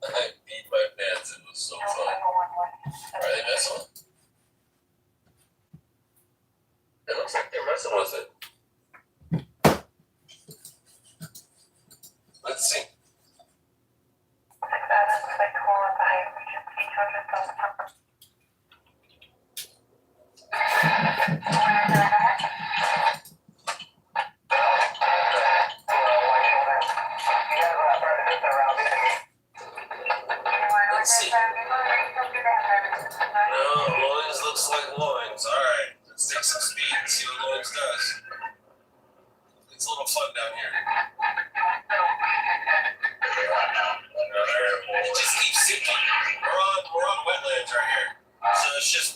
I beat my pants. It was so fun. Are they messing with it? It looks like they're messing with it. Let's see. Let's see. No, loins looks like loins. Alright, let's take some speed and see what loins does. It's a little fun down here. It just keeps sinking. We're on wetlands right here. So it's just.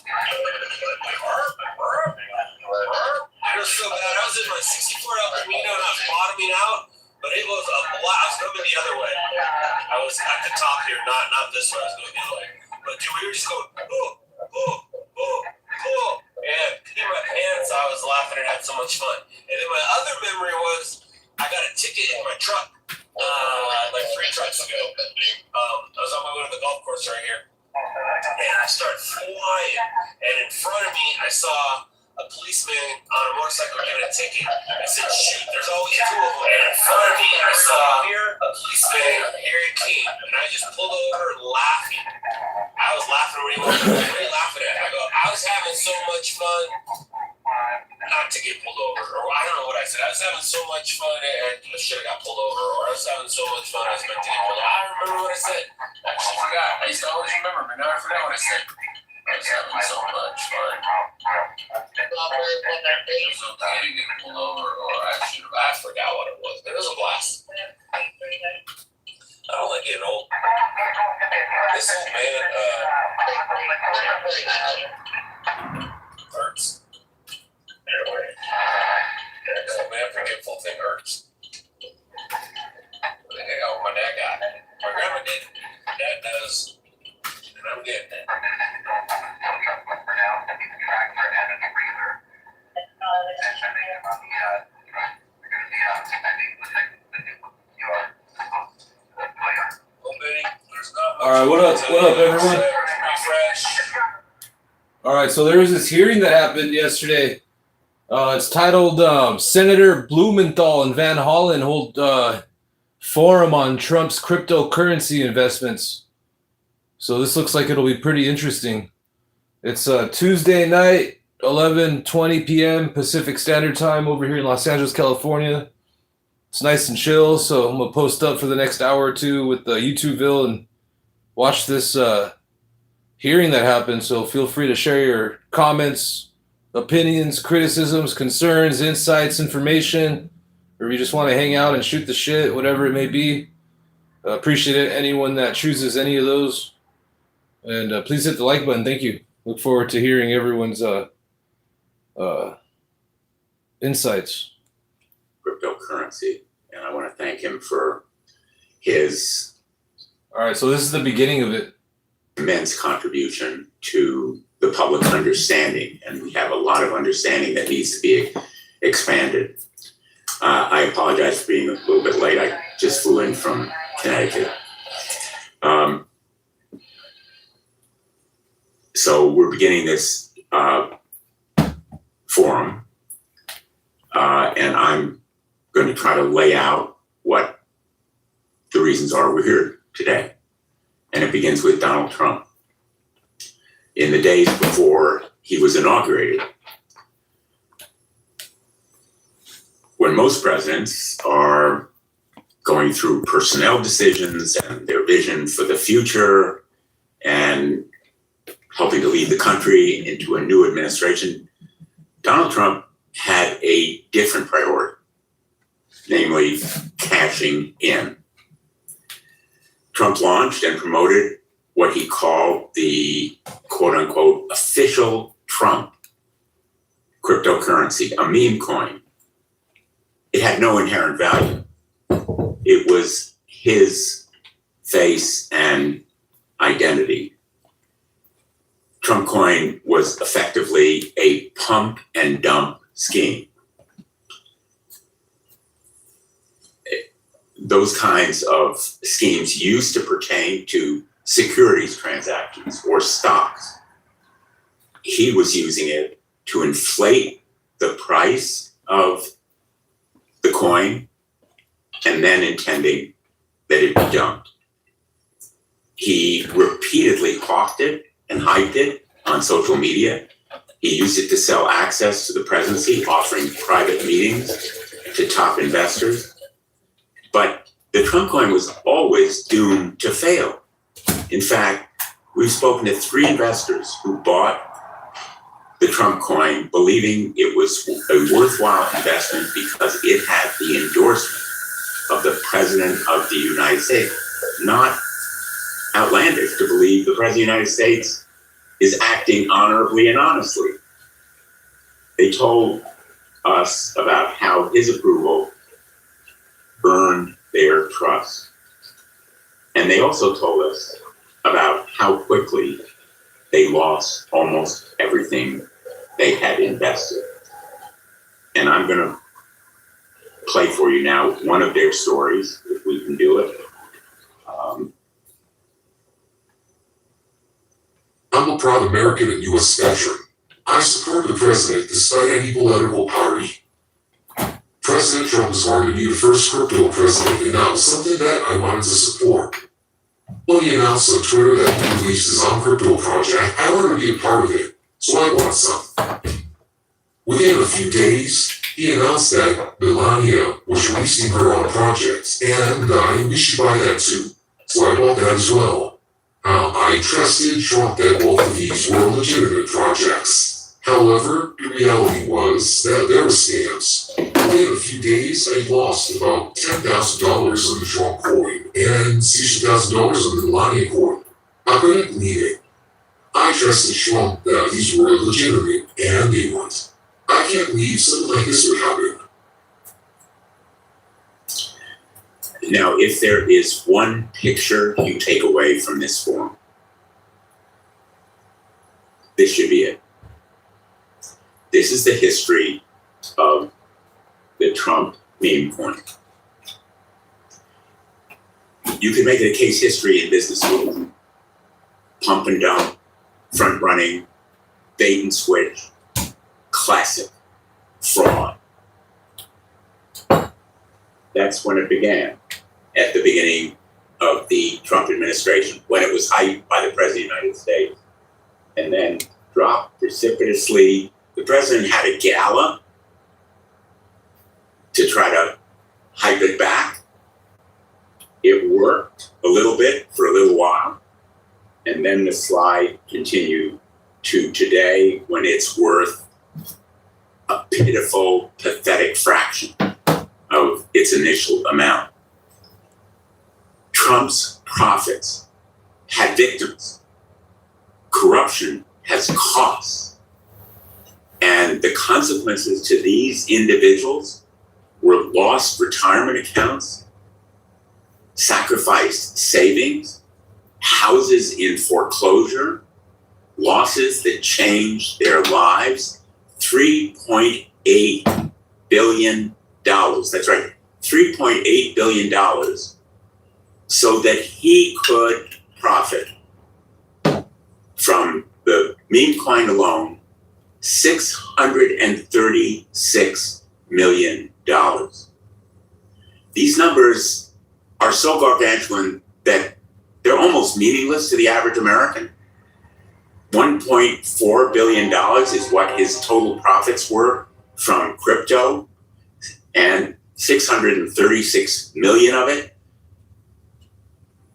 It was so bad. I was in my 64 El Camino and I was bottoming out, but it was a blast. I was coming the other way. I was at the top here, not this way. I was going the other way. But dude, we were just going, and in my pants, I was laughing and had so much fun. And then my other memory was I got a ticket in my truck like 3 trucks ago. I was on my way to the golf course right here. And I started flying. And in front of me, I saw a policeman on a motorcycle getting a ticket. I said, shoot, there's always 2 of them. And in front of me, I saw a policeman, Harry King. And I just pulled over laughing. I was laughing when he was laughing at. I go, I was having so much fun not to get pulled over. Or I don't know what I said. I was having so much fun and I should have got pulled over. Or I was having so much fun I was meant to get pulled over. I don't remember what I said. I actually forgot. I used to always remember, but now I forgot what I said. I was having so much fun. It was okay to get pulled over, or I forgot what it was, but it was a blast. I don't like getting old. This old man hurts. This old man forgetful thing hurts. I think I got what my dad got. My grandma did. Dad does. And I'm getting it. All right, what up, everyone? All right, so there was this hearing that happened yesterday. It's titled Senator Blumenthal and Van Hollen hold forum on Trump's cryptocurrency investments. So this looks like it'll be pretty interesting. It's Tuesday night, 11:20 p.m. Pacific Standard Time over here in Los Angeles, California. It's nice and chill, so I'm going to post up for the next hour or two with YouTubeville and watch this hearing that happened. So feel free to share your comments, opinions, criticisms, concerns, insights, information, or if you just want to hang out and shoot the shit, whatever it may be. Appreciate it. Anyone that chooses any of those. And please hit the like button. Thank you. Look forward to hearing everyone's insights. Cryptocurrency, and I want to thank him for his. All right, so this is the beginning of it. Immense contribution to the public understanding, and we have a lot of understanding that needs to be expanded. I apologize for being a little bit late. I just flew in from Connecticut. So we're beginning this forum, and I'm going to try to lay out what the reasons are we're here today. And it begins with Donald Trump. In the days before he was inaugurated, when most presidents are going through personnel decisions and their vision for the future and helping to lead the country into a new administration, Donald Trump had a different priority, namely cashing in. Trump launched and promoted what he called the quote-unquote official Trump cryptocurrency, a meme coin. It had no inherent value. It was his face and identity. Trump coin was effectively a pump and dump scheme. those kinds of schemes used to pertain to securities transactions or stocks. He was using it to inflate the price of the coin and then intending that it be dumped. He repeatedly hawked it and hyped it on social media. He used it to sell access to the presidency, offering private meetings to top investors. But the Trump coin was always doomed to fail. In fact, we've spoken to 3 investors who bought the Trump coin believing it was a worthwhile investment because it had the endorsement of the President of the United States. Not outlandish to believe the President of the United States is acting honorably and honestly. They told us about how his approval earned their trust. And they also told us about how quickly they lost almost everything they had invested. And I'm going to play for you now one of their stories, if we can do it. I'm a proud American and U.S. veteran. I support the president despite any political party. President Trump is going to be the first crypto president, and that was something that I wanted to support. When he announced on Twitter that he released his own crypto project, I wanted to be a part of it, so I bought some. Within a few days, he announced that Melania was releasing her own projects, and we should buy that too, so I bought that as well. I trusted Trump that both of these were legitimate projects. However, the reality was that there were scams. Within a few days, I lost about $10,000 on the Trump coin and $60,000 on the Melania coin. I couldn't believe it. I trusted Trump that these were legitimate, and they weren't. I can't believe something like this would happen. Now, if there is one picture you take away from this forum, this should be it. This is the history of the Trump meme coin. You can make it a case history in business school. Pump and dump, front running, bait and switch, classic fraud. That's when it began, at the beginning of the Trump administration, when it was hyped by the President of the United States, and then dropped precipitously. The president had a gala to try to hype it back. It worked a little bit for a little while, and then the slide continued to today, when it's worth a pitiful, pathetic fraction of its initial amount. Trump's profits had victims. Corruption has costs. And the consequences to these individuals were lost retirement accounts, sacrificed savings, houses in foreclosure, losses that changed their lives. $3.8 billion. That's right, $3.8 billion, so that he could profit from the meme coin alone, $636 million. These numbers are so gargantuan that they're almost meaningless to the average American. $1.4 billion is what his total profits were from crypto, and 636 million of it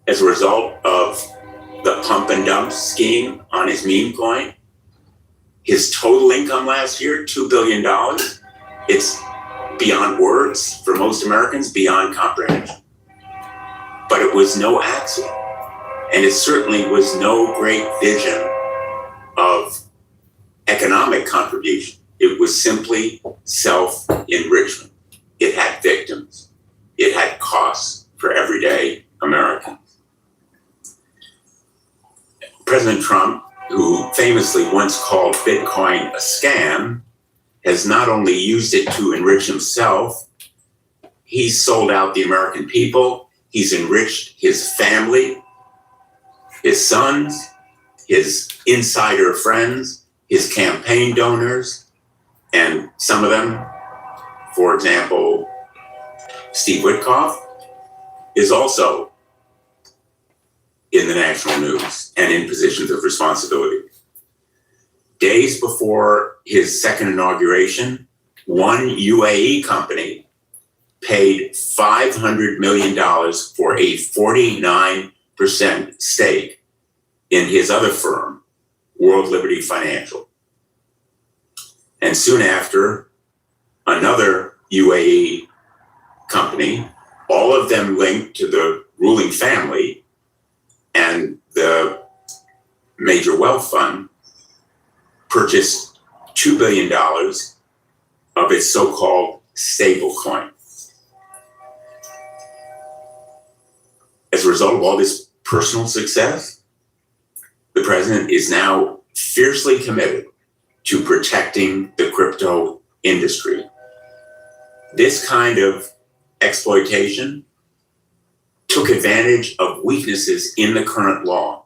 as a result of the pump and dump scheme on his meme coin. His total income last year, $2 billion. It's beyond words for most Americans, beyond comprehension. But it was no accident. And it certainly was no great vision of economic contribution. It was simply self-enrichment. It had victims. It had costs for everyday Americans. President Trump, who famously once called Bitcoin a scam, has not only used it to enrich himself, he's sold out the American people. He's enriched his family, his sons, his insider friends, his campaign donors, and some of them, for example, Steve Witkoff, is also in the national news and in positions of responsibility. Days before his second inauguration, one UAE company paid $500 million for a 49% stake in his other firm, World Liberty Financial. And soon after, another UAE company, all of them linked to the ruling family and the major wealth fund, purchased $2 billion of its so-called stablecoin. As a result of all this personal success, the president is now fiercely committed to protecting the crypto industry. This kind of exploitation took advantage of weaknesses in the current law.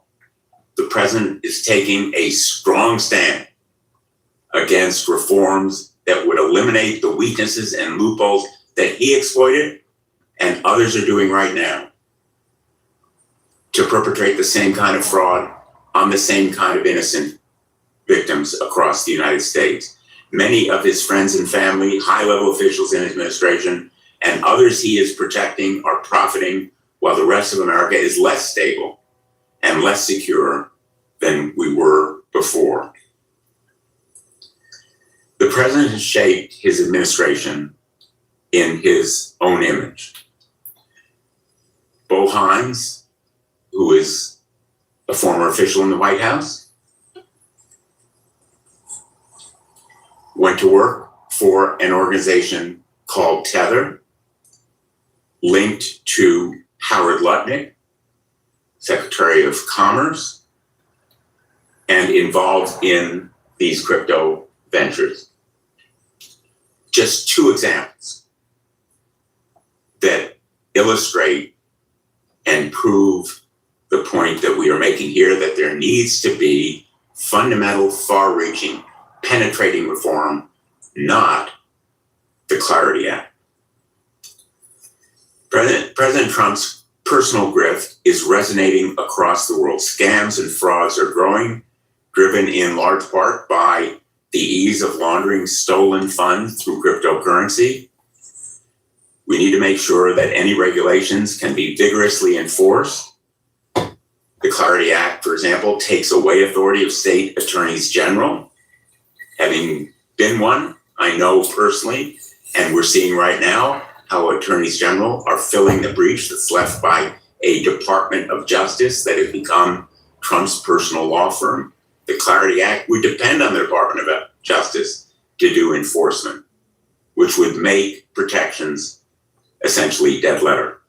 The president is taking a strong stand against reforms that would eliminate the weaknesses and loopholes that he exploited and others are doing right now to perpetrate the same kind of fraud on the same kind of innocent victims across the United States. Many of his friends and family, high-level officials in his administration, and others he is protecting are profiting while the rest of America is less stable and less secure than we were before. The president has shaped his administration in his own image. Bo Hines, who is a former official in the White House, went to work for an organization called Tether, linked to Howard Lutnick, Secretary of Commerce, and involved in these crypto ventures. Just two examples that illustrate and prove the point that we are making here, that there needs to be fundamental, far-reaching, penetrating reform, not the Clarity Act. President Trump's personal grift is resonating across the world. Scams and frauds are growing, driven in large part by the ease of laundering stolen funds through cryptocurrency. We need to make sure that any regulations can be vigorously enforced. The Clarity Act, for example, takes away authority of state attorneys general. Having been one, I know personally, and we're seeing right now how attorneys general are filling the breach that's left by a Department of Justice that has become Trump's personal law firm. The Clarity Act would depend on the Department of Justice to do enforcement, which would make protections essentially dead letter.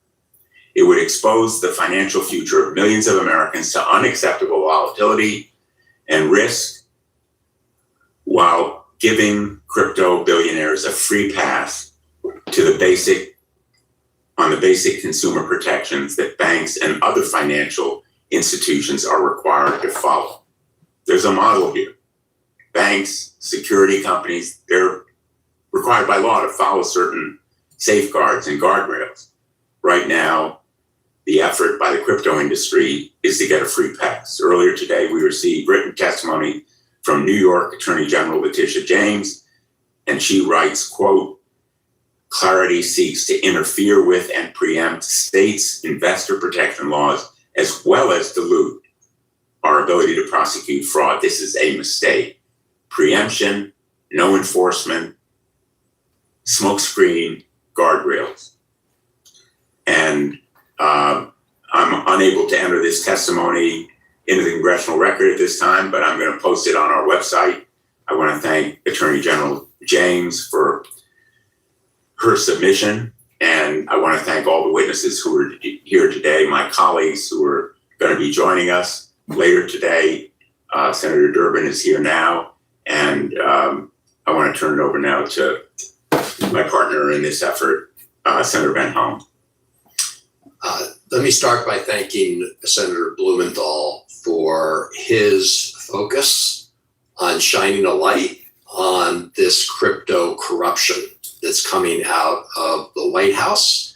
It would expose the financial future of millions of Americans to unacceptable volatility and risk, while giving crypto billionaires a free pass to the basic consumer protections that banks and other financial institutions are required to follow. There's a model here. Banks, security companies, they're required by law to follow certain safeguards and guardrails. Right now, the effort by the crypto industry is to get a free pass. Earlier today, we received written testimony from New York Attorney General Letitia James, and she writes, quote, "Clarity seeks to interfere with and preempt states' investor protection laws, as well as dilute our ability to prosecute fraud. This is a mistake. Preemption, no enforcement, smokescreen, guardrails." And I'm unable to enter this testimony into the congressional record at this time, but I'm going to post it on our website. I want to thank Attorney General James for her submission, and I want to thank all the witnesses who are here today, my colleagues who are going to be joining us later today. Senator Durbin is here now, and I want to turn it over now to my partner in this effort, Senator Van Hollen. Let me start by thanking Senator Blumenthal for his focus on shining a light on this crypto corruption that's coming out of the White House.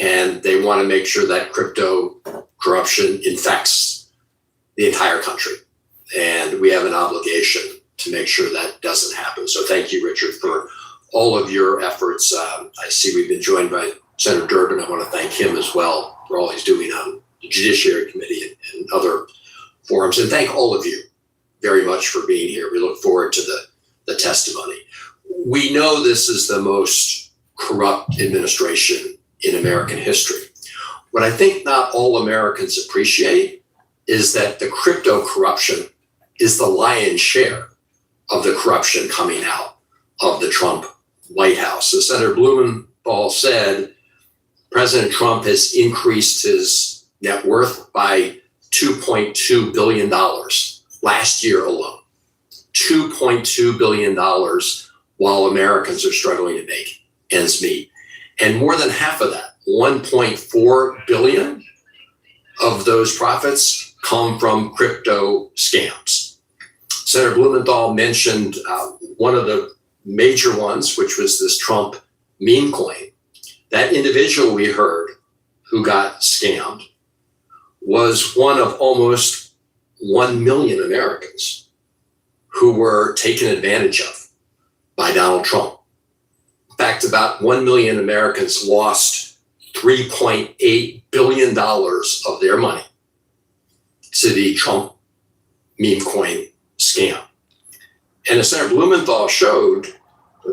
And they want to make sure that crypto corruption infects the entire country. And we have an obligation to make sure that doesn't happen. So thank you, Richard, for all of your efforts. I see we've been joined by Senator Durbin. I want to thank him as well for all he's doing on the Judiciary Committee and other forums. And thank all of you very much for being here. We look forward to the testimony. We know this is the most corrupt administration in American history. What I think not all Americans appreciate is that the crypto corruption is the lion's share of the corruption coming out of the Trump White House. As Senator Blumenthal said, President Trump has increased his net worth by $2.2 billion last year alone. $2.2 billion while Americans are struggling to make ends meet. And more than half of that, 1.4 billion of those profits come from crypto scams. Senator Blumenthal mentioned one of the major ones, which was this Trump meme coin. That individual we heard who got scammed was one of almost 1 million Americans who were taken advantage of by Donald Trump. In fact, about 1 million Americans lost $3.8 billion of their money to the Trump meme coin scam. And as Senator Blumenthal showed,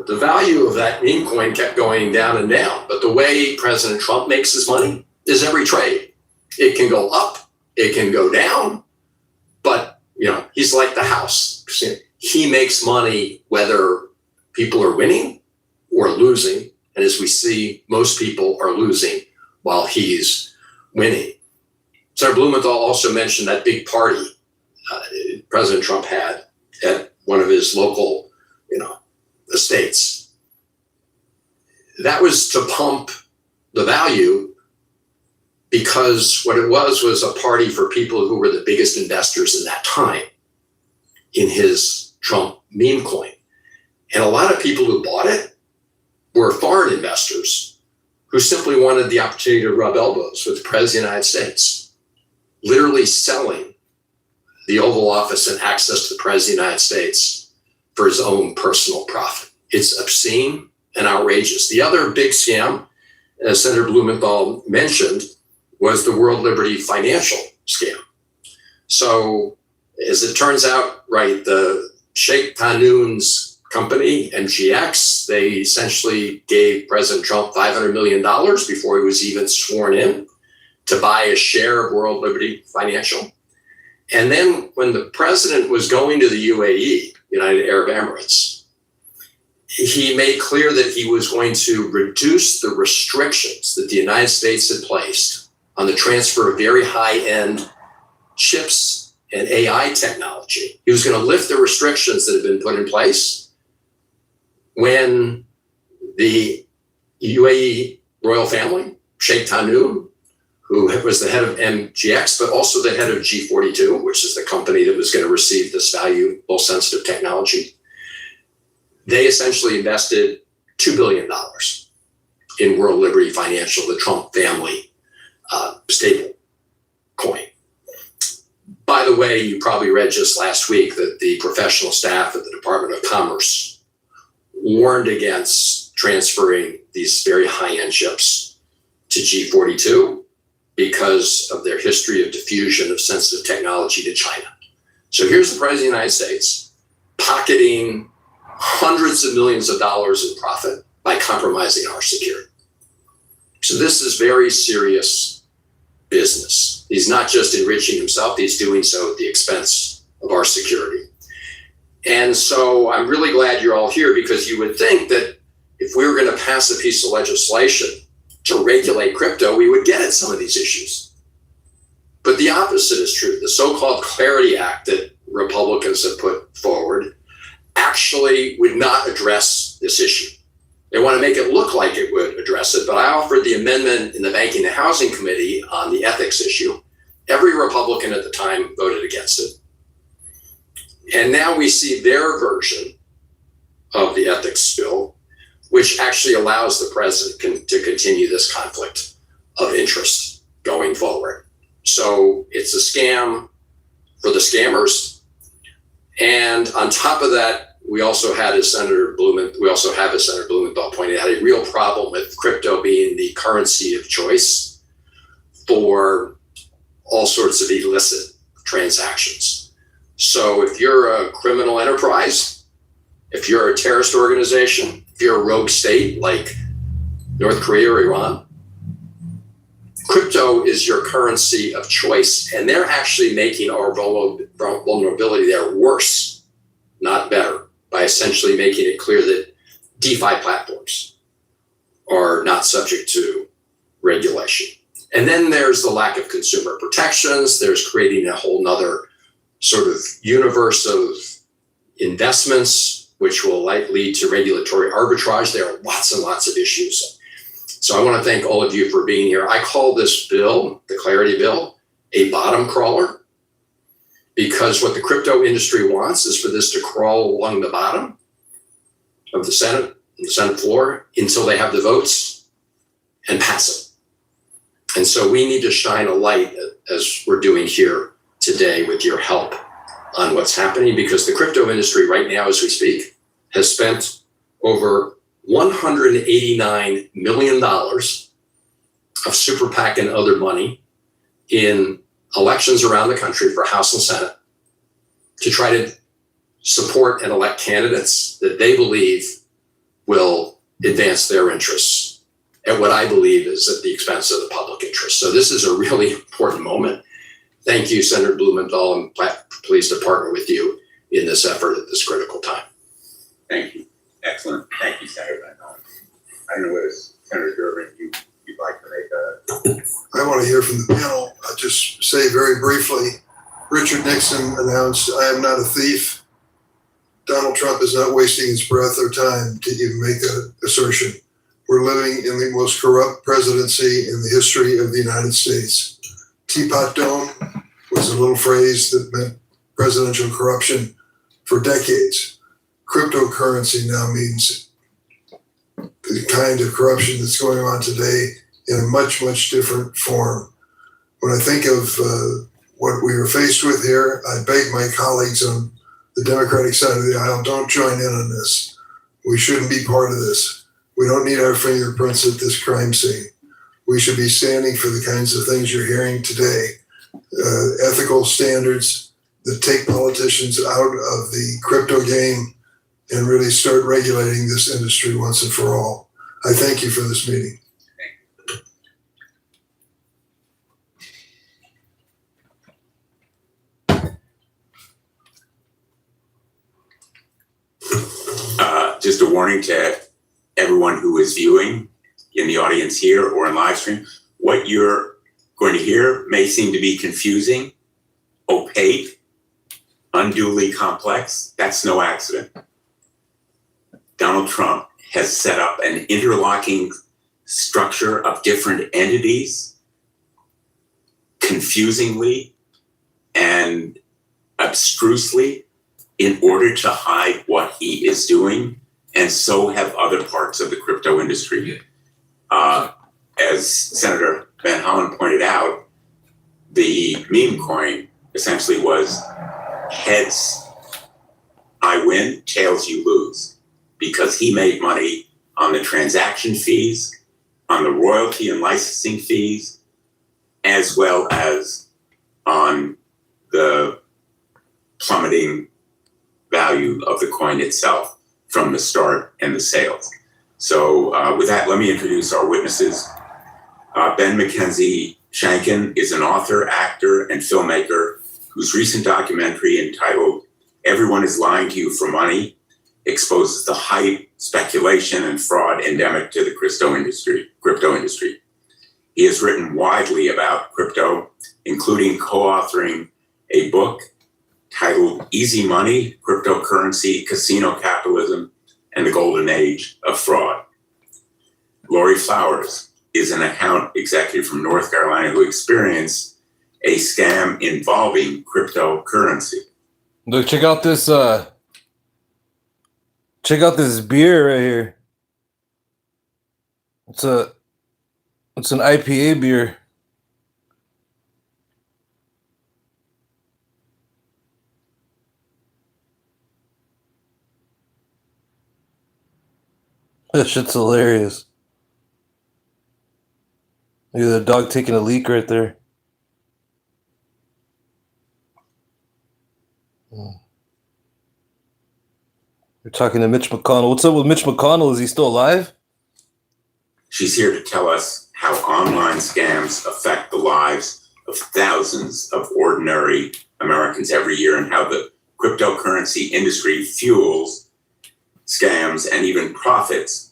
the value of that meme coin kept going down and down. But the way President Trump makes his money is every trade. It can go up, it can go down, but he's like the house. He makes money whether people are winning or losing. And as we see, most people are losing while he's winning. Senator Blumenthal also mentioned that big party President Trump had at one of his local, estates. That was to pump the value because what it was a party for people who were the biggest investors in that time in his Trump meme coin. And a lot of people who bought it were foreign investors who simply wanted the opportunity to rub elbows with the President of the United States, literally selling the Oval Office and access to the President of the United States for his own personal profit. It's obscene and outrageous. The other big scam, as Senator Blumenthal mentioned, was the World Liberty Financial scam. So as it turns out, right, the Sheikh Tahnoon's company, MGX, they essentially gave President Trump $500 million before he was even sworn in to buy a share of World Liberty Financial. And then when the president was going to the UAE, United Arab Emirates, he made clear that he was going to reduce the restrictions that the United States had placed on the transfer of very high-end chips and AI technology. He was going to lift the restrictions that had been put in place when the UAE royal family, Sheikh Tahnoon, who was the head of MGX, but also the head of G42, which is the company that was going to receive this valuable sensitive technology. They essentially invested $2 billion in World Liberty Financial, the Trump family stable coin. By the way, you probably read just last week that the professional staff at the Department of Commerce warned against transferring these very high-end chips to G42 because of their history of diffusion of sensitive technology to China. So here's the President of the United States pocketing hundreds of millions of dollars in profit by compromising our security. So this is very serious business. He's not just enriching himself, he's doing so at the expense of our security. And so I'm really glad you're all here, because you would think that if we were going to pass a piece of legislation to regulate crypto, we would get at some of these issues. But the opposite is true. The so-called Clarity Act that Republicans have put forward actually would not address this issue. They want to make it look like it would address it, but I offered the amendment in the Banking and Housing Committee on the ethics issue. Every Republican at the time voted against it. And now we see their version of the ethics bill, which actually allows the president to continue this conflict of interest going forward. So it's a scam for the scammers. And on top of that, we also have, as Senator Blumenthal pointed out, a real problem with crypto being the currency of choice for all sorts of illicit transactions. So if you're a criminal enterprise, if you're a terrorist organization, if you're a rogue state like North Korea or Iran, crypto is your currency of choice, and they're actually making our vulnerability there worse, not better, by essentially making it clear that DeFi platforms are not subject to regulation. And then there's the lack of consumer protections. There's creating a whole nother sort of universe of investments, which will lead to regulatory arbitrage. There are lots and lots of issues. So I want to thank all of you for being here. I call this bill, the Clarity Bill, a bottom crawler, because what the crypto industry wants is for this to crawl along the bottom of the Senate floor until they have the votes and pass it. And so we need to shine a light, as we're doing here today with your help, on what's happening, because the crypto industry right now, as we speak, has spent over $189 million of super PAC and other money in elections around the country for House and Senate to try to support and elect candidates that they believe will advance their interests at what I believe is at the expense of the public interest. So this is a really important moment. Thank you, Senator Blumenthal. I'm pleased to partner with you in this effort at this critical time. Thank you. Excellent. Thank you, Senator Van Hollen. I don't know whether Senator Durbin, you'd like to make a... I want to hear from the panel. I'll just say very briefly, Richard Nixon announced, "I am not a thief." Donald Trump is not wasting his breath or time to even make that assertion. We're living in the most corrupt presidency in the history of the United States. Teapot Dome was a little phrase that meant presidential corruption for decades. Cryptocurrency now means the kind of corruption that's going on today in a much, much different form. When I think of what we are faced with here, I beg my colleagues on the Democratic side of the aisle, don't join in on this. We shouldn't be part of this. We don't need our fingerprints at this crime scene. We should be standing for the kinds of things you're hearing today. Ethical standards that take politicians out of the crypto game and really start regulating this industry once and for all. I thank you for this meeting. Just a warning to everyone who is viewing in the audience here or in live stream, what you're going to hear may seem to be confusing, opaque, unduly complex. That's no accident. Donald Trump has set up an interlocking structure of different entities, confusingly and abstrusely, in order to hide what he is doing, and so have other parts of the crypto industry. As Senator Van Hollen pointed out, the meme coin essentially was heads I win, tails you lose, because he made money on the transaction fees, on the royalty and licensing fees, as well as on the plummeting value of the coin itself from the start and the sales. So with that, let me introduce our witnesses. Ben McKenzie Shanken is an author, actor, and filmmaker whose recent documentary entitled "Everyone is Lying to You for Money" exposes the hype, speculation, and fraud endemic to the crypto industry. He has written widely about crypto, including co-authoring a book titled "Easy Money, Cryptocurrency, Casino Capitalism, and the Golden Age of Fraud." Lori Flowers is an account executive from North Carolina who experienced a scam involving cryptocurrency. Look, check out this beer right here. It's an IPA beer. That shit's hilarious. Look at the dog taking a leak right there. We're talking to Mitch McConnell. What's up with Mitch McConnell? Is he still alive? She's here to tell us how online scams affect the lives of thousands of ordinary Americans every year and how the cryptocurrency industry fuels scams and even profits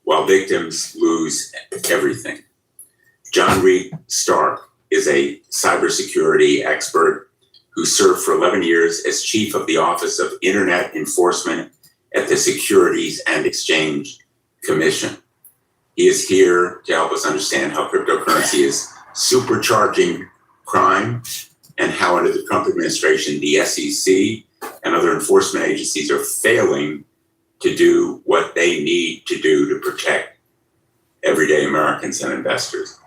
while victims lose everything. John Reed Stark is a cybersecurity expert who served for 11 years as chief of the Office of Internet Enforcement at the Securities and Exchange Commission. He is here to help us understand how cryptocurrency is supercharging crime and how under the Trump administration, the SEC and other enforcement agencies are failing to do what they need to do to protect everyday Americans and investors.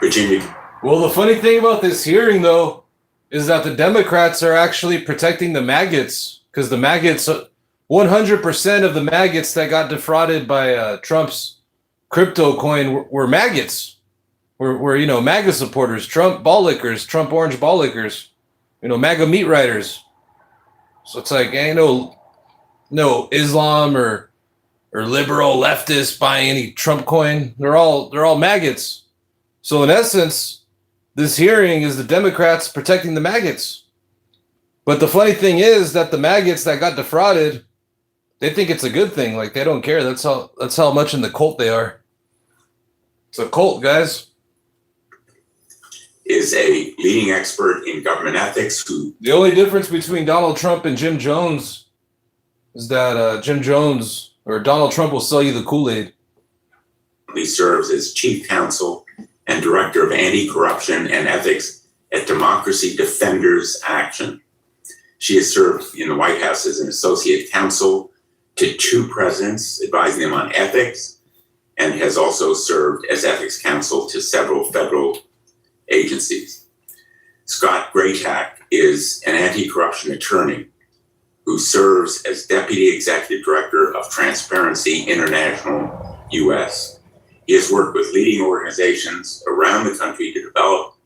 Virginia. Well, the funny thing about this hearing, though, is that the Democrats are actually protecting the maggots, because the maggots, 100% of the maggots that got defrauded by Trump's crypto coin were maggots. Were MAGA supporters, Trump ball lickers, Trump orange ball lickers, MAGA meat riders. So it's like, ain't no Islam or liberal leftists buying any Trump coin. They're all maggots. So in essence, this hearing is the Democrats protecting the maggots. But the funny thing is that the maggots that got defrauded, they think it's a good thing. Like, they don't care. That's how much in the cult they are. It's a cult, guys. Is a leading expert in government ethics who... The only difference between Donald Trump and Jim Jones is that Jim Jones or Donald Trump will sell you the Kool-Aid. He serves as chief counsel and director of anti-corruption and ethics at Democracy Defenders Action. She has served in the White House as an associate counsel to 2 presidents, advising them on ethics, and has also served as ethics counsel to several federal agencies. Scott Graytack is an anti-corruption attorney who serves as deputy executive director of Transparency International US. He has worked with leading organizations around the country to develop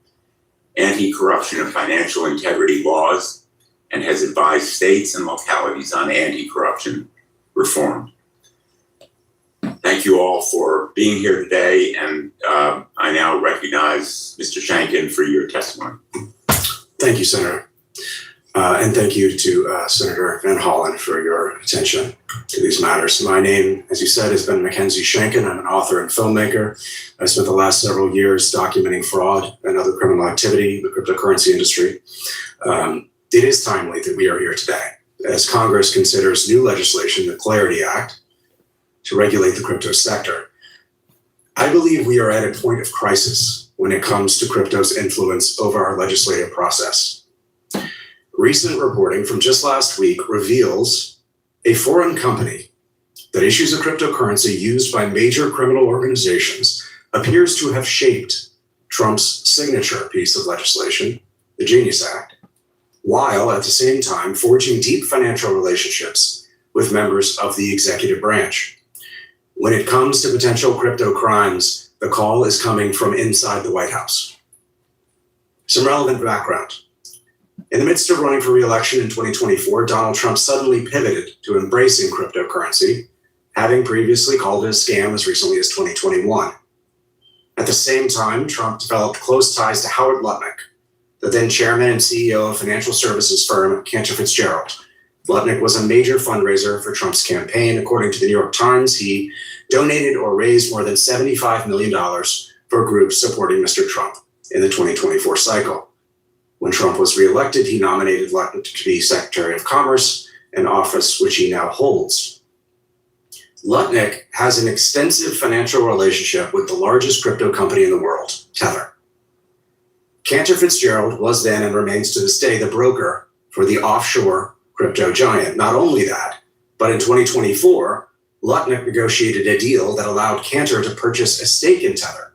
anti-corruption and financial integrity laws and has advised states and localities on anti-corruption reform. Thank you all for being here today, and I now recognize Mr. Shanken for your testimony. Thank you, Senator. And thank you to Senator Van Hollen for your attention to these matters. My name, as you said, has been Mackenzie Shanken. I'm an author and filmmaker. I spent the last several years documenting fraud and other criminal activity in the cryptocurrency industry. It is timely that we are here today as Congress considers new legislation, the Clarity Act, to regulate the crypto sector. I believe we are at a point of crisis when it comes to crypto's influence over our legislative process. Recent reporting from just last week reveals a foreign company that issues a cryptocurrency used by major criminal organizations appears to have shaped Trump's signature piece of legislation, the Genius Act, while at the same time forging deep financial relationships with members of the executive branch. When it comes to potential crypto crimes, the call is coming from inside the White House. Some relevant background. In the midst of running for re-election in 2024, Donald Trump suddenly pivoted to embracing cryptocurrency, having previously called it a scam as recently as 2021. At the same time, Trump developed close ties to Howard Lutnick, the then chairman and CEO of financial services firm Cantor Fitzgerald. Lutnick was a major fundraiser for Trump's campaign. According to the New York Times, he donated or raised more than $75 million for groups supporting Mr. Trump in the 2024 cycle. When Trump was reelected, he nominated Lutnick to be Secretary of Commerce, an office which he now holds. Lutnick has an extensive financial relationship with the largest crypto company in the world, Tether. Cantor Fitzgerald was then and remains to this day the broker for the offshore crypto giant. Not only that, but in 2024, Lutnick negotiated a deal that allowed Cantor to purchase a stake in Tether,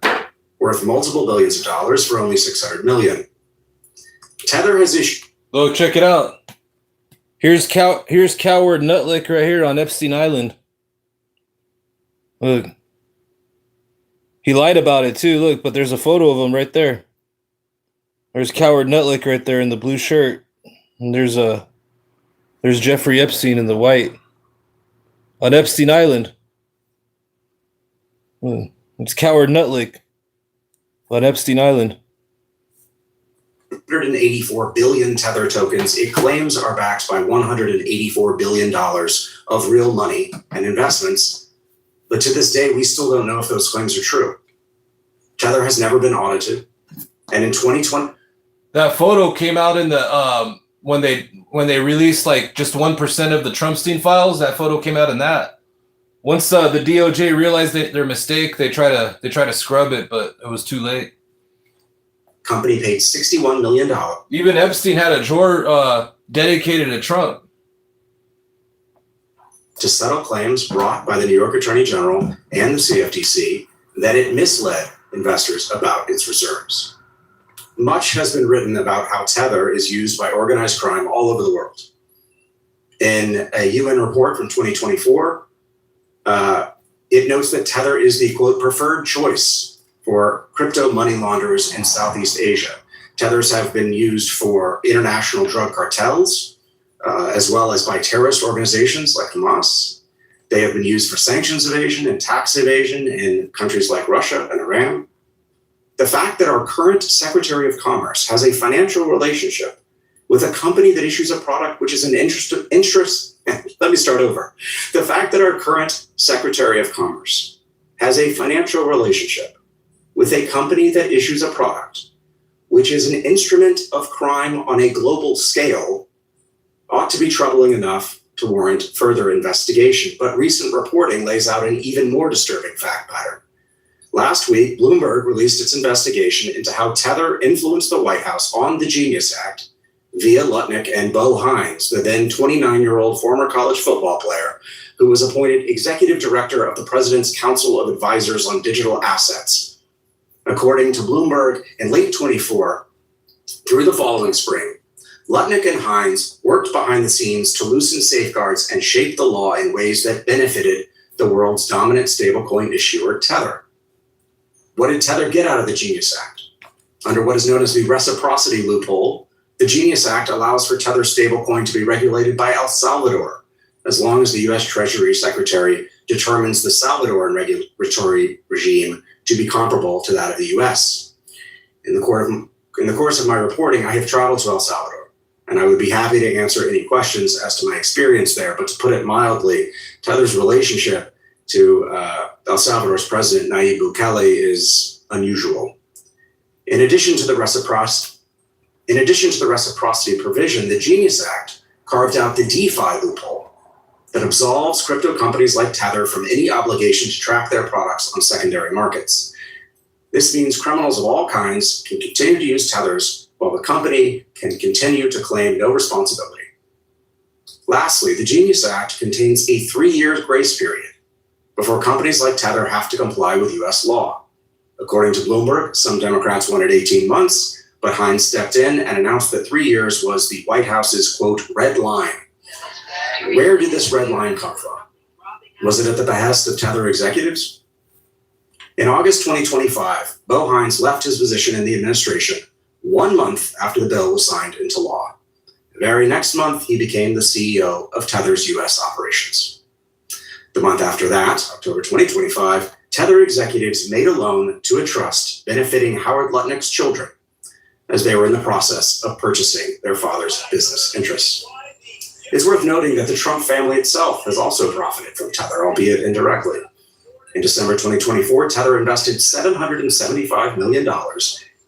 worth multiple billions of dollars for only $600 million. Tether has issued. Look, check it out. Here's Coward Nutlick right here on Epstein Island. Look. He lied about it too. Look, but there's a photo of him right there. There's Coward Nutlick right there in the blue shirt. And there's Jeffrey Epstein in the white. On Epstein Island. It's Coward Nutlick on Epstein Island. 184 billion Tether tokens it claims are backed by $184 billion of real money and investments. But to this day, we still don't know if those claims are true. Tether has never been audited. And in 2020, that photo came out in the when they released like just 1% of the Trumpstein files. That photo came out in that. Once the DOJ realized their mistake, they try to scrub it, but it was too late. company paid $61 million. Even Epstein had a drawer dedicated to Trump. To settle claims brought by the New York Attorney General and the CFTC that it misled investors about its reserves. Much has been written about how Tether is used by organized crime all over the world. In a UN report from 2024, it notes that Tether is the, quote, preferred choice for crypto money launderers in Southeast Asia. Tethers have been used for international drug cartels, as well as by terrorist organizations like Hamas. They have been used for sanctions evasion and tax evasion in countries like Russia and Iran. The fact that our current Secretary of Commerce has a financial relationship with a company that issues a product which is an interest. Let me start over. The fact that our current Secretary of Commerce has a financial relationship with a company that issues a product which is an instrument of crime on a global scale ought to be troubling enough to warrant further investigation. But recent reporting lays out an even more disturbing fact pattern. Last week, Bloomberg released its investigation into how Tether influenced the White House on the Genius Act via Lutnick and Bo Hines, the then 29-year-old former college football player who was appointed executive director of the President's Council of Advisors on Digital Assets. According to Bloomberg, in late 24, through the following spring, Lutnick and Hines worked behind the scenes to loosen safeguards and shape the law in ways that benefited the world's dominant stablecoin issuer, Tether. What did Tether get out of the Genius Act? Under what is known as the reciprocity loophole, the Genius Act allows for Tether stablecoin to be regulated by El Salvador, as long as the U.S. Treasury Secretary determines the Salvadoran regulatory regime to be comparable to that of the U.S. In the course of my reporting, I have traveled to El Salvador, and I would be happy to answer any questions as to my experience there. But to put it mildly, Tether's relationship to El Salvador's president, Nayib Bukele, is unusual. In addition to the reciprocity provision, the Genius Act carved out the DeFi loophole that absolves crypto companies like Tether from any obligation to track their products on secondary markets. This means criminals of all kinds can continue to use Tethers while the company can continue to claim no responsibility. Lastly, the Genius Act contains a 3-year grace period before companies like Tether have to comply with US law. According to Bloomberg, some Democrats wanted 18 months, but Hines stepped in and announced that 3 years was the White House's, quote, red line. Where did this red line come from? Was it at the behest of Tether executives? In August 2025, Bo Hines left his position in the administration 1 month after the bill was signed into law. The very next month, he became the CEO of Tether's US operations. The month after that, October 2025, Tether executives made a loan to a trust benefiting Howard Lutnick's children as they were in the process of purchasing their father's business interests. It's worth noting that the Trump family itself has also profited from Tether, albeit indirectly. In December 2024, Tether invested $775 million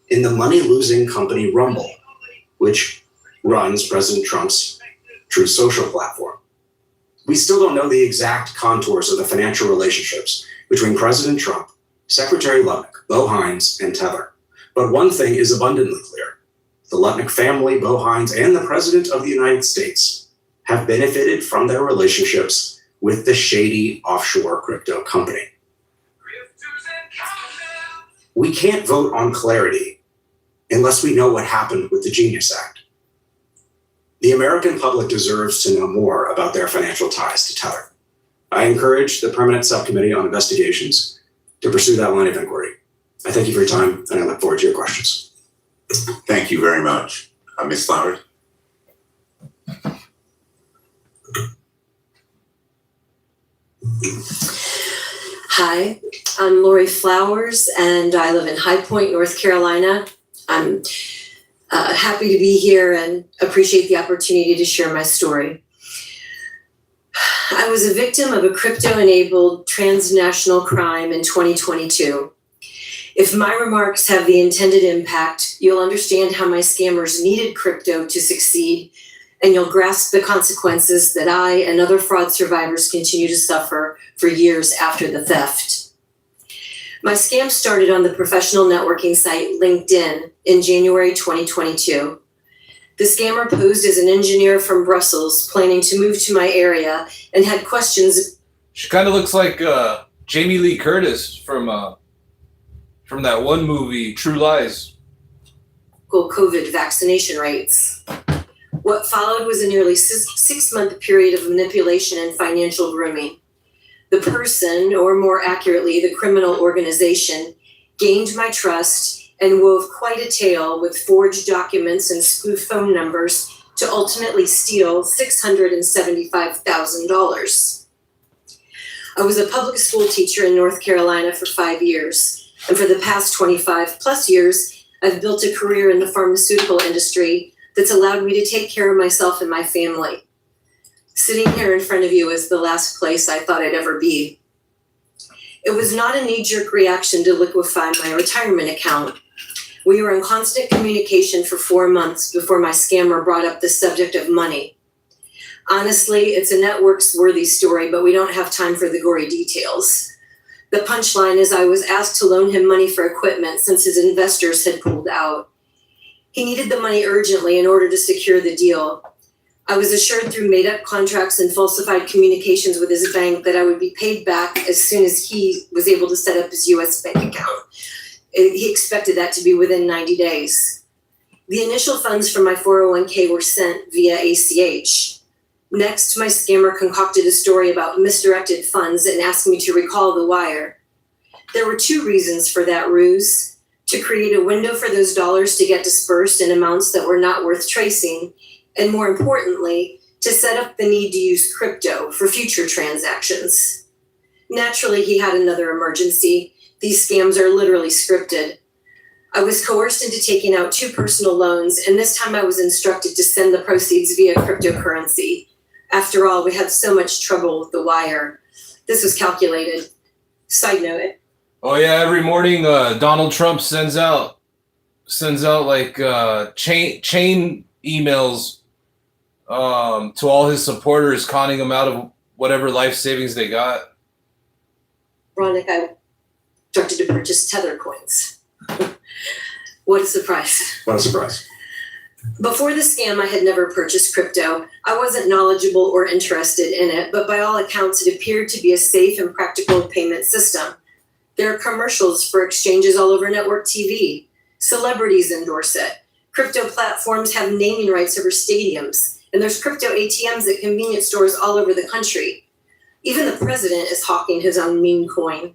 in the money-losing company Rumble, which runs President Trump's Truth Social platform. We still don't know the exact contours of the financial relationships between President Trump, Secretary Lutnick, Bo Hines, and Tether. But one thing is abundantly clear. The Lutnick family, Bo Hines, and the President of the United States have benefited from their relationships with the shady offshore crypto company. We can't vote on clarity unless we know what happened with the Genius Act. The American public deserves to know more about their financial ties to Tether. I encourage the Permanent Subcommittee on Investigations to pursue that line of inquiry. I thank you for your time, and I look forward to your questions. Thank you very much. Ms. Flowers? Hi, I'm Lori Flowers, and I live in High Point, North Carolina. I'm happy to be here and appreciate the opportunity to share my story. I was a victim of a crypto-enabled transnational crime in 2022. If my remarks have the intended impact, you'll understand how my scammers needed crypto to succeed, and you'll grasp the consequences that I and other fraud survivors continue to suffer for years after the theft. My scam started on the professional networking site LinkedIn in January 2022. The scammer posed as an engineer from Brussels planning to move to my area and had questions. She kind of looks like Jamie Lee Curtis from that one movie, True Lies. COVID vaccination rates. What followed was a nearly 6-month period of manipulation and financial grooming. The person, or more accurately, the criminal organization, gained my trust and wove quite a tale with forged documents and spoof phone numbers to ultimately steal $675,000. I was a public school teacher in North Carolina for 5 years, and for the past 25 plus years, I've built a career in the pharmaceutical industry that's allowed me to take care of myself and my family. Sitting here in front of you is the last place I thought I'd ever be. It was not a knee-jerk reaction to liquefy my retirement account. We were in constant communication for 4 months before my scammer brought up the subject of money. Honestly, it's a networks-worthy story, but we don't have time for the gory details. The punchline is I was asked to loan him money for equipment since his investors had pulled out. He needed the money urgently in order to secure the deal. I was assured through made-up contracts and falsified communications with his bank that I would be paid back as soon as he was able to set up his U.S. bank account. He expected that to be within 90 days. The initial funds from my 401k were sent via ACH. Next, my scammer concocted a story about misdirected funds and asked me to recall the wire. There were 2 reasons for that ruse: to create a window for those dollars to get dispersed in amounts that were not worth tracing, and more importantly, to set up the need to use crypto for future transactions. Naturally, he had another emergency. These scams are literally scripted. I was coerced into taking out 2 personal loans, and this time I was instructed to send the proceeds via cryptocurrency. After all, we had so much trouble with the wire. This was calculated. Side note. Oh yeah, every morning Donald Trump sends out like chain emails to all his supporters, conning them out of whatever life savings they got. Ronick, I instructed to purchase Tether coins. What a surprise. What a surprise. Before the scam, I had never purchased crypto. I wasn't knowledgeable or interested in it, but by all accounts, it appeared to be a safe and practical payment system. There are commercials for exchanges all over network TV. Celebrities endorse it. Crypto platforms have naming rights over stadiums, and there's crypto ATMs at convenience stores all over the country. Even the president is hawking his own meme coin.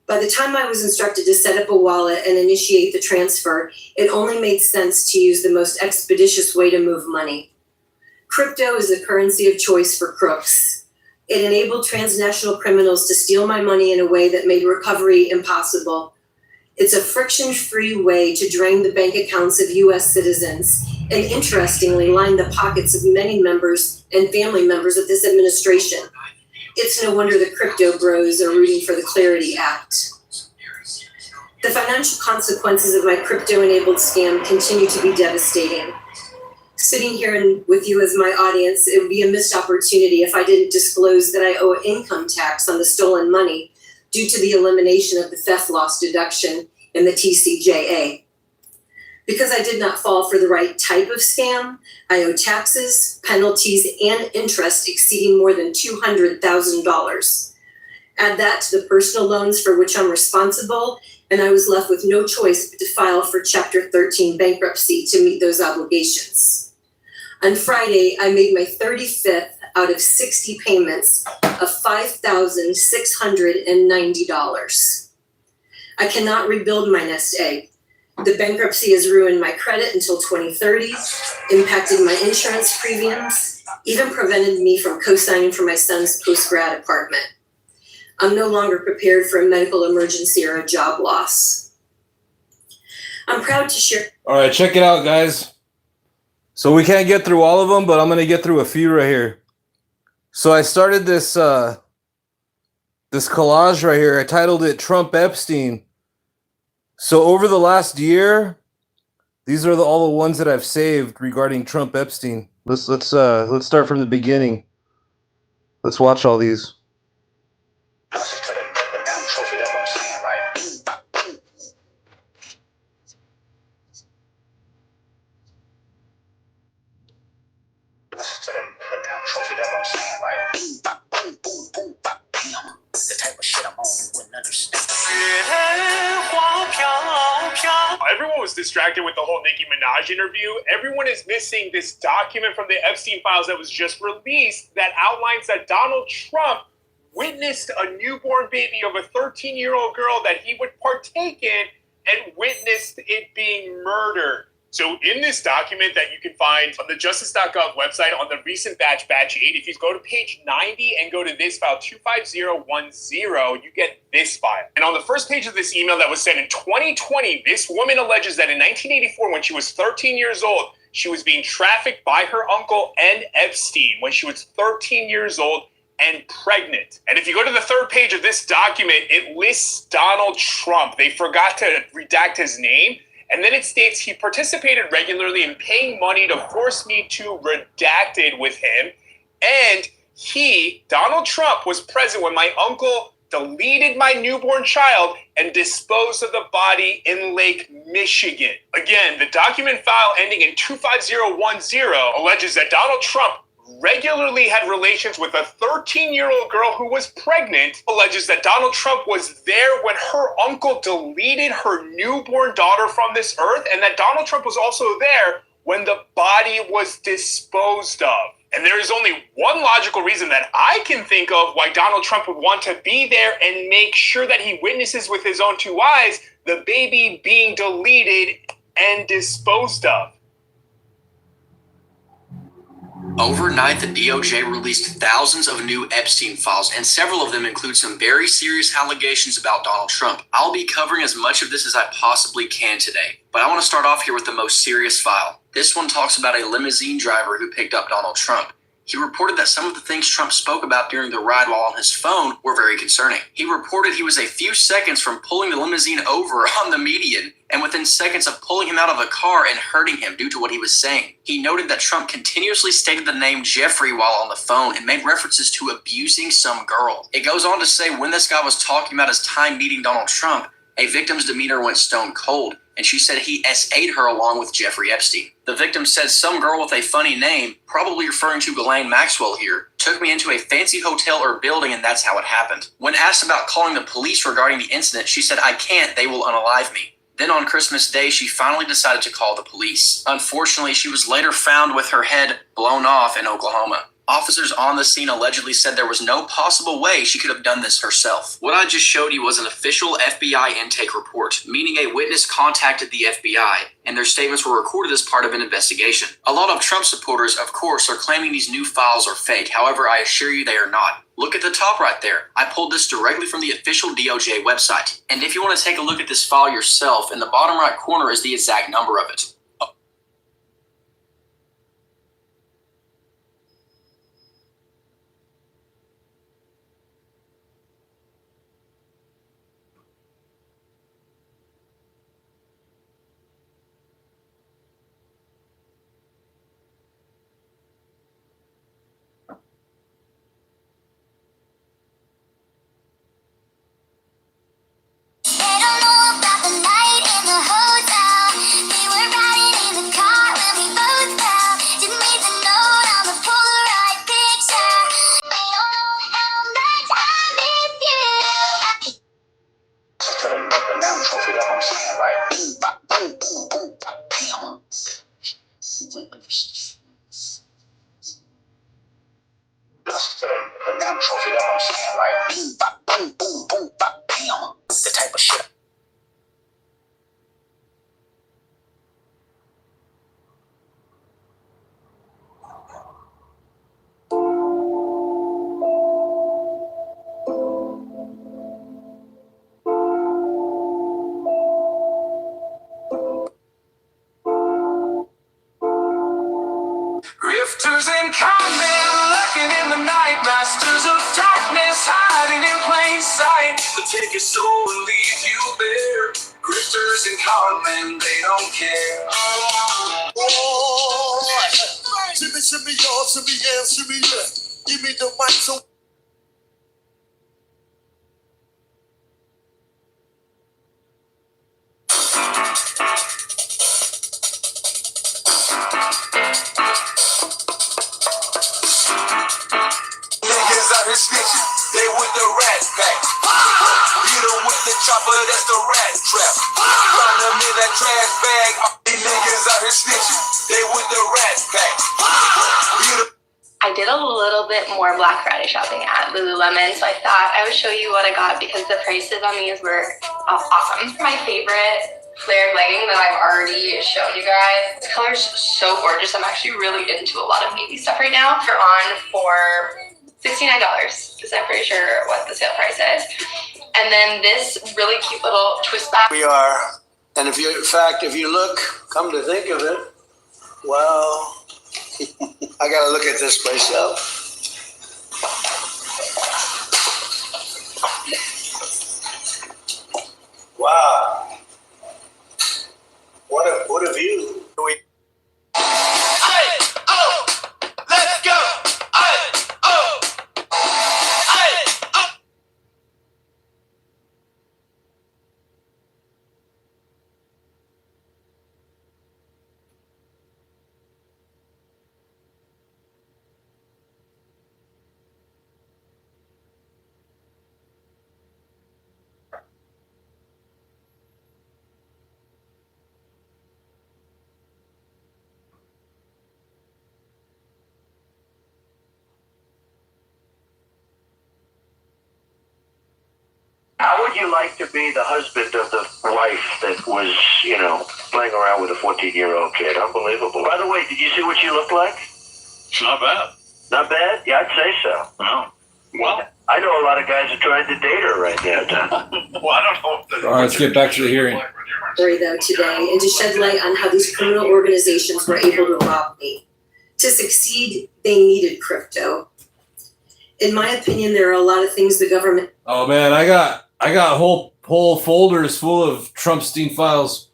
By the time I was instructed to set up a wallet and initiate the transfer, it only made sense to use the most expeditious way to move money. Crypto is the currency of choice for crooks. It enabled transnational criminals to steal my money in a way that made recovery impossible. It's a friction-free way to drain the bank accounts of U.S. citizens and, interestingly, line the pockets of many members and family members of this administration. It's no wonder the crypto bros are rooting for the Clarity Act. The financial consequences of my crypto-enabled scam continue to be devastating. Sitting here with you as my audience, it would be a missed opportunity if I didn't disclose that I owe income tax on the stolen money due to the elimination of the theft loss deduction in the TCJA. Because I did not fall for the right type of scam, I owe taxes, penalties, and interest exceeding more than $200,000. Add that to the personal loans for which I'm responsible, and I was left with no choice but to file for Chapter 13 bankruptcy to meet those obligations. On Friday, I made my 35th out of 60 payments of $5,690. I cannot rebuild my nest egg. The bankruptcy has ruined my credit until 2030, impacted my insurance premiums, even prevented me from co-signing for my son's post-grad apartment. I'm no longer prepared for a medical emergency or a job loss. I'm proud to share. All right, check it out, guys. So we can't get through all of them, but I'm going to get through a few right here. So I started this this collage right here. I titled it Trump Epstein. So over the last year, these are all the ones that I've saved regarding Trump Epstein. Let's start from the beginning. Let's watch all these. Everyone was distracted with the whole Nicki Minaj interview. Everyone is missing this document from the Epstein files that was just released that outlines that Donald Trump witnessed a newborn baby of a 13-year-old girl that he would partake in and witnessed it being murdered. So in this document that you can find on the justice.gov website on the recent batch 8, if you go to page 90 and go to this file 25010, you get this file. And on the first page of this email that was sent in 2020, this woman alleges that in 1984, when she was 13 years old, she was being trafficked by her uncle and Epstein when she was 13 years old and pregnant. And if you go to the third page of this document, it lists Donald Trump. They forgot to redact his name. And then it states he participated regularly in paying money to force me to redact it with him. And he, Donald Trump, was present when my uncle deleted my newborn child and disposed of the body in Lake Michigan. Again, the document file ending in 25010 alleges that Donald Trump regularly had relations with a 13-year-old girl who was pregnant, alleges that Donald Trump was there when her uncle deleted her newborn daughter from this earth, and that Donald Trump was also there when the body was disposed of. And there is only one logical reason that I can think of why Donald Trump would want to be there and make sure that he witnesses with his own two eyes the baby being deleted and disposed of. Overnight, the DOJ released thousands of new Epstein files, and several of them include some very serious allegations about Donald Trump. I'll be covering as much of this as I possibly can today, but I want to start off here with the most serious file. This one talks about a limousine driver who picked up Donald Trump. He reported that some of the things Trump spoke about during the ride while on his phone were very concerning. He reported he was a few seconds from pulling the limousine over on the median, and within seconds of pulling him out of the car and hurting him due to what he was saying. He noted that Trump continuously stated the name Jeffrey while on the phone and made references to abusing some girl. It goes on to say when this guy was talking about his time meeting Donald Trump, a victim's demeanor went stone cold, and she said he SA'd her along with Jeffrey Epstein. The victim said some girl with a funny name, probably referring to Ghislaine Maxwell here, took me into a fancy hotel or building, and that's how it happened. When asked about calling the police regarding the incident, she said, "I can't, they will unalive me." Then on Christmas Day, she finally decided to call the police. Unfortunately, she was later found with her head blown off in Oklahoma. Officers on the scene allegedly said there was no possible way she could have done this herself. What I just showed you was an official FBI intake report, meaning a witness contacted the FBI, and their statements were recorded as part of an investigation. A lot of Trump supporters, of course, are claiming these new files are fake. However, I assure you they are not. Look at the top right there. I pulled this directly from the official DOJ website. And if you want to take a look at this file yourself, in the bottom right corner is the exact number of it. bam. That's the natural, you know what I'm saying? Like, boom, bop, boom, boom, boom, bop, bam. The type of shit. Grifters and conmen lurking in the night, masters of darkness hiding in plain sight. They'll take your soul and leave you bare. Grifters and conmen, they don't care. Oh, shimmy, shimmy, y'all, shimmy, yeah, shimmy, yeah. Give me the mic so. Niggas out here snitching, they with the rat pack. Hit 'em with the chopper, that's the rat trap. Find them in that trash bag. These niggas out here snitching, they with the rat pack. Hit 'em. I did a little bit more Black Friday shopping at Lululemon, so I thought I would show you what I got because the prices on these were awesome. My favorite flared legging that I've already shown you guys. This color's so gorgeous. I'm actually really into a lot of navy stuff right now. They're on for $69 because I'm pretty sure what the sale price is. And then this really cute little twist back. We are, and if you, in fact, if you look, come to think of it, well, I gotta look at this myself. Wow. What a view. Hey, oh, let's go. Hey, oh, hey, oh. How would you like to be the husband of the wife that was, playing around with a 14-year-old kid? Unbelievable. By the way, did you see what she looked like? Not bad. Not bad? Yeah, I'd say so. Well, I know a lot of guys are trying to date her right now, Tom. well, I don't know. If All right, let's get back to the hearing. Story though today and to shed light on how these criminal organizations were able to rob me. To succeed, they needed crypto. In my opinion, there are a lot of things the government. Oh man, I got whole folders full of Trumpstein files.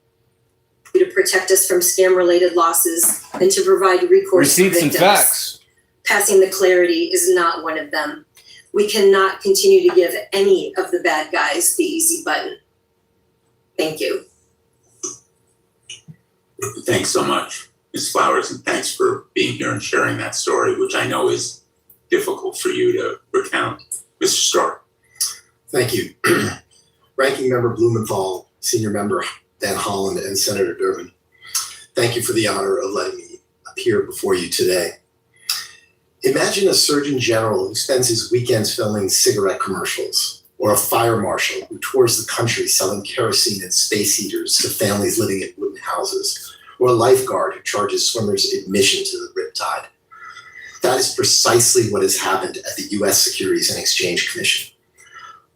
To protect us from scam-related losses and to provide recourse Receipts to and victims. facts. Passing the clarity is not one of them. We cannot continue to give any of the bad guys the easy button. Thank you. Thanks so much, Ms. Flowers, and thanks for being here and sharing that story, which I know is difficult for you to recount. Mr. Starr. Thank you. Ranking Member Blumenthal, Senior Member Dan Holland, and Senator Durbin, thank you for the honor of letting me appear before you today. Imagine a Surgeon General who spends his weekends filming cigarette commercials, or a fire marshal who tours the country selling kerosene and space heaters to families living in wooden houses, or a lifeguard who charges swimmers admission to the Riptide. That is precisely what has happened at the U.S. Securities and Exchange Commission.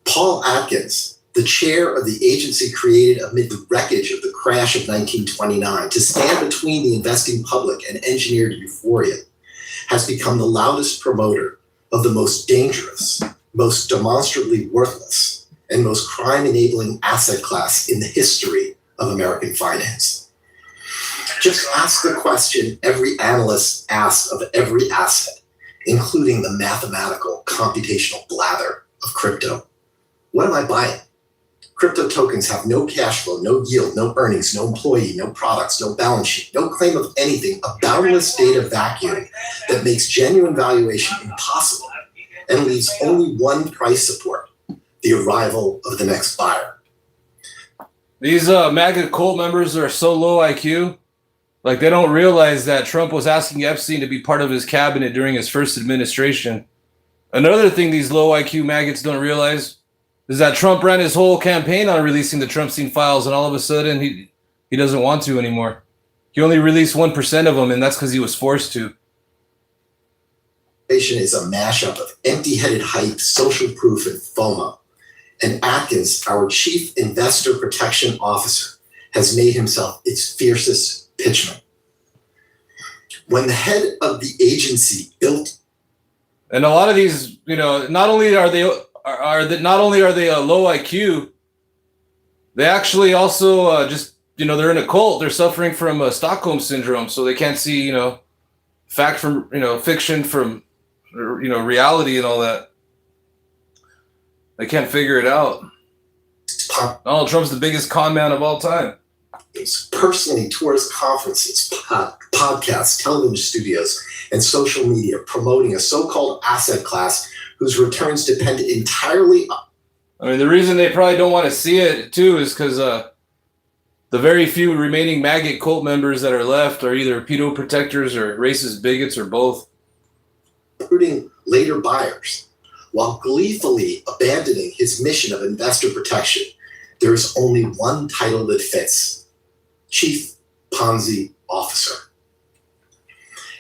Paul Atkins, the chair of the agency created amid the wreckage of the crash of 1929 to stand between the investing public and engineered euphoria, has become the loudest promoter of the most dangerous, most demonstrably worthless, and most crime-enabling asset class in the history of American finance. Just ask the question every analyst asks of every asset, including the mathematical, computational blather of crypto. What am I buying? Crypto tokens have no cash flow, no yield, no earnings, no employee, no products, no balance sheet, no claim of anything, a boundless data vacuum that makes genuine valuation impossible and leaves only one price support, the arrival of the next buyer. These MAGA cult members are so low IQ. Like, they don't realize that Trump was asking Epstein to be part of his cabinet during his first administration. Another thing these low IQ maggots don't realize is that Trump ran his whole campaign on releasing the Trumpstein files, and all of a sudden he doesn't want to anymore. He only released 1% of them, and that's because he was forced to. Is a mashup of empty-headed hype, social proof, and FOMO. And Atkins, our chief investor protection officer, has made himself its fiercest pitchman. When the head of the agency built, and a lot of these, not only are they low IQ, they actually also they're in a cult. They're suffering from Stockholm syndrome, so they can't see fact from fiction from reality and all that. They can't figure it out. Donald Trump's the biggest con man of all time. Personally tours conferences, podcasts, television studios, and social media promoting a so-called asset class whose returns depend entirely on... I mean, the reason they probably don't want to see it, too, is because the very few remaining maggot cult members that are left are either pedo protectors or racist bigots or both. Recruiting later buyers, while gleefully abandoning his mission of investor protection. There is only one title that fits: Chief Ponzi Officer.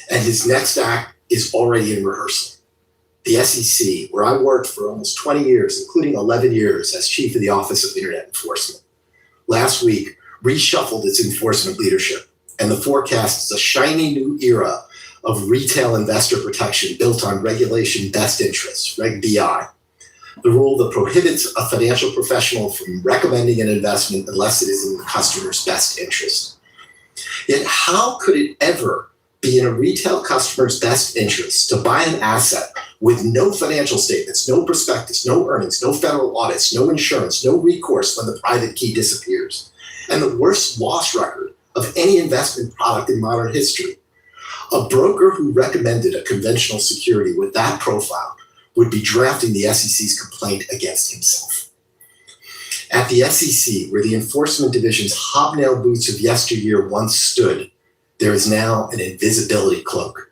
And his next act is already in rehearsal. The SEC, where I worked for almost 20 years, including 11 years as Chief of the Office of Internet Enforcement, last week reshuffled its enforcement leadership, and the forecast is a shiny new era of retail investor protection built on regulation best interests, Reg BI, the rule that prohibits a financial professional from recommending an investment unless it is in the customer's best interest. Yet how could it ever be in a retail customer's best interest to buy an asset with no financial statements, no prospectus, no earnings, no federal audits, no insurance, no recourse when the private key disappears, and the worst loss record of any investment product in modern history? A broker who recommended a conventional security with that profile would be drafting the SEC's complaint against himself. At the SEC, where the enforcement division's hobnail boots of yesteryear once stood, there is now an invisibility cloak.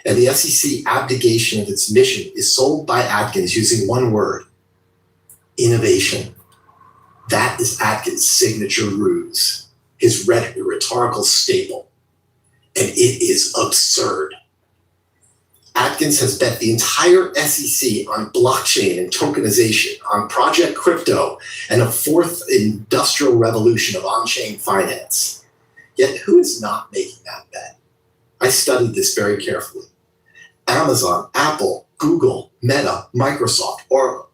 And the SEC abdication of its mission is sold by Atkins using one word: innovation. That is Atkins' signature ruse, his rhetorical staple. And it is absurd. Atkins has bet the entire SEC on blockchain and tokenization, on Project Crypto, and a fourth industrial revolution of on-chain finance. Yet who is not making that bet? I studied this very carefully. Amazon, Apple, Google, Meta, Microsoft, Oracle.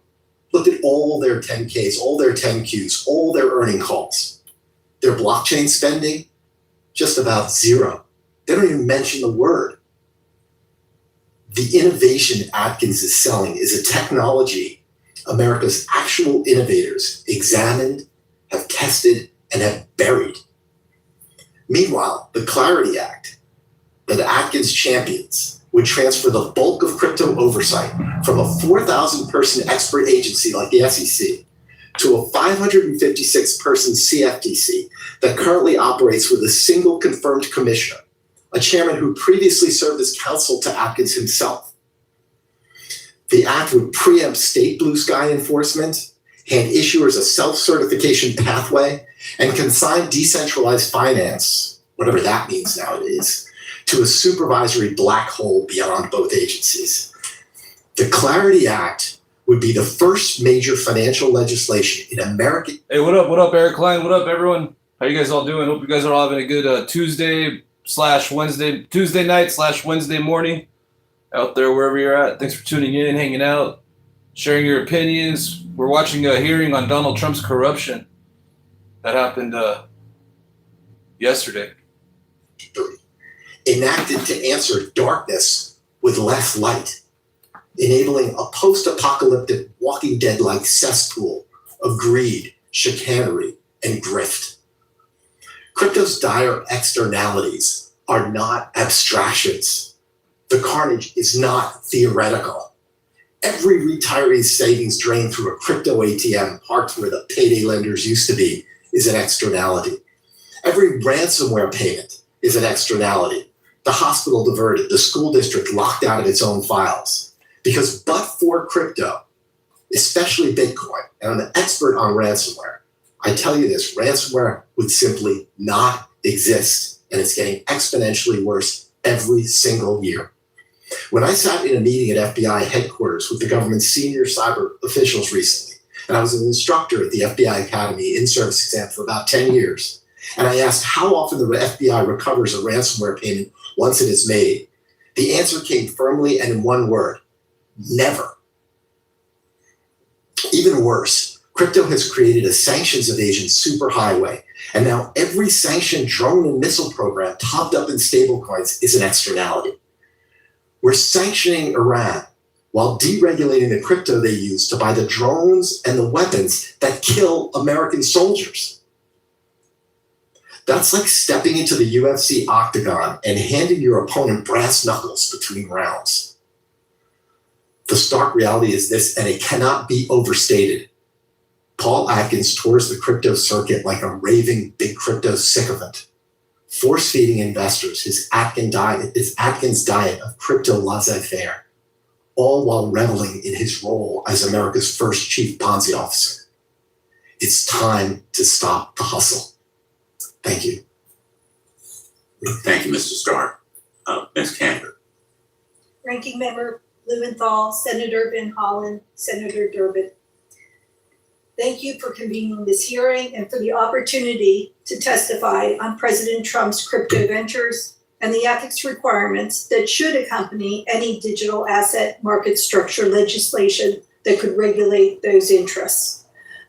Looked at all their 10Ks, all their 10Qs, all their earning calls. Their blockchain spending, just about zero. They don't even mention the word. The innovation Atkins is selling is a technology America's actual innovators examined, have tested, and have buried. Meanwhile, the Clarity Act that Atkins champions would transfer the bulk of crypto oversight from a 4,000-person expert agency like the SEC to a 556-person CFTC that currently operates with a single confirmed commissioner, a chairman who previously served as counsel to Atkins himself. The act would preempt state blue sky enforcement, hand issuers a self-certification pathway, and consign decentralized finance, whatever that means nowadays, to a supervisory black hole beyond both agencies. The Clarity Act would be the first major financial legislation in America. Hey, what up, Eric Klein? What up, everyone? How you guys all doing? Hope you guys are all having a good Tuesday night/Wednesday morning out there, wherever you're at. Thanks for tuning in, hanging out, sharing your opinions. We're watching a hearing on Donald Trump's corruption that happened yesterday. Enacted to answer darkness with less light, enabling a post-apocalyptic Walking Dead-like cesspool of greed, chicanery, and grift. Crypto's dire externalities are not abstractions. The carnage is not theoretical. Every retiree's savings drained through a crypto ATM parked where the payday lenders used to be is an externality. Every ransomware payment is an externality. The hospital diverted, the school district locked out of its own files. Because but for crypto, especially Bitcoin, and I'm an expert on ransomware, I tell you this, ransomware would simply not exist, and it's getting exponentially worse every single year. When I sat in a meeting at FBI headquarters with the government's senior cyber officials recently, and I was an instructor at the FBI Academy in-service exam for about 10 years, and I asked how often the FBI recovers a ransomware payment once it is made, the answer came firmly and in one word: never. Even worse, crypto has created a sanctions evasion superhighway, and now every sanctioned drone and missile program topped up in stablecoins is an externality. We're sanctioning Iran while deregulating the crypto they use to buy the drones and the weapons that kill American soldiers. That's like stepping into the UFC octagon and handing your opponent brass knuckles between rounds. The stark reality is this, and it cannot be overstated. Paul Atkins tours the crypto circuit like a raving big crypto sycophant, force-feeding investors his Atkins diet of crypto laissez-faire, all while reveling in his role as America's first chief Ponzi officer. It's time to stop the hustle. Thank you. Thank you, Mr. Starr. Ms. Cantor. Ranking Member Blumenthal, Senator Van Hollen, Senator Durbin. Thank you for convening this hearing and for the opportunity to testify on President Trump's crypto ventures and the ethics requirements that should accompany any digital asset market structure legislation that could regulate those interests.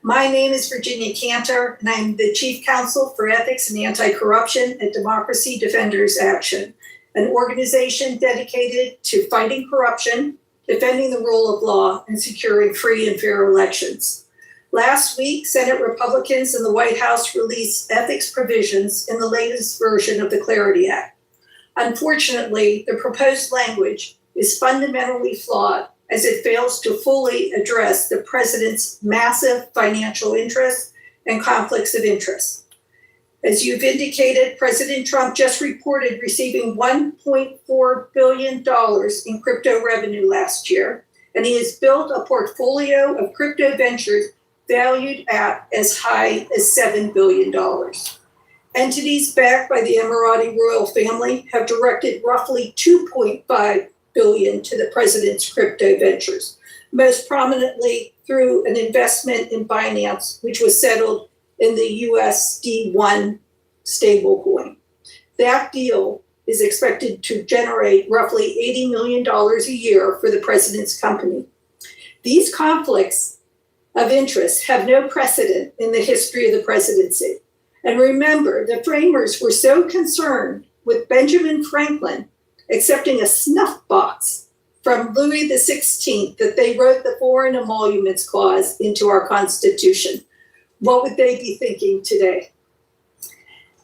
My name is Virginia Cantor, and I'm the Chief Counsel for Ethics and Anti-Corruption at Democracy Defenders Action, an organization dedicated to fighting corruption, defending the rule of law, and securing free and fair elections. Last week, Senate Republicans in the White House released ethics provisions in the latest version of the Clarity Act. Unfortunately, the proposed language is fundamentally flawed as it fails to fully address the president's massive financial interests and conflicts of interest. As you've indicated, President Trump just reported receiving $1.4 billion in crypto revenue last year, and he has built a portfolio of crypto ventures valued at as high as $7 billion. Entities backed by the Emirati royal family have directed roughly $2.5 billion to the president's crypto ventures, most prominently through an investment in Binance, which was settled in the USD1 stablecoin. That deal is expected to generate roughly $80 million a year for the president's company. These conflicts of interest have no precedent in the history of the presidency. And remember, the framers were so concerned with Benjamin Franklin accepting a snuff box from Louis XVI that they wrote the Foreign Emoluments Clause into our Constitution. What would they be thinking today?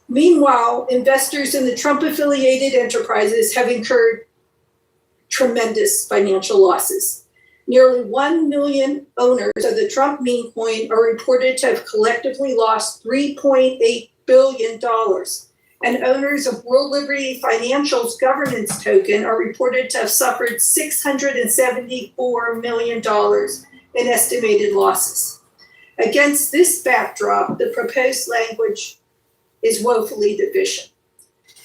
Meanwhile, investors in the Trump-affiliated enterprises have incurred tremendous financial losses. Nearly 1 million owners of the Trump meme coin are reported to have collectively lost $3.8 billion. And owners of World Liberty Financial's governance token are reported to have suffered $674 million in estimated losses. Against this backdrop, the proposed language is woefully deficient.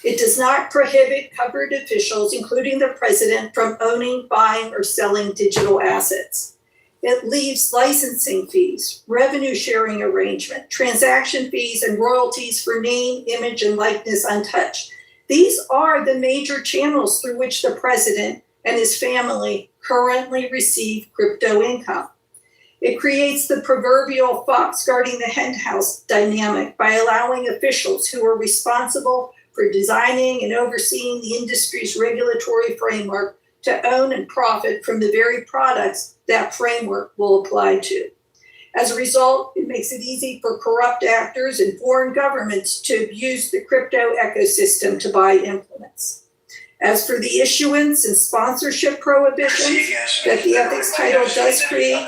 It does not prohibit covered officials, including the president, from owning, buying, or selling digital assets. It leaves licensing fees, revenue sharing arrangement, transaction fees, and royalties for name, image, and likeness untouched. These are the major channels through which the president and his family currently receive crypto income. It creates the proverbial fox guarding the henhouse dynamic by allowing officials who are responsible for designing and overseeing the industry's regulatory framework to own and profit from the very products that framework will apply to. As a result, it makes it easy for corrupt actors and foreign governments to abuse the crypto ecosystem to buy implements. As for the issuance and sponsorship prohibitions that the ethics title does create,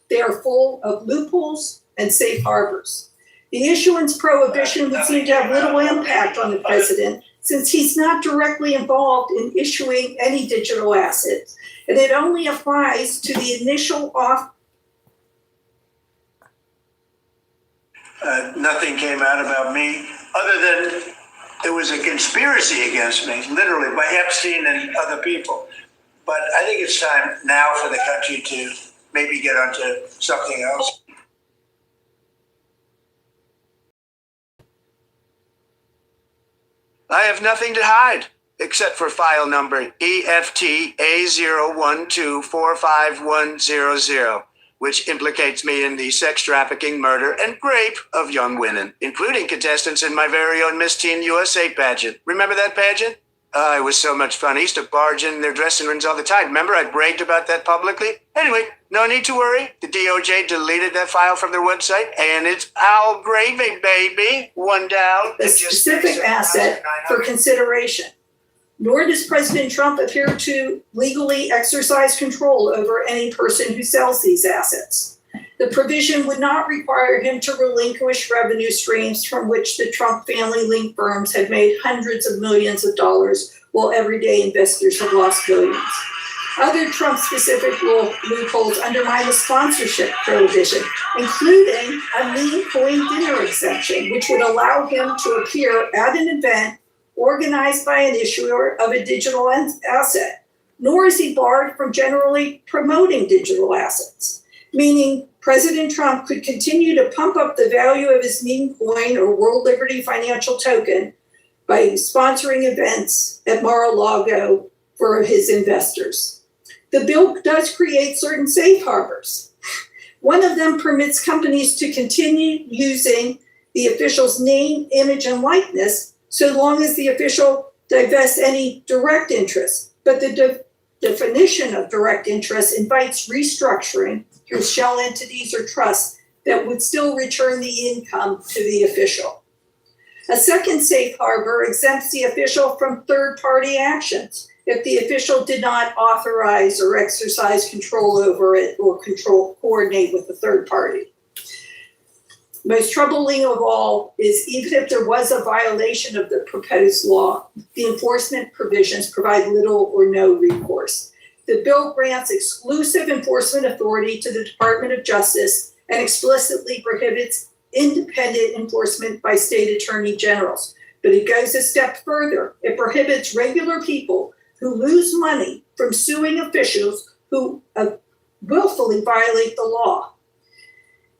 they are full of loopholes and safe harbors. The issuance prohibition would seem to have little impact on the president since he's not directly involved in issuing any digital assets, and it only applies to the initial Nothing came out about me, other than there was a conspiracy against me, literally, by Epstein and other people. But I think it's time now for the country to maybe get onto something else. I have nothing to hide, except for file number EFT A012455100. Which implicates me in the sex trafficking, murder, and rape of young women, including contestants in my very own Miss Teen USA pageant. Remember that pageant? It was so much fun. I used to barge in their dressing rooms all the time. Remember, I bragged about that publicly? Anyway, no need to worry. The DOJ deleted that file from their website, and it's all gravy, baby. One down. a specific asset for consideration. Nor does President Trump appear to legally exercise control over any person who sells these assets. The provision would not require him to relinquish revenue streams from which the Trump family-linked firms had made hundreds of millions of dollars, while everyday investors have lost billions. Other Trump-specific loopholes undermine the sponsorship prohibition, including a meme coin dinner exemption, which would allow him to appear at an event organized by an issuer of a digital asset, nor is he barred from generally promoting digital assets, meaning President Trump could continue to pump up the value of his meme coin or World Liberty financial token by sponsoring events at Mar-a-Lago for his investors. The bill does create certain safe harbors. One of them permits companies to continue using the official's name, image, and likeness so long as the official divests any direct interest. But the definition of direct interest invites restructuring through shell entities or trusts that would still return the income to the official. A second safe harbor exempts the official from third-party actions if the official did not authorize or exercise control over it or coordinate with the third party. Most troubling of all is even if there was a violation of the proposed law, the enforcement provisions provide little or no recourse. The bill grants exclusive enforcement authority to the Department of Justice and explicitly prohibits independent enforcement by state attorney generals. But it goes a step further. It prohibits regular people who lose money from suing officials who willfully violate the law.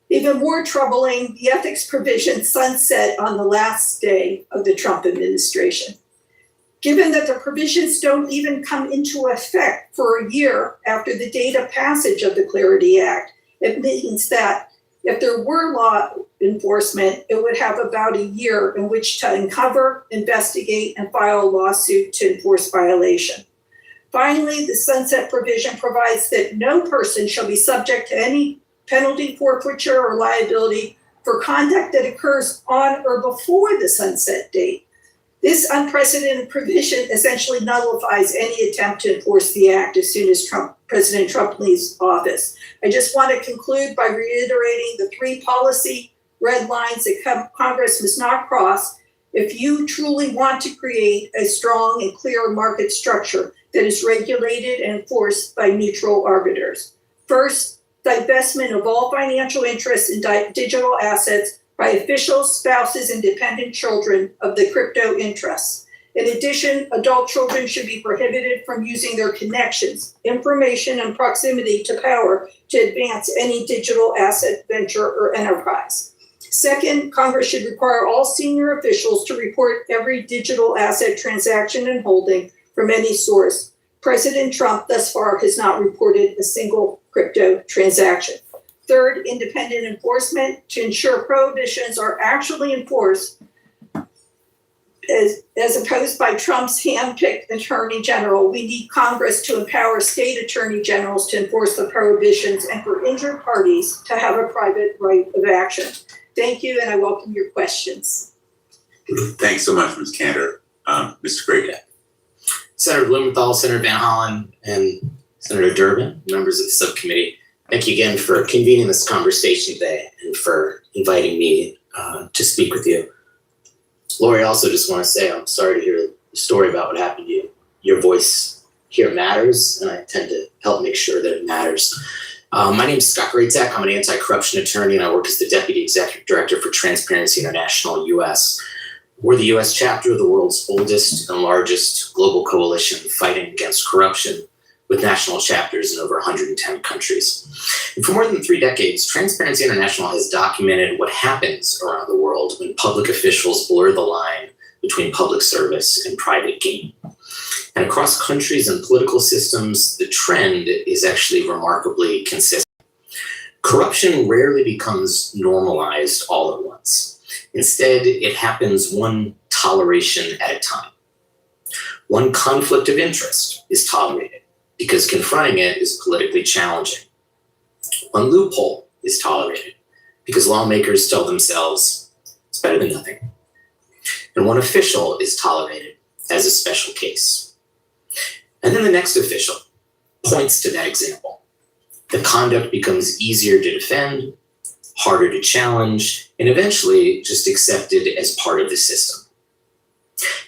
Even more troubling, the ethics provision sunset on the last day of the Trump administration. Given that the provisions don't even come into effect for a year after the date of passage of the Clarity Act, it means that if there were law enforcement, it would have about a year in which to uncover, investigate, and file a lawsuit to enforce violation. Finally, the sunset provision provides that no person shall be subject to any penalty, forfeiture, or liability for conduct that occurs on or before the sunset date. This unprecedented provision essentially nullifies any attempt to enforce the act as soon as President Trump leaves office. I just want to conclude by reiterating the three policy red lines that Congress must not cross if you truly want to create a strong and clear market structure that is regulated and enforced by neutral arbiters. First, divestment of all financial interests in digital assets by officials, spouses, and dependent children of the crypto interests. In addition, adult children should be prohibited from using their connections, information, and proximity to power to advance any digital asset venture or enterprise. Second, Congress should require all senior officials to report every digital asset transaction and holding from any source. President Trump thus far has not reported a single crypto transaction. Third, independent enforcement to ensure prohibitions are actually enforced as opposed by Trump's hand-picked attorney general. We need Congress to empower state attorney generals to enforce the prohibitions and for injured parties to have a private right of action. Thank you, and I welcome your questions. Thanks so much, Ms. Cantor. Mr. Graydeck. Senator Blumenthal, Senator Van Hollen, and Senator Durbin, members of the subcommittee, thank you again for convening this conversation today and for inviting me to speak with you. Lori, I also just want to say I'm sorry to hear the story about what happened to you. Your voice here matters, and I tend to help make sure that it matters. My name is Scott Greatek. I'm an anti-corruption attorney, and I work as the Deputy Executive Director for Transparency International US. We're the US chapter of the world's oldest and largest global coalition fighting against corruption, with national chapters in over 110 countries. And for more than 3 decades, Transparency International has documented what happens around the world when public officials blur the line between public service and private gain. And across countries and political systems, the trend is actually remarkably consistent. Corruption rarely becomes normalized all at once. Instead, it happens one toleration at a time. One conflict of interest is tolerated because confronting it is politically challenging. One loophole is tolerated because lawmakers tell themselves it's better than nothing. And one official is tolerated as a special case. And then the next official points to that example. The conduct becomes easier to defend, harder to challenge, and eventually just accepted as part of the system.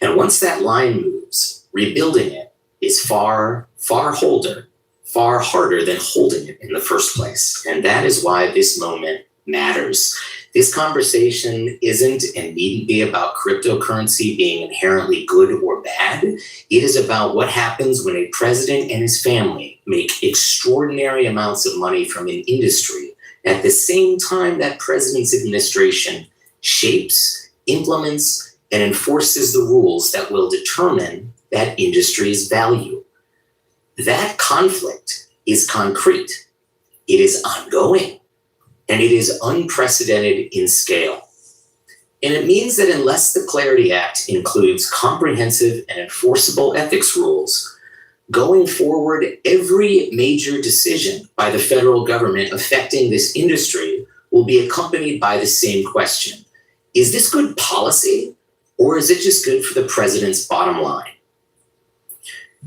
And once that line moves, rebuilding it is far harder than holding it in the first place. And that is why this moment matters. This conversation isn't and needn't be about cryptocurrency being inherently good or bad. It is about what happens when a president and his family make extraordinary amounts of money from an industry at the same time that president's administration shapes, implements, and enforces the rules that will determine that industry's value. That conflict is concrete. It is ongoing. And it is unprecedented in scale. And it means that unless the Clarity Act includes comprehensive and enforceable ethics rules, going forward, every major decision by the federal government affecting this industry will be accompanied by the same question. Is this good policy, or is it just good for the president's bottom line?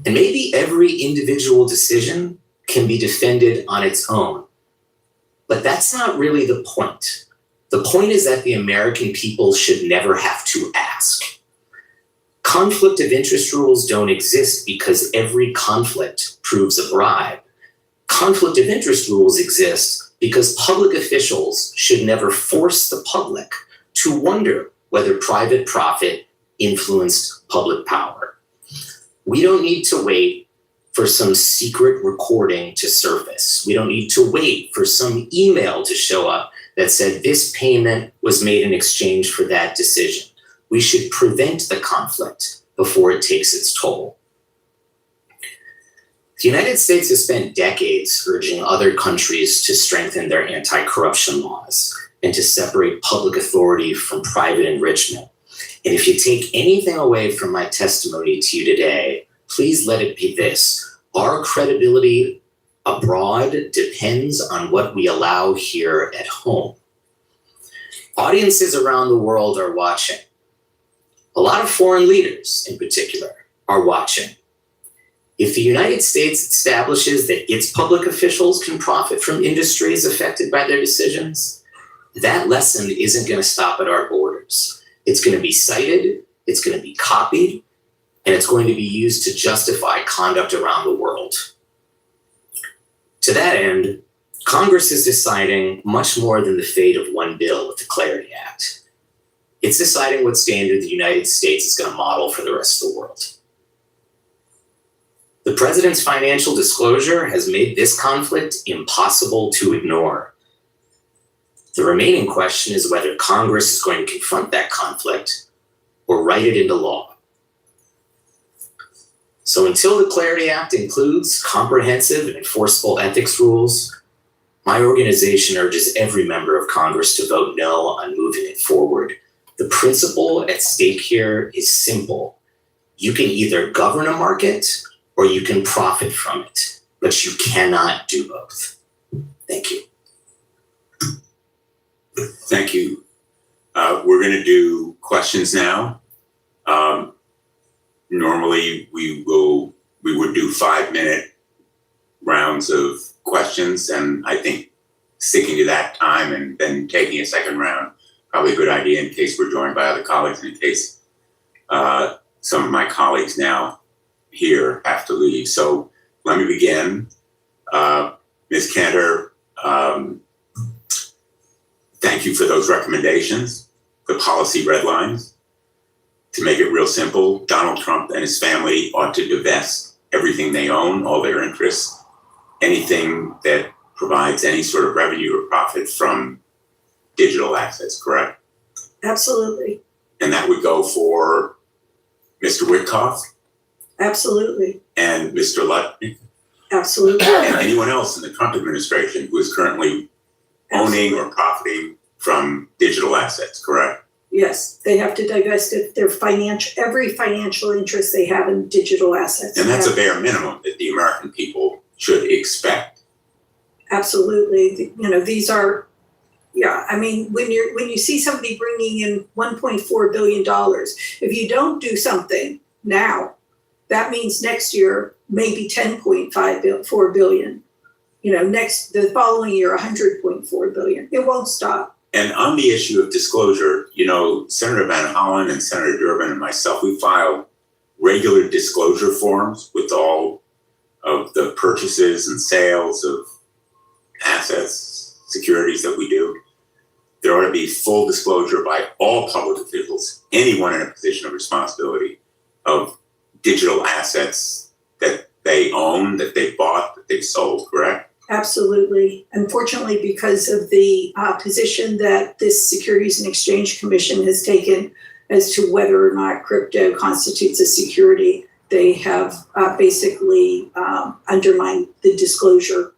And maybe every individual decision can be defended on its own. But that's not really the point. The point is that the American people should never have to ask. Conflict of interest rules don't exist because every conflict proves a bribe. Conflict of interest rules exist because public officials should never force the public to wonder whether private profit influenced public power. We don't need to wait for some secret recording to surface. We don't need to wait for some email to show up that said this payment was made in exchange for that decision. We should prevent the conflict before it takes its toll. The United States has spent decades urging other countries to strengthen their anti-corruption laws and to separate public authority from private enrichment. And if you take anything away from my testimony to you today, please let it be this. Our credibility abroad depends on what we allow here at home. Audiences around the world are watching. A lot of foreign leaders, in particular, are watching. If the United States establishes that its public officials can profit from industries affected by their decisions, that lesson isn't going to stop at our borders. It's going to be cited, it's going to be copied, and it's going to be used to justify conduct around the world. To that end, Congress is deciding much more than the fate of one bill with the Clarity Act. It's deciding what standard the United States is going to model for the rest of the world. The president's financial disclosure has made this conflict impossible to ignore. The remaining question is whether Congress is going to confront that conflict or write it into law. So until the Clarity Act includes comprehensive and enforceable ethics rules, my organization urges every member of Congress to vote no on moving it forward. The principle at stake here is simple. You can either govern a market or you can profit from it, but you cannot do both. Thank you. Thank you. We're going to do questions now. Normally we would do 5-minute rounds of questions, and I think sticking to that time and then taking a second round probably a good idea in case we're joined by other colleagues, in case some of my colleagues now here have to leave. So let me begin. Ms. Cantor, thank you for those recommendations, the policy red lines. To make it real simple, Donald Trump and his family ought to divest everything they own, all their interests, anything that provides any sort of revenue or profit from digital assets, correct? Absolutely. And that would go for Mr. Witkoff Absolutely. and Mr. Lutnick Absolutely. and anyone else in the Trump administration who is currently owning or profiting from digital assets, correct? Yes, they have to divest of their every financial interest they have in digital assets. And that's a bare minimum that the American people should expect. Absolutely. These are, I mean, when you see somebody bringing in $1.4 billion, if you don't do something now, that means next year, maybe 10.4 billion. The following year, 100.4 billion. It won't stop. And on the issue of disclosure, Senator Van Hollen and Senator Durbin and myself, we filed regular disclosure forms with all of the purchases and sales of assets, securities that we do. There ought to be full disclosure by all public officials, anyone in a position of responsibility, of digital assets that they own, that they bought, that they sold, correct? Absolutely. Unfortunately, because of the position that this Securities and Exchange Commission has taken as to whether or not crypto constitutes a security, they have basically undermined the disclosure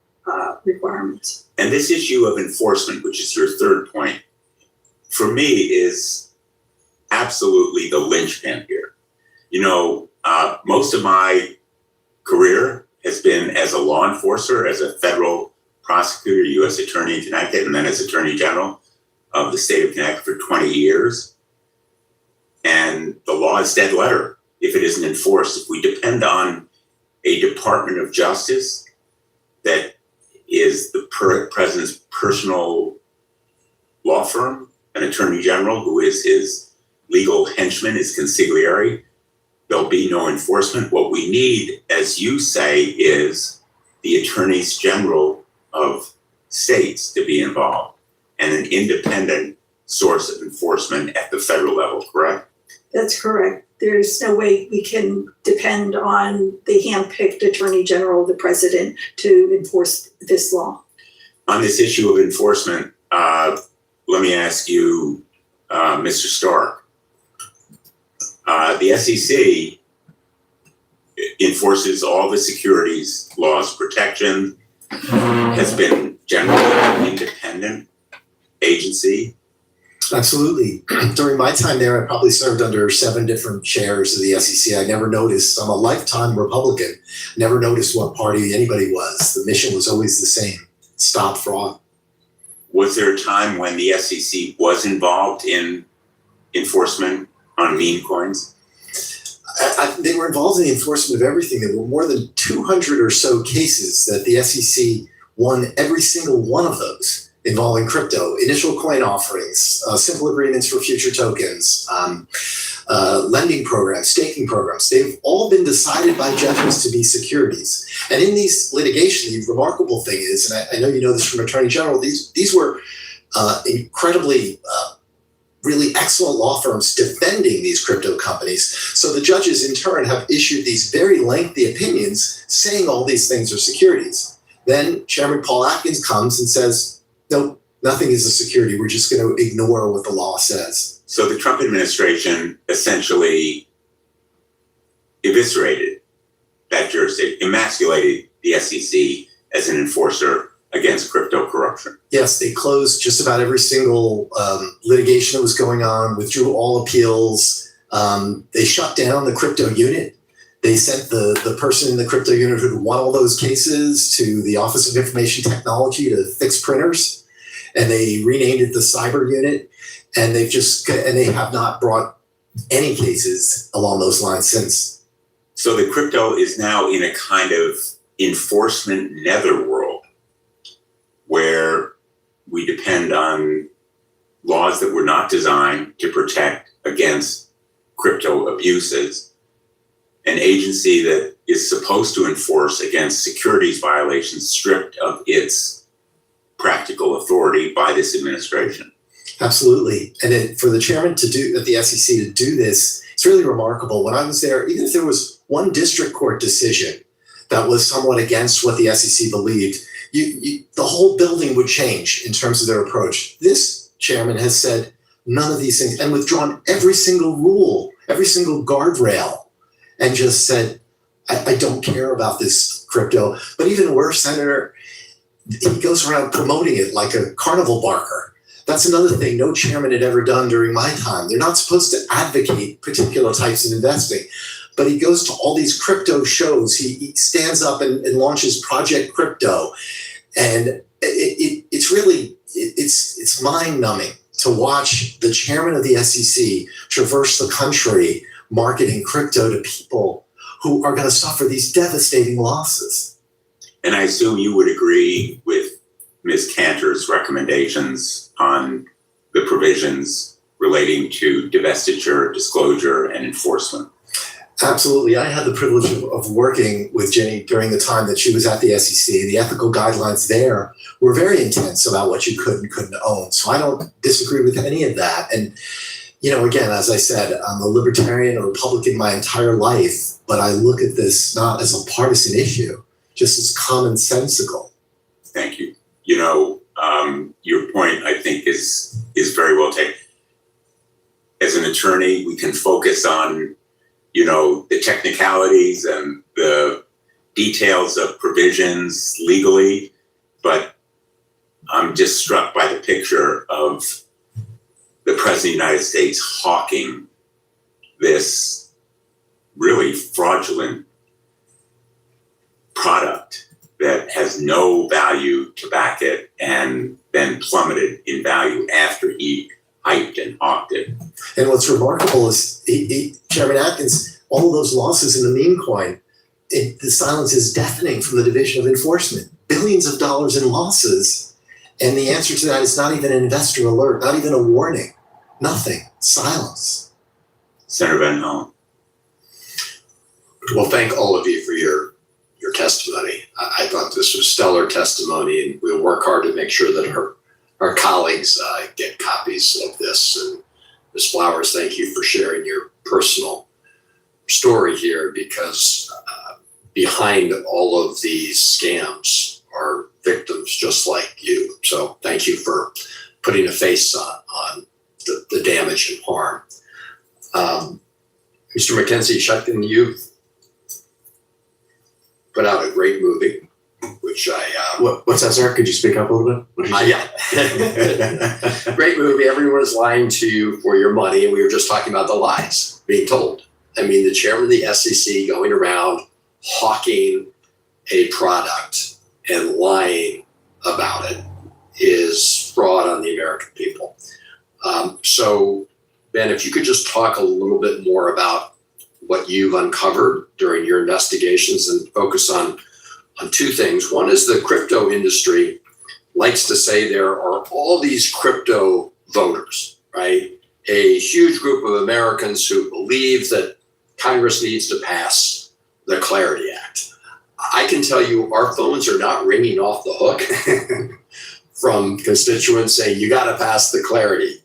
requirements. And this issue of enforcement, which is your third point, for me is absolutely the linchpin here. Most of my career has been as a law enforcer, as a federal prosecutor, U.S. attorney in Connecticut, and then as Attorney General of the state of Connecticut for 20 years. And the law is dead letter if it isn't enforced. If we depend on a Department of Justice that is the president's personal law firm, an Attorney General who is his legal henchman, his consigliere, there'll be no enforcement. What we need, as you say, is the attorneys general of states to be involved and an independent source of enforcement at the federal level, correct? That's correct. There's no way we can depend on the hand-picked Attorney General, the President, to enforce this law. On this issue of enforcement, let me ask you, Mr. Stark. The SEC enforces all the securities laws. Protection has been generally an independent agency. Absolutely. During my time there, I probably served under 7 different chairs of the SEC. I never noticed, I'm a lifetime Republican, never noticed what party anybody was. The mission was always the same: stop fraud. Was there a time when the SEC was involved in enforcement on meme coins? They were involved in the enforcement of everything. There were more than 200 or so cases that the SEC won every single one of those involving crypto, initial coin offerings, simple agreements for future tokens, lending programs, staking programs. They've all been decided by judges to be securities. And in these litigation, the remarkable thing is, and I know you know this from Attorney General, these were incredibly really excellent law firms defending these crypto companies. So the judges in turn have issued these very lengthy opinions saying all these things are securities. Then Chairman Paul Atkins comes and says, nope, nothing is a security. We're just going to ignore what the law says. So the Trump administration essentially eviscerated that jurisdiction, emasculated the SEC as an enforcer against crypto corruption. Yes, they closed just about every single litigation that was going on, withdrew all appeals. They shut down the crypto unit. They sent the person in the crypto unit who won all those cases to the Office of Information Technology to fix printers, and they renamed it the Cyber Unit. And they have not brought any cases along those lines since. So the crypto is now in a kind of enforcement netherworld, where we depend on laws that were not designed to protect against crypto abuses, an agency that is supposed to enforce against securities violations stripped of its practical authority by this administration. Absolutely. And then for the chairman to do, at the SEC to do this, it's really remarkable. When I was there, even if there was one district court decision that was somewhat against what the SEC believed, the whole building would change in terms of their approach. This chairman has said none of these things and withdrawn every single rule, every single guardrail, and just said, I don't care about this crypto. But even worse, Senator, he goes around promoting it like a carnival barker. That's another thing no chairman had ever done during my time. They're not supposed to advocate particular types of investing. But he goes to all these crypto shows. He stands up and launches Project Crypto. And it's mind-numbing to watch the chairman of the SEC traverse the country marketing crypto to people who are going to suffer these devastating losses. And I assume you would agree with Ms. Cantor's recommendations on the provisions relating to divestiture, disclosure, and enforcement. Absolutely. I had the privilege of working with Ginny during the time that she was at the SEC. The ethical guidelines there were very intense about what you could and couldn't own. So I don't disagree with any of that. And, you know, again, as I said, I'm a libertarian, a Republican my entire life, but I look at this not as a partisan issue, just as commonsensical. Thank you. You know, your point, I think, is very well taken. As an attorney, we can focus on, you know, the technicalities and the details of provisions legally, but I'm just struck by the picture of the President of the United States hawking this really fraudulent product that has no value to back it and then plummeted in value after he hyped and hawked it. And what's remarkable is Chairman Atkins, all of those losses in the meme coin, the silence is deafening from the Division of Enforcement. Billions of dollars in losses. And the answer to that is not even an investor alert, not even a warning. Nothing. Silence. Senator Van Hollen. Well, thank all of you for your testimony. I thought this was stellar testimony, and we'll work hard to make sure that our colleagues get copies of this. And Ms. Flowers, thank you for sharing your personal story here, because behind all of these scams are victims just like you. So thank you for putting a face on the damage and harm. Mr. Mackenzie Shuckton, you've put out a great movie, which What's that, sir? Could you speak up a little bit? Yeah. Great movie. Everyone is lying to you for your money, and we were just talking about the lies being told. I mean, the chairman of the SEC going around hawking a product and lying about it is fraud on the American people. So, Ben, if you could just talk a little bit more about what you've uncovered during your investigations and focus on two things. One is the crypto industry likes to say there are all these crypto voters, right? A huge group of Americans who believe that Congress needs to pass the Clarity Act. I can tell you our phones are not ringing off the hook from constituents saying you got to pass the Clarity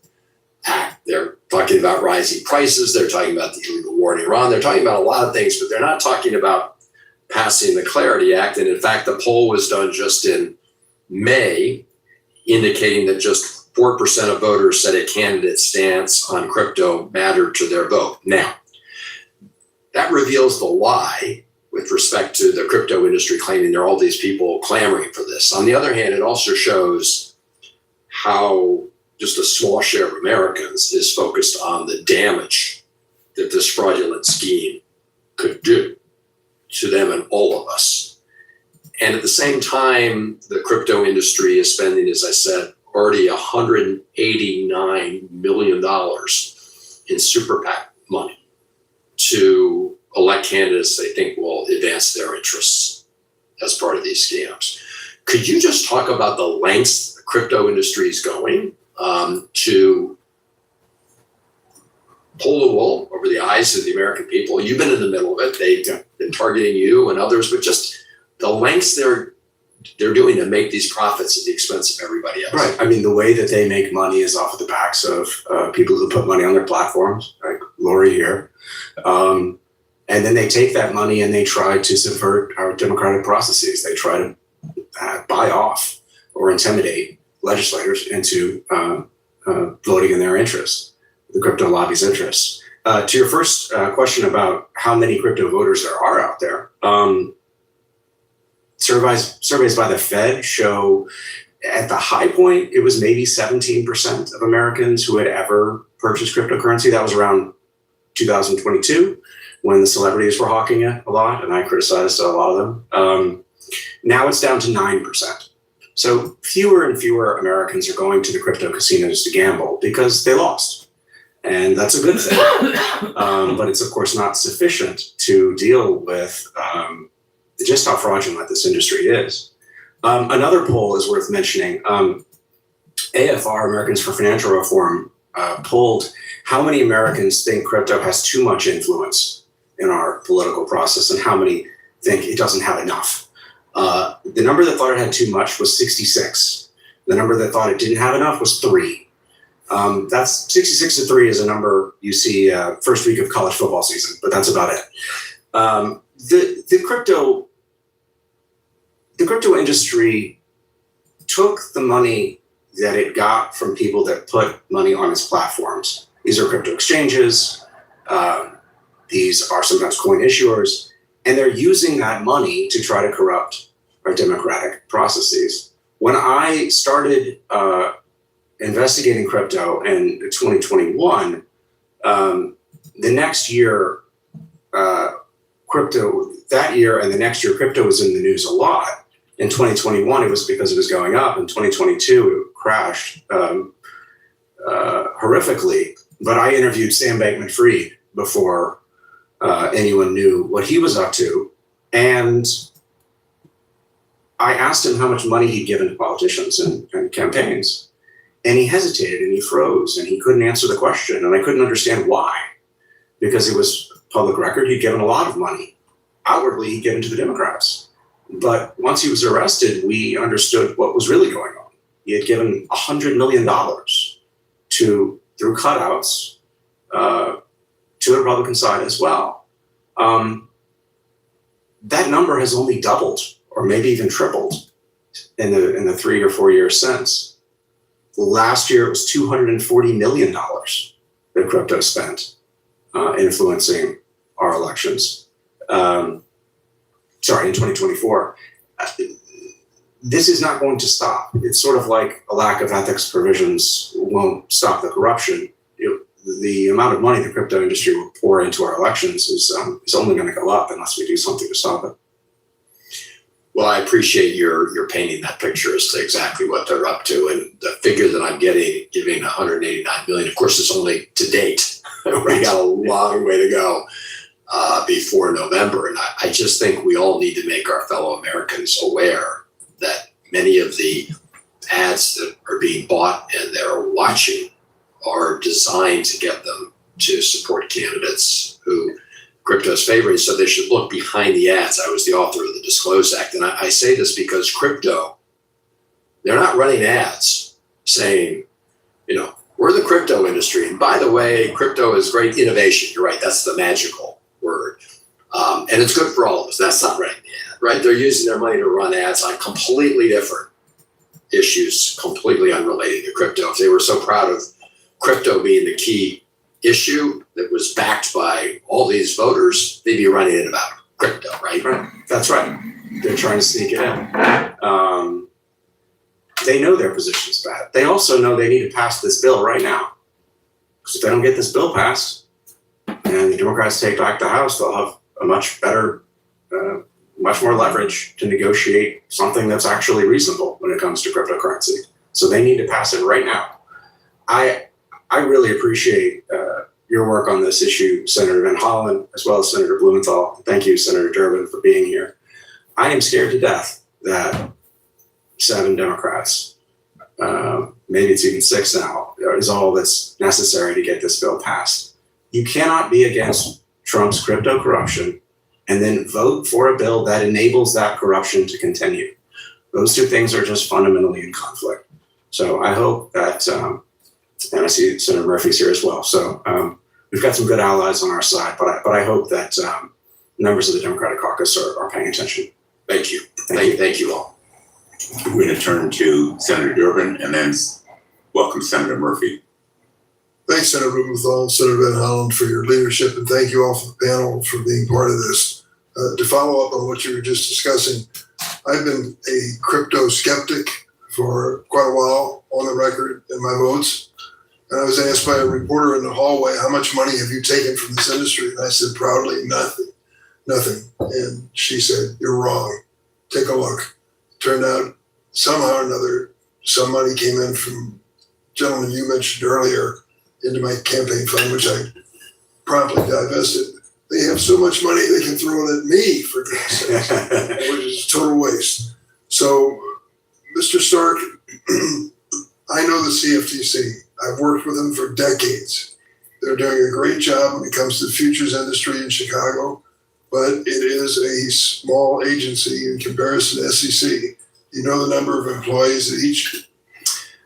Act. They're talking about rising prices. They're talking about the illegal war in Iran. They're talking about a lot of things, but they're not talking about passing the Clarity Act. And in fact, the poll was done just in May, indicating that just 4% of voters said a candidate's stance on crypto mattered to their vote. Now, that reveals the lie with respect to the crypto industry claiming there are all these people clamoring for this. On the other hand, it also shows how just a small share of Americans is focused on the damage that this fraudulent scheme could do to them and all of us. And at the same time, the crypto industry is spending, as I said, already $189 million in super PAC money to elect candidates they think will advance their interests as part of these scams. Could you just talk about the lengths the crypto industry is going to pull the wool over the eyes of the American people. You've been in the middle of it. They've been targeting you and others, but just the lengths they're doing to make these profits at the expense of everybody else. Right. I mean, the way that they make money is off of the backs of people who put money on their platforms, like Lori here. And then they take that money and they try to subvert our democratic processes. They try to buy off or intimidate legislators into voting in their interest, the crypto lobby's interests. To your first question about how many crypto voters there are out there, surveys by the Fed show at the high point, it was maybe 17% of Americans who had ever purchased cryptocurrency. That was around 2022 when the celebrities were hawking it a lot, and I criticized a lot of them. Now it's down to 9%. So fewer and fewer Americans are going to the crypto casinos to gamble because they lost. And that's a good thing. But it's, of course, not sufficient to deal with just how fraudulent this industry is. Another poll is worth mentioning. AFR, Americans for Financial Reform, polled how many Americans think crypto has too much influence in our political process and how many think it doesn't have enough. The number that thought it had too much was 66. The number that thought it didn't have enough was 3. That's 66 to 3 is a number you see first week of college football season, but that's about it. The crypto industry took the money that it got from people that put money on its platforms. These are crypto exchanges. These are sometimes coin issuers, and they're using that money to try to corrupt our democratic processes. When I started investigating crypto in 2021, the next year, crypto was in the news a lot. In 2021, it was because it was going up. In 2022, it crashed horrifically. But I interviewed Sam Bankman-Fried before anyone knew what he was up to. And I asked him how much money he'd given to politicians and campaigns. And he hesitated and he froze and he couldn't answer the question. And I couldn't understand why. Because it was public record, he'd given a lot of money. Outwardly, he'd given to the Democrats. But once he was arrested, we understood what was really going on. He had given $100 million through cutouts to the Republican side as well. That number has only doubled or maybe even tripled in the 3 or 4 years since. Last year, it was $240 million that crypto spent influencing our elections. In 2024. This is not going to stop. It's sort of like a lack of ethics provisions won't stop the corruption. The amount of money the crypto industry will pour into our elections is only going to go up unless we do something to stop it. Well, I appreciate your painting that picture as to exactly what they're up to, and the figure that I'm giving 189 million. Of course, it's only to date. We got a long way to go before November, and I just think we all need to make our fellow Americans aware that many of the ads that are being bought and they're watching are designed to get them to support candidates who crypto is favoring, so they should look behind the ads. I was the author of the Disclose Act, and I say this because crypto, they're not running ads saying, we're the crypto industry, and by the way, crypto is great innovation. You're right, that's the magical word. And it's good for all of us. That's not running the ad, right? They're using their money to run ads on completely different issues, completely unrelated to crypto. If they were so proud of crypto being the key issue that was backed by all these voters, they'd be running it about crypto, right? Right. That's right. They're trying to sneak it in. They know their position is bad. They also know they need to pass this bill right now. Because if they don't get this bill passed and the Democrats take back the House, they'll have a much better, much more leverage to negotiate something that's actually reasonable when it comes to cryptocurrency. So they need to pass it right now. I really appreciate your work on this issue, Senator Van Hollen, as well as Senator Blumenthal. Thank you, Senator Durbin, for being here. I am scared to death that 7 Democrats maybe it's even 6 now, is all that's necessary to get this bill passed. You cannot be against Trump's crypto corruption and then vote for a bill that enables that corruption to continue. Those two things are just fundamentally in conflict. So I hope that, and I see Senator Murphy's here as well. So we've got some good allies on our side, but I hope that members of the Democratic Caucus are paying attention. Thank you. Thank you all. We're going to turn to Senator Durbin and then welcome Senator Murphy. Thanks, Senator Blumenthal and Senator Van Hollen for your leadership, and thank you all for the panel for being part of this. To follow up on what you were just discussing, I've been a crypto skeptic for quite a while on the record in my votes. And I was asked by a reporter in the hallway, how much money have you taken from this industry? And I said, proudly, nothing. And she said, you're wrong. Take a look. Turned out somehow or another, some money came in from gentleman you mentioned earlier into my campaign fund, which I promptly divested. They have so much money they can throw it at me, for goodness sakes, which is a total waste. So, Mr. Stark, I know the CFTC. I've worked with them for decades. They're doing a great job when it comes to the futures industry in Chicago, but it is a small agency in comparison to SEC. You know the number of employees at each?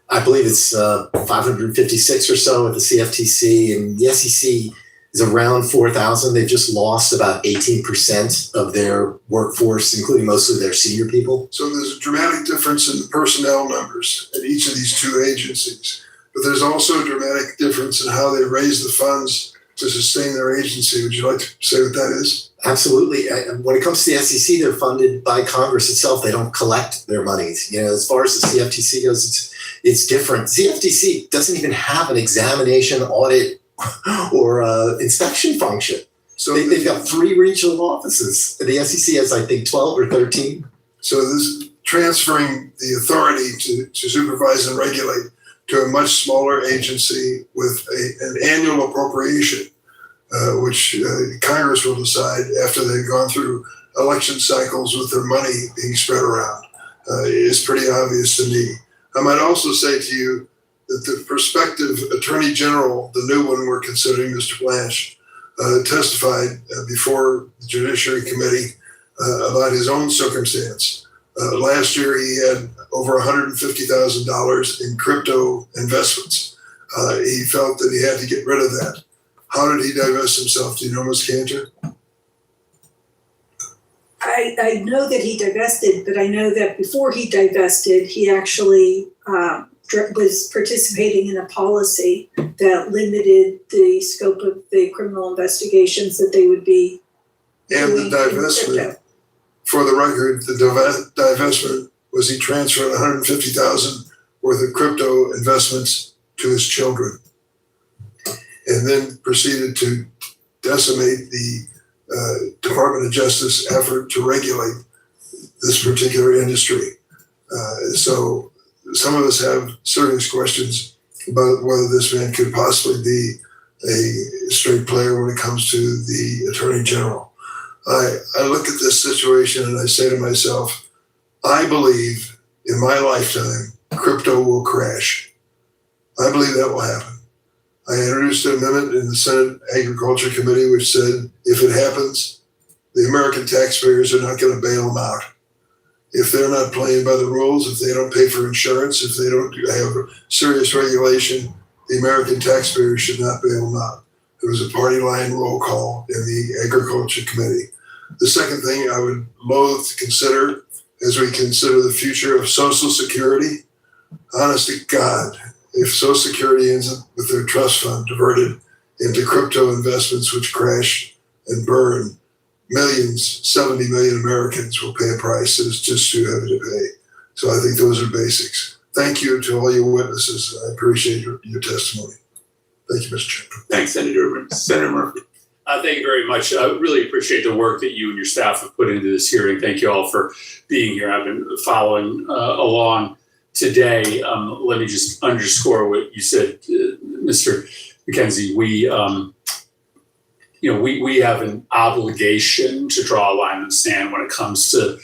I believe it's 556 or so at the CFTC, and the SEC is around 4,000. They've just lost about 18% of their workforce, including mostly their senior people. So there's a dramatic difference in the personnel numbers at each of these two agencies. But there's also a dramatic difference in how they raise the funds to sustain their agency. Would you like to say what that is? Absolutely. When it comes to the SEC, they're funded by Congress itself. They don't collect their monies. You know, as far as the CFTC goes, it's different. CFTC doesn't even have an examination, audit, or inspection function. So they've got 3 regional offices. The SEC has, I think, 12 or 13. So this transferring the authority to supervise and regulate to a much smaller agency with an annual appropriation, which Congress will decide after they've gone through election cycles with their money being spread around, is pretty obvious to me. I might also say to you that the prospective Attorney General, the new one we're considering, Mr. Blanche, testified before the Judiciary Committee about his own circumstance. Last year, he had over $150,000 in crypto investments. He felt that he had to get rid of that. How did he divest himself? Do you know, Ms. Cantor? I know that he divested, but I know that before he divested, he actually was participating in a policy that limited the scope of the criminal investigations that they would be and doing the divestment. For the record, the divestment was he transferred $150,000 worth of crypto investments to his children, and then proceeded to decimate the Department of Justice effort to regulate this particular industry. So some of us have serious questions about whether this man could possibly be a straight player when it comes to the Attorney General. I look at this situation and I say to myself, I believe in my lifetime, crypto will crash. I believe that will happen. I introduced an amendment in the Senate Agriculture Committee which said, if it happens, the American taxpayers are not going to bail them out. If they're not playing by the rules, if they don't pay for insurance, if they don't have serious regulation, the American taxpayers should not bail them out. There was a party line roll call in the Agriculture Committee. The second thing I would loathe to consider as we consider the future of Social Security, honest to God, if Social Security ends up with their trust fund diverted into crypto investments which crash and burn, millions, 70 million Americans will pay a price that is just too heavy to pay. So I think those are basics. Thank you to all your witnesses. I appreciate your testimony. Thank you, Mr. Chairman. Thanks, Senator Durbin. Senator Murphy. Thank you very much. I really appreciate the work that you and your staff have put into this hearing. Thank you all for being here. I've been following along today. Let me just underscore what you said, Mr. McKenzie. We have an obligation to draw a line in the sand when it comes to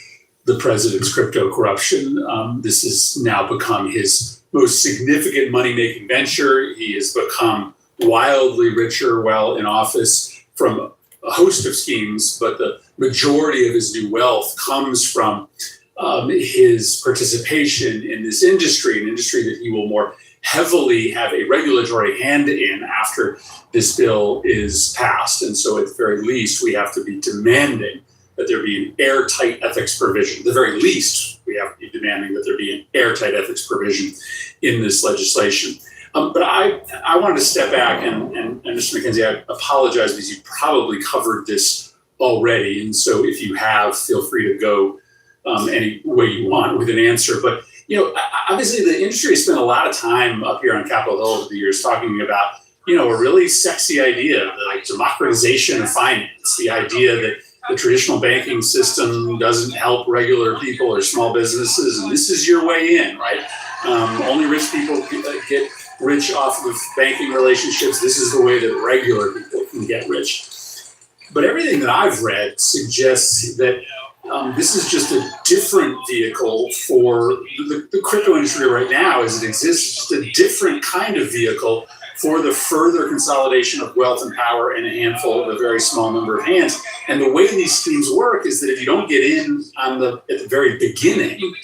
the president's crypto corruption. This has now become his most significant money-making venture. He has become wildly richer while in office from a host of schemes, but the majority of his new wealth comes from his participation in this industry, an industry that he will more heavily have a regulatory hand in after this bill is passed. And so at the very least, we have to be demanding that there be an airtight ethics provision. At the very least, we have to be demanding that there be an airtight ethics provision in this legislation. But I wanted to step back and Mr. McKenzie, I apologize because you probably covered this already. And so if you have, feel free to go any way you want with an answer. But, you know, obviously the industry has spent a lot of time up here on Capitol Hill over the years talking about, you know, a really sexy idea, the democratization of finance, the idea that the traditional banking system doesn't help regular people or small businesses, and this is your way in, right? Only rich people get rich off of banking relationships. This is the way that regular people can get rich. But everything that I've read suggests that this is just a different vehicle for the crypto industry right now as it exists, just a different kind of vehicle for the further consolidation of wealth and power in a handful of a very small number of hands. And the way these schemes work is that if you don't get in at the very beginning,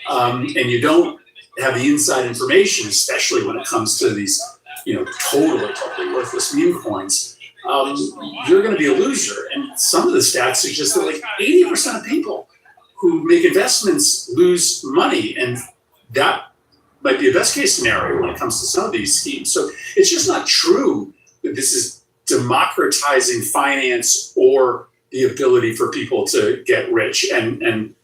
and you don't have the inside information, especially when it comes to these, you know, totally worthless meme coins, you're going to be a loser. And some of the stats suggest that like 80% of people who make investments lose money, and that might be a best case scenario when it comes to some of these schemes. So it's just not true that this is democratizing finance or the ability for people to get rich. And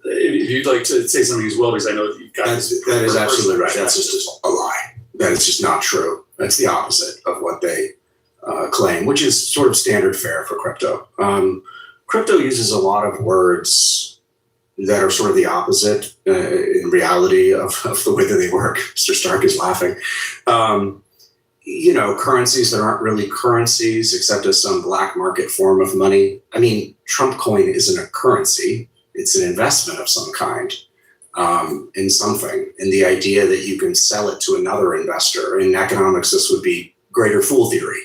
if you'd like to say something as well, because I know that you've got that is absolutely right. That's just a lie. That is just not true. That's the opposite of what they claim, which is sort of standard fare for crypto. Crypto uses a lot of words that are sort of the opposite in reality of the way that they work. Mr. Stark is laughing. You know, currencies that aren't really currencies except as some black market form of money. I mean, Trump coin isn't a currency. It's an investment of some kind in something. And the idea that you can sell it to another investor, in economics, this would be greater fool theory.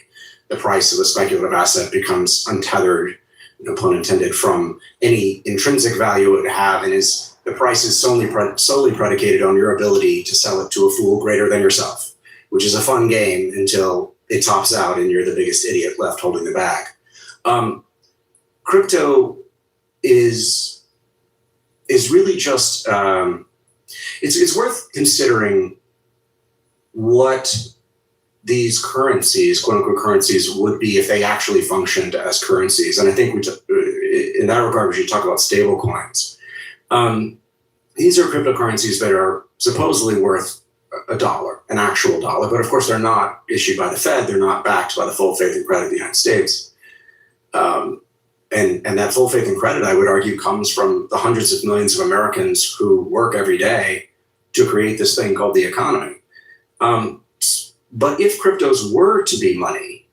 The price of a speculative asset becomes untethered, no pun intended, from any intrinsic value it would have, and the price is solely predicated on your ability to sell it to a fool greater than yourself, which is a fun game until it tops out and you're the biggest idiot left holding the bag. Crypto is really just it's worth considering what these currencies, quote unquote currencies, would be if they actually functioned as currencies. And I think in that regard, we should talk about stable coins. These are cryptocurrencies that are supposedly worth $1, an actual dollar, but of course they're not issued by the Fed. They're not backed by the full faith and credit of the United States. And that full faith and credit, I would argue, comes from the hundreds of millions of Americans who work every day to create this thing called the economy. But if cryptos were to be money,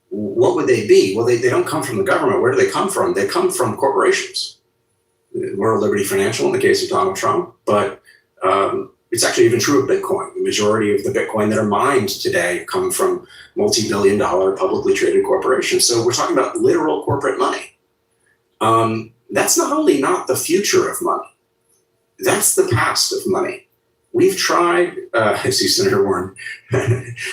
what would they be? Well, they don't come from the government. Where do they come from? They come from corporations. We're Liberty Financial in the case of Donald Trump, but it's actually even true of Bitcoin. The majority of the Bitcoin that are mined today come from multi-billion-dollar publicly traded corporations. So we're talking about literal corporate money. That's not only not the future of money, that's the past of money. We've tried, I see Senator Warren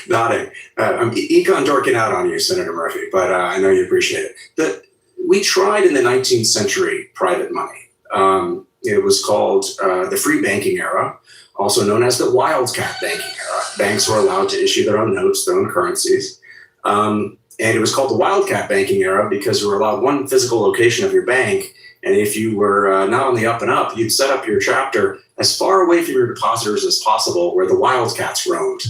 nodding. I'm econ dorking out on you, Senator Murphy, but I know you appreciate it. We tried in the 19th century private money. It was called the free banking era, also known as the wildcat banking era. Banks were allowed to issue their own notes, their own currencies. And it was called the wildcat banking era because you were allowed one physical location of your bank. And if you were not on the up and up, you'd set up your chapter as far away from your depositors as possible where the wildcats roamed.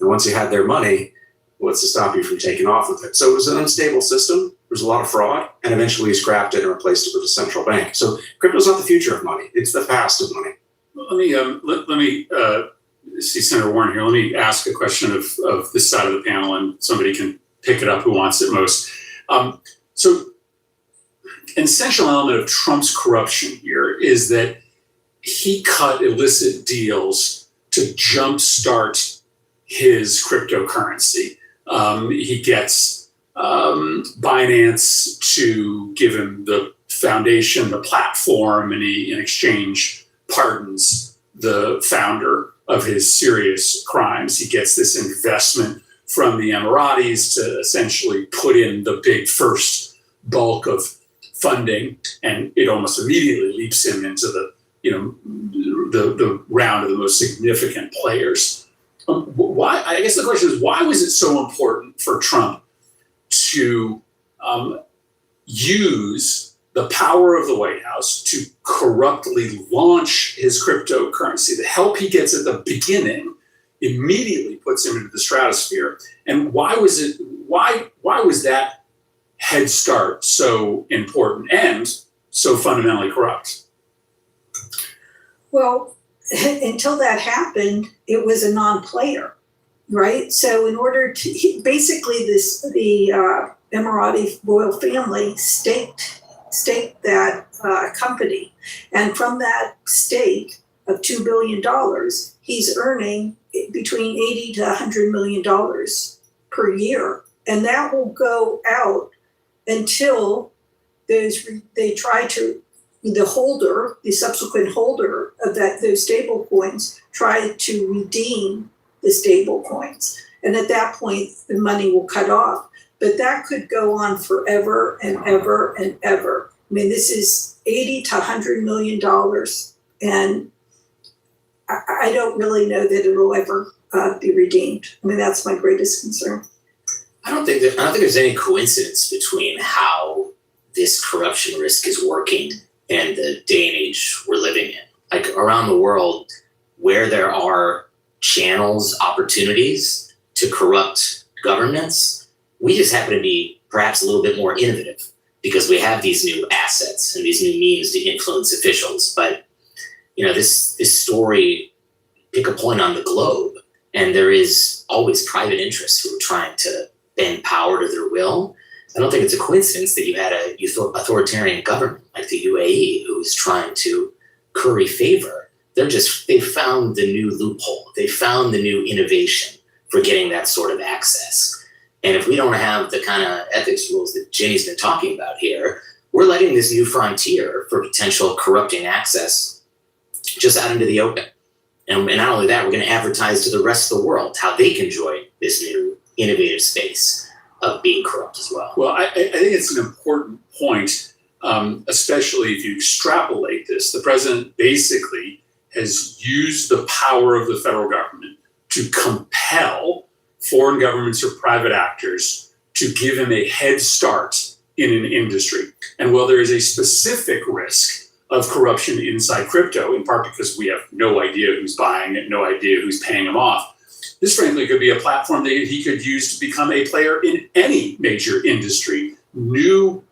And once you had their money, what's to stop you from taking off with it? So it was an unstable system. There was a lot of fraud, and eventually we scrapped it and replaced it with a central bank. So crypto's not the future of money. It's the past of money. Let me see Senator Warren here. Let me ask a question of this side of the panel, and somebody can pick it up who wants it most. So an essential element of Trump's corruption here is that he cut illicit deals to jumpstart his cryptocurrency. He gets Binance to give him the foundation, the platform, and he, in exchange, pardons the founder of his serious crimes. He gets this investment from the Emiratis to essentially put in the big first bulk of funding, and it almost immediately leaps him into the round of the most significant players. Why? I guess the question is, why was it so important for Trump to use the power of the White House to corruptly launch his cryptocurrency? The help he gets at the beginning immediately puts him into the stratosphere. And why was that head start so important and so fundamentally corrupt? Well, until that happened, it was a non-player, right? So in order to, basically the Emirati royal family staked that company. And from that stake of $2 billion, he's earning between $80 to $100 million per year. And that will go out until the subsequent holder of those stable coins try to redeem the stable coins. And at that point, the money will cut off. But that could go on forever and ever and ever. I mean, this is $80 to $100 million, and I don't really know that it will ever be redeemed. I mean, that's my greatest concern. I don't think there's any coincidence between how this corruption risk is working and the day and age we're living in. Like around the world, where there are channels, opportunities to corrupt governments, we just happen to be perhaps a little bit more innovative because we have these new assets and these new means to influence officials. But, this story, pick a point on the globe, and there is always private interests who are trying to bend power to their will. I don't think it's a coincidence that you had a authoritarian government like the UAE who's trying to curry favor. They found the new loophole. They found the new innovation for getting that sort of access. And if we don't have the kind of ethics rules that Jenny's been talking about here, we're letting this new frontier for potential corrupting access just out into the open. And not only that, we're going to advertise to the rest of the world how they can join this new innovative space of being corrupt as well. Well, I think it's an important point, especially if you extrapolate this. The president basically has used the power of the federal government to compel foreign governments or private actors to give him a head start in an industry. And while there is a specific risk of corruption inside crypto, in part because we have no idea who's buying it, no idea who's paying him off, this frankly could be a platform that he could use to become a player in any major industry, new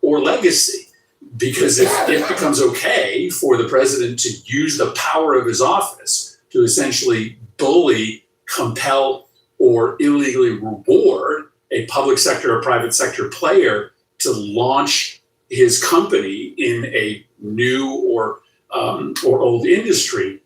or legacy. Because if it becomes okay for the president to use the power of his office to essentially bully, compel, or illegally reward a public sector or private sector player to launch his company in a new or old industry,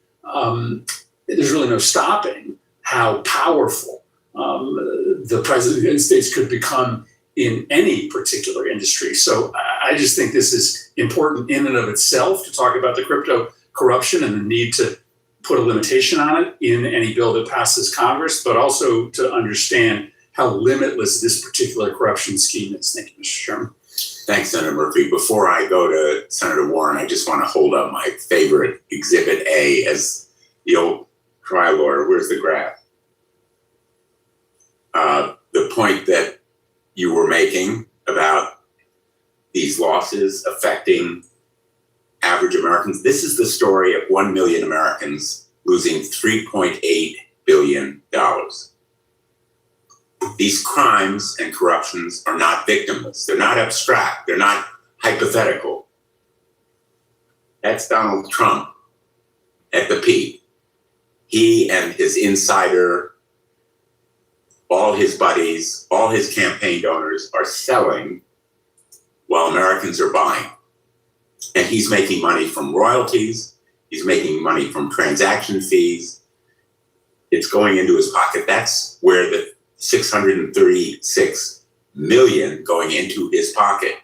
there's really no stopping how powerful the president of the United States could become in any particular industry. So I just think this is important in and of itself to talk about the crypto corruption and the need to put a limitation on it in any bill that passes Congress, but also to understand how limitless this particular corruption scheme is. Thank you, Mr. Chairman. Thanks, Senator Murphy. Before I go to Senator Warren, I just want to hold up my favorite Exhibit A as the old trial lawyer. Where's the graph? The point that you were making about these losses affecting average Americans. This is the story of 1 million Americans losing $3.8 billion. These crimes and corruptions are not victimless. They're not abstract. They're not hypothetical. That's Donald Trump at the peak. He and his insider, all his buddies, all his campaign donors are selling while Americans are buying. And he's making money from royalties. He's making money from transaction fees. it's going into his pocket. That's where the 636 million going into his pocket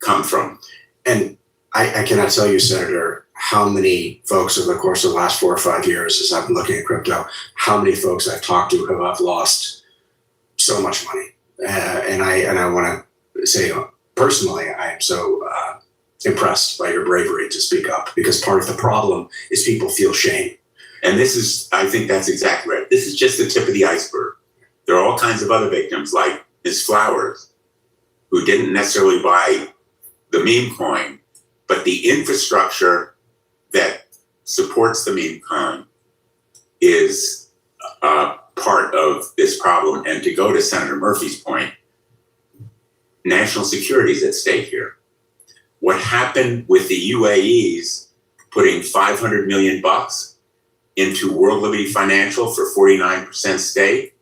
come from. And I cannot tell you, Senator, how many folks over the course of the last 4 or 5 years, as I've been looking at crypto, how many folks I've talked to who have lost so much money. And I want to say personally, I am so impressed by your bravery to speak up, because part of the problem is people feel shame. And this is, I think that's exactly right. This is just the tip of the iceberg. There are all kinds of other victims, like Ms. Flowers, who didn't necessarily buy the meme coin, but the infrastructure that supports the meme coin is part of this problem. And to go to Senator Murphy's point, national security is at stake here. What happened with the UAEs putting $500 million into World Liberty Financial for 49% stake,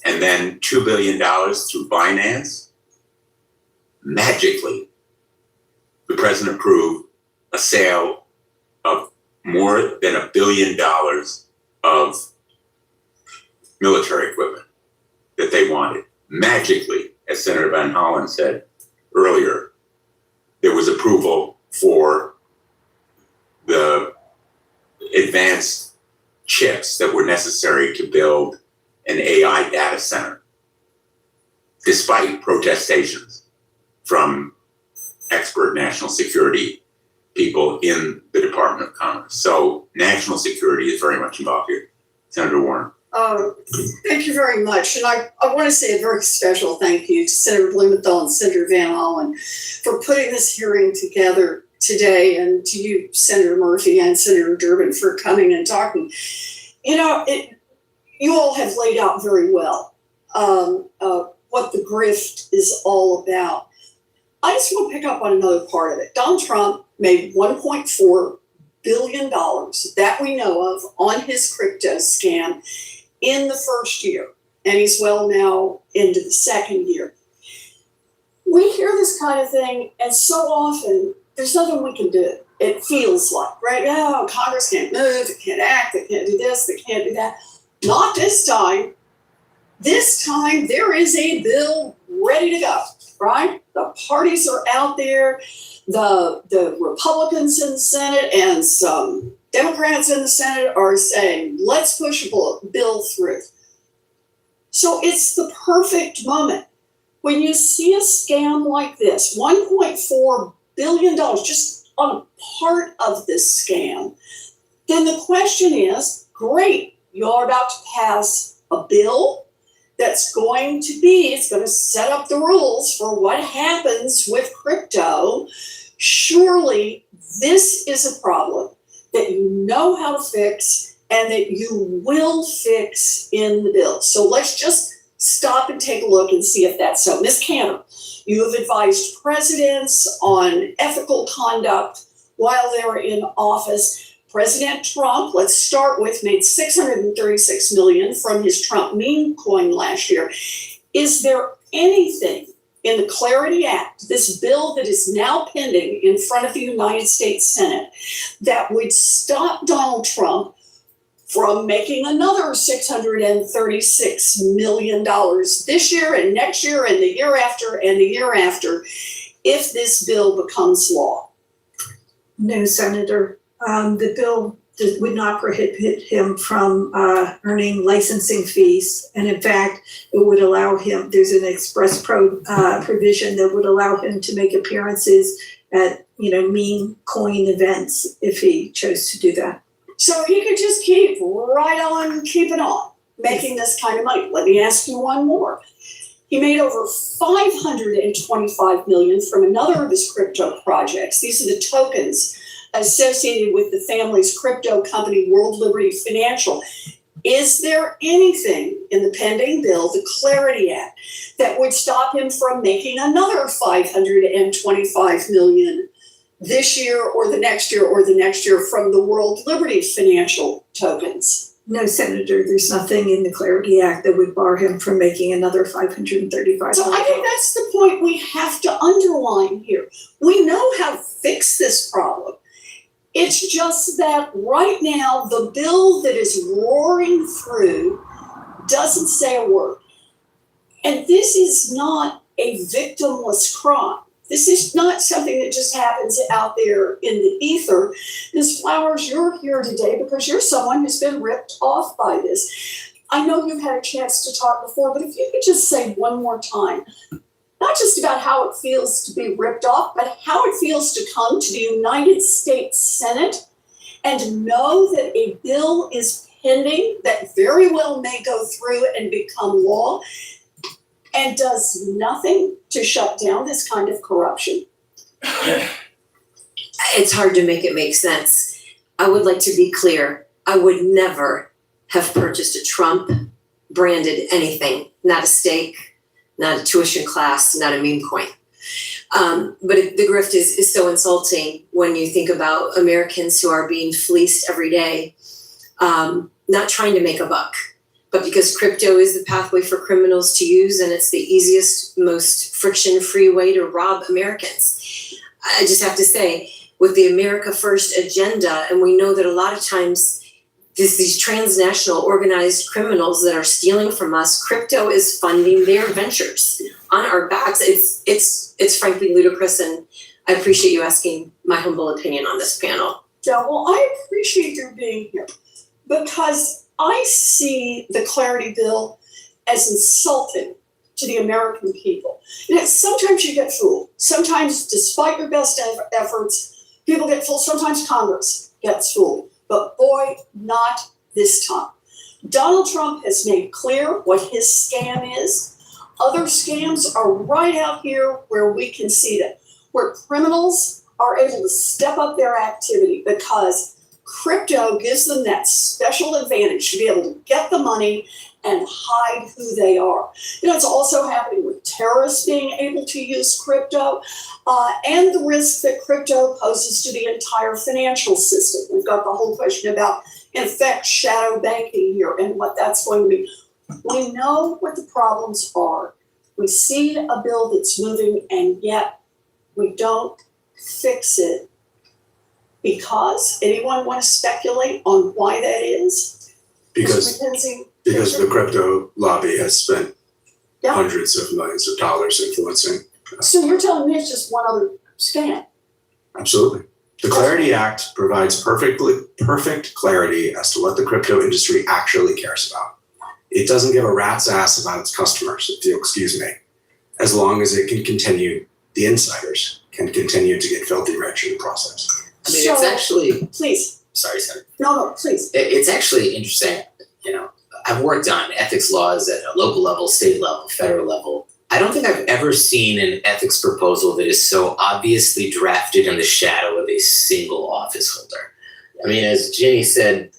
and then $2 billion through Binance, magically, the president approved a sale of more than $1 billion of military equipment that they wanted. Magically, as Senator Van Hollen said earlier, there was approval for the advanced chips that were necessary to build an AI data center, despite protestations from expert national security people in the Department of Commerce. So national security is very much involved here. Senator Warren. Thank you very much. And I want to say a very special thank you to Senator Blumenthal and Senator Van Hollen for putting this hearing together today, and to you, Senator Murphy and Senator Durbin, for coming and talking. You know, you all have laid out very well what the grift is all about. I just want to pick up on another part of it. Donald Trump made $1.4 billion that we know of on his crypto scam in the first year, and he's well now into the second year. We hear this kind of thing, and so often there's nothing we can do. It feels like, right? Oh, Congress can't move, it can't act, they can't do this, they can't do that. Not this time. This time there is a bill ready to go, right? The parties are out there. The Republicans in the Senate and some Democrats in the Senate are saying, let's push a bill through. So it's the perfect moment. When you see a scam like this, $1.4 billion just on a part of this scam, then the question is, great, you're about to pass a bill that's going to be, it's going to set up the rules for what happens with crypto. Surely this is a problem that you know how to fix and that you will fix in the bill. So let's just stop and take a look and see if that's so. Ms. Cantor, you have advised presidents on ethical conduct while they were in office. President Trump, let's start with, made $636 million from his Trump meme coin last year. Is there anything in the Clarity Act, this bill that is now pending in front of the United States Senate, that would stop Donald Trump from making another $636 million this year and next year and the year after and the year after if this bill becomes law? No, Senator. The bill would not prohibit him from earning licensing fees. And in fact, it would allow him, there's an express provision that would allow him to make appearances at, meme coin events if he chose to do that. So he could just keep right on keeping on making this kind of money. Let me ask you one more. He made over $525 million from another of his crypto projects. These are the tokens associated with the family's crypto company, World Liberty Financial. Is there anything in the pending bill, the Clarity Act, that would stop him from making another $525 million this year or the next year or the next year from the World Liberty Financial tokens? No, Senator, there's nothing in the Clarity Act that would bar him from making another $535 million. So I think that's the point we have to underline here. We know how to fix this problem. It's just that right now, the bill that is roaring through doesn't say a word. And this is not a victimless crime. This is not something that just happens out there in the ether. Ms. Flowers, you're here today because you're someone who's been ripped off by this. I know you've had a chance to talk before, but if you could just say one more time, not just about how it feels to be ripped off, but how it feels to come to the United States Senate and know that a bill is pending that very well may go through and become law and does nothing to shut down this kind of corruption. It's hard to make it make sense. I would like to be clear. I would never have purchased a Trump branded anything, not a steak, not a tuition class, not a meme coin. But the grift is so insulting when you think about Americans who are being fleeced every day, not trying to make a buck, but because crypto is the pathway for criminals to use and it's the easiest, most friction-free way to rob Americans. I just have to say, with the America First agenda, and we know that a lot of times these transnational organized criminals that are stealing from us, crypto is funding their ventures on our backs. It's frankly ludicrous, and I appreciate you asking my humble opinion on this panel. Yeah, well, I appreciate your being here because I see the Clarity Bill as insulting to the American people. You know, sometimes you get fooled. Sometimes, despite your best efforts, people get fooled. Sometimes Congress gets fooled. But boy, not this time. Donald Trump has made clear what his scam is. Other scams are right out here where we can see them, where criminals are able to step up their activity because crypto gives them that special advantage to be able to get the money and hide who they are. You know, it's also happening with terrorists being able to use crypto and the risk that crypto poses to the entire financial system. We've got the whole question about, in effect, shadow banking here and what that's going to be. We know what the problems are. We see a bill that's moving and yet we don't fix it. Because anyone want to speculate on why that is? Because the crypto lobby has spent hundreds of millions of dollars influencing. So you're telling me it's just one other scam? Absolutely. The Clarity Act provides perfect clarity as to what the crypto industry actually cares about. It doesn't give a rat's ass about its customers, if you'll excuse me, as long as it can continue, the insiders can continue to get filthy rich in the process. I mean, it's actually. Please. Sorry, Senator. No, please. It's actually interesting. You know, I've worked on ethics laws at a local level, state level, federal level. I don't think I've ever seen an ethics proposal that is so obviously drafted in the shadow of a single office holder. I mean, as Ginny said,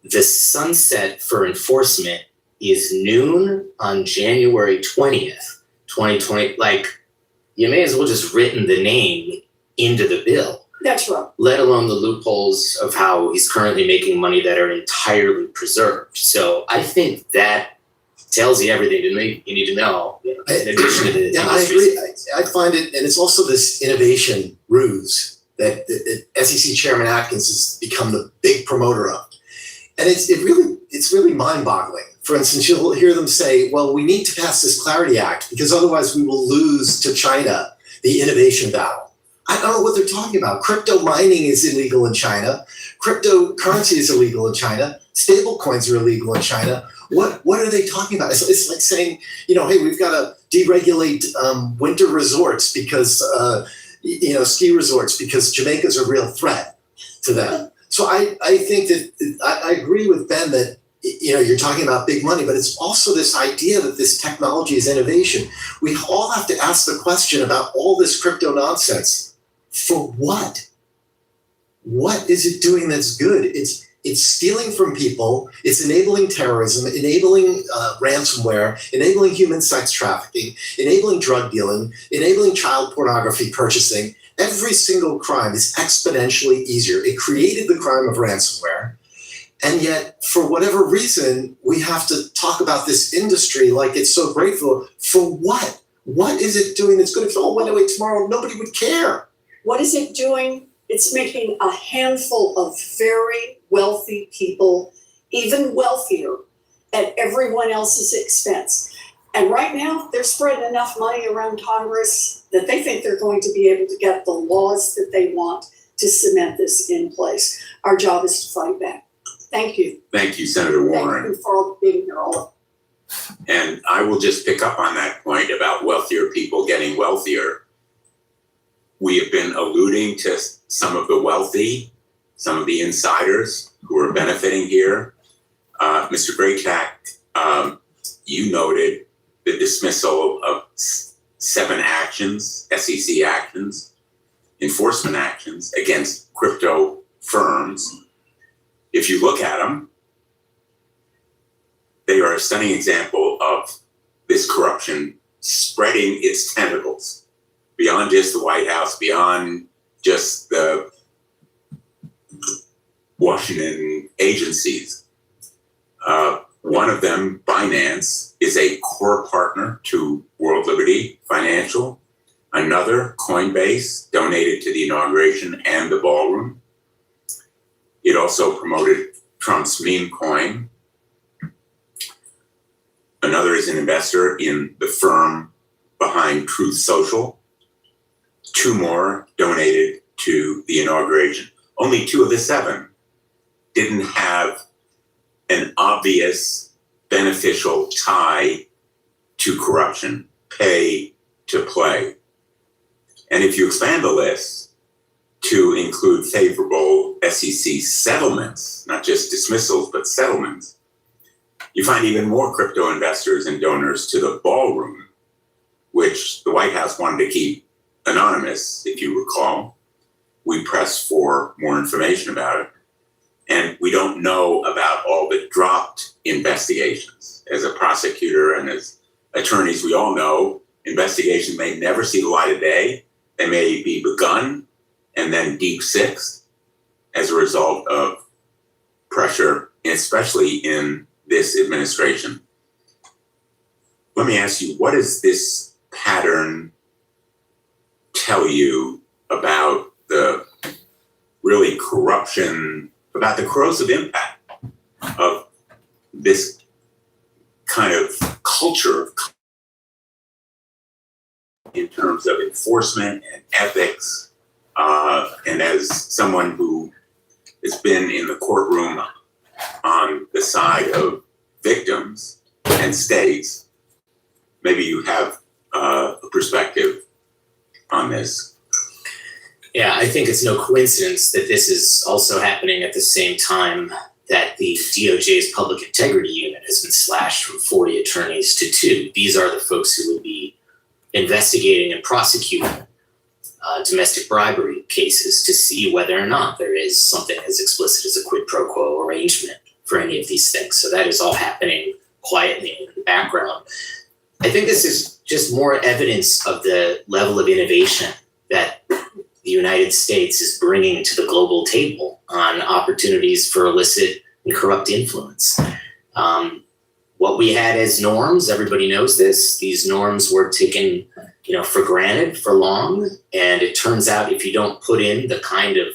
the sunset for enforcement is noon on January 20th, 2020. Like, you may as well just written the name into the bill. That's right. Let alone the loopholes of how he's currently making money that are entirely preserved. So I think that tells you everything you need to know. You know, in addition to the I agree. I find it, and it's also this innovation ruse that SEC Chairman Atkins has become the big promoter of, and it's really mind-boggling. For instance, you'll hear them say, "Well, we need to pass this Clarity Act because otherwise we will lose to China the innovation battle." I don't know what they're talking about. Crypto mining is illegal in China. Cryptocurrency is illegal in China. Stable coins are illegal in China. What are they talking about? It's like saying, you know, hey, we've got to deregulate winter resorts because, ski resorts because Jamaica's a real threat to them. So I think that I agree with Ben that, you know, you're talking about big money, but it's also this idea that this technology is innovation. We all have to ask the question about all this crypto nonsense. For what? What is it doing that's good? It's stealing from people. It's enabling terrorism, enabling ransomware, enabling human sex trafficking, enabling drug dealing, enabling child pornography purchasing. Every single crime is exponentially easier. It created the crime of ransomware. And yet, for whatever reason, we have to talk about this industry like it's so grateful. For what? What is it doing that's good? If it all went away tomorrow, nobody would care. What is it doing It's making a handful of very wealthy people even wealthier at everyone else's expense. And right now, they're spreading enough money around Congress that they think they're going to be able to get the laws that they want to cement this in place. Our job is to fight back. Thank you. Thank you, Senator Warren. Thank you for being here all. And I will just pick up on that point about wealthier people getting wealthier. We have been alluding to some of the wealthy, some of the insiders who are benefiting here. Mr. Graytak, you noted the dismissal of 7 actions, SEC actions, enforcement actions against crypto firms. If you look at them, they are a stunning example of this corruption spreading its tentacles beyond just the White House, beyond just the Washington agencies. One of them, Binance, is a core partner to World Liberty Financial. Another, Coinbase, donated to the inauguration and the ballroom. It also promoted Trump's meme coin. Another is an investor in the firm behind Truth Social. 2 more donated to the inauguration. Only 2 of the 7 didn't have an obvious beneficial tie to corruption, pay to play. And if you expand the list to include favorable SEC settlements, not just dismissals, but settlements, you find even more crypto investors and donors to the ballroom, which the White House wanted to keep anonymous, if you recall. We pressed for more information about it. And we don't know about all the dropped investigations. As a prosecutor and as attorneys, we all know investigations may never see the light of day. They may be begun and then deep sixed as a result of pressure, especially in this administration. Let me ask you, what does this pattern tell you about the really corruption, about the corrosive impact of this kind of culture in terms of enforcement and ethics? And as someone who has been in the courtroom on the side of victims and states, maybe you have a perspective on this. Yeah, I think it's no coincidence that this is also happening at the same time that the DOJ's Public Integrity Unit has been slashed from 40 attorneys to 2. These are the folks who would be investigating and prosecuting domestic bribery cases to see whether or not there is something as explicit as a quid pro quo arrangement for any of these things. So that is all happening quietly in the background. I think this is just more evidence of the level of innovation that the United States is bringing to the global table on opportunities for illicit and corrupt influence. What we had as norms, everybody knows this, these norms were taken, for granted for long. And it turns out if you don't put in the kind of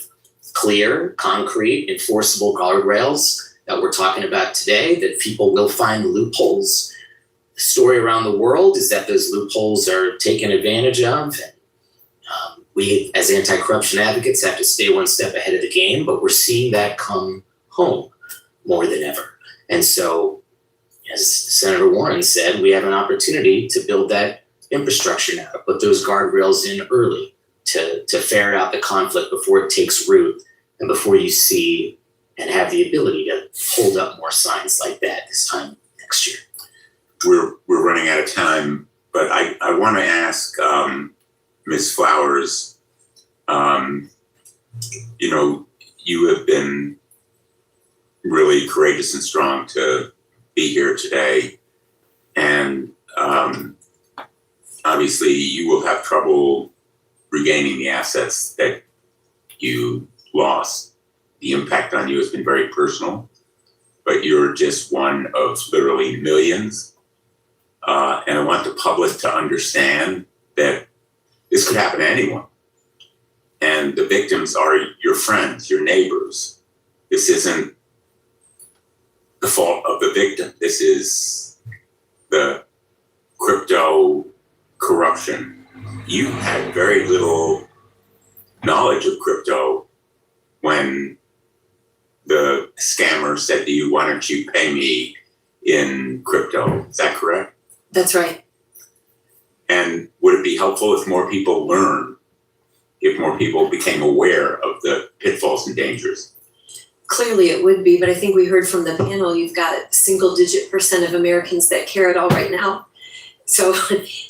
clear, concrete, enforceable guardrails that we're talking about today, that people will find loopholes. The story around the world is that those loopholes are taken advantage of. And, we, as anti-corruption advocates, have to stay one step ahead of the game, but we're seeing that come home more than ever. And so, as Senator Warren said, we have an opportunity to build that infrastructure now, to put those guardrails in early, to ferret out the conflict before it takes root and before you see and have the ability to hold up more signs like that this time next year. We're running out of time, but I want to ask Ms. Flowers, you have been really courageous and strong to be here today. And obviously you will have trouble regaining the assets that you lost. The impact on you has been very personal, but you're just one of literally millions. And I want the public to understand that this could happen to anyone. and the victims are your friends, your neighbors. This isn't the fault of the victim. This is the crypto corruption. You had very little knowledge of crypto when the scammer said to you, "Why don't you pay me in crypto?" Is that correct? That's right. And would it be helpful if more people learned, if more people became aware of the pitfalls and dangers? Clearly it would be, but I think we heard from the panel, you've got single-digit % of Americans that care at all right now. So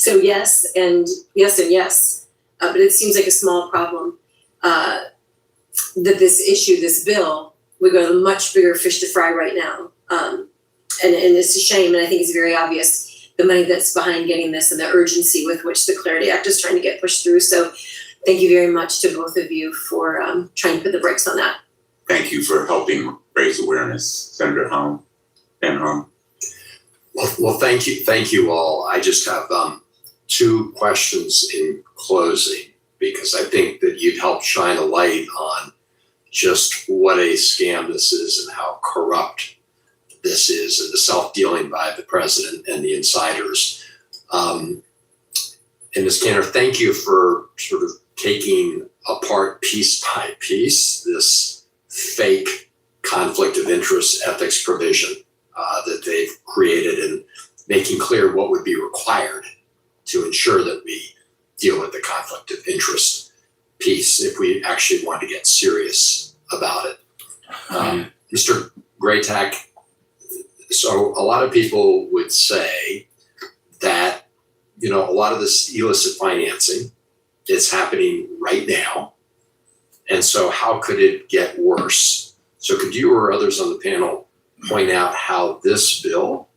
yes, and yes, and yes. But it seems like a small problem that this issue, this bill, we got a much bigger fish to fry right now. And it's a shame, and I think it's very obvious the money that's behind getting this and the urgency with which the Clarity Act is trying to get pushed through. So thank you very much to both of you for trying to put the brakes on that. Thank you for helping raise awareness, Senator Van Hollen. Well, thank you all. I just have two questions in closing, because I think that you've helped shine a light on just what a scam this is and how corrupt this is, and the self-dealing by the president and the insiders. And Ms. Cantor, thank you for sort of taking apart piece by piece this fake conflict of interest ethics provision that they've created, and making clear what would be required to ensure that we deal with the conflict of interest piece if we actually want to get serious about it. Mr. Greatac, so a lot of people would say that, a lot of this illicit financing is happening right now. And so how could it get worse? So could you or others on the panel point out how this bill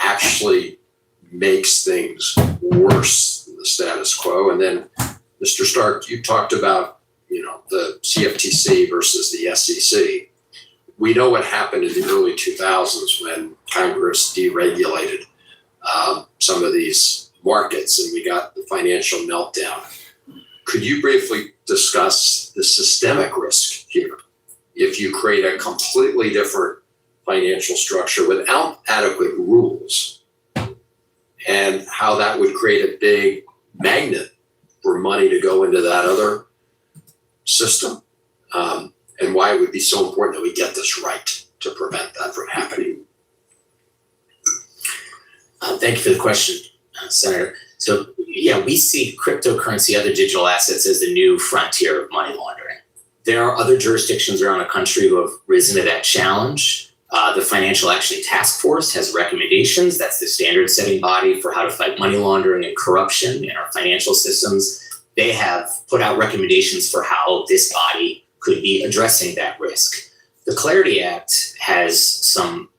actually makes things worse than the status quo? And then, Mr. Stark, you talked about, the CFTC versus the SEC. We know what happened in the early 2000s when Congress deregulated some of these markets and we got the financial meltdown. Could you briefly discuss the systemic risk here if you create a completely different financial structure without adequate rules, and how that would create a big magnet for money to go into that other system, and why it would be so important that we get this right to prevent that from happening? Thank you for the question, Senator. So yeah, we see cryptocurrency, other digital assets as the new frontier of money laundering. There are other jurisdictions around the country who have risen to that challenge. The Financial Action Task Force has recommendations. That's the standard setting body for how to fight money laundering and corruption in our financial systems. They have put out recommendations for how this body could be addressing that risk. The Clarity Act has some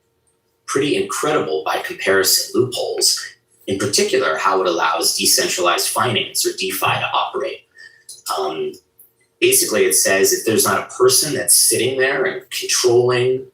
pretty incredible, by comparison, loopholes. In particular, how it allows decentralized finance, or DeFi, to operate. Basically, it says if there's not a person that's sitting there and controlling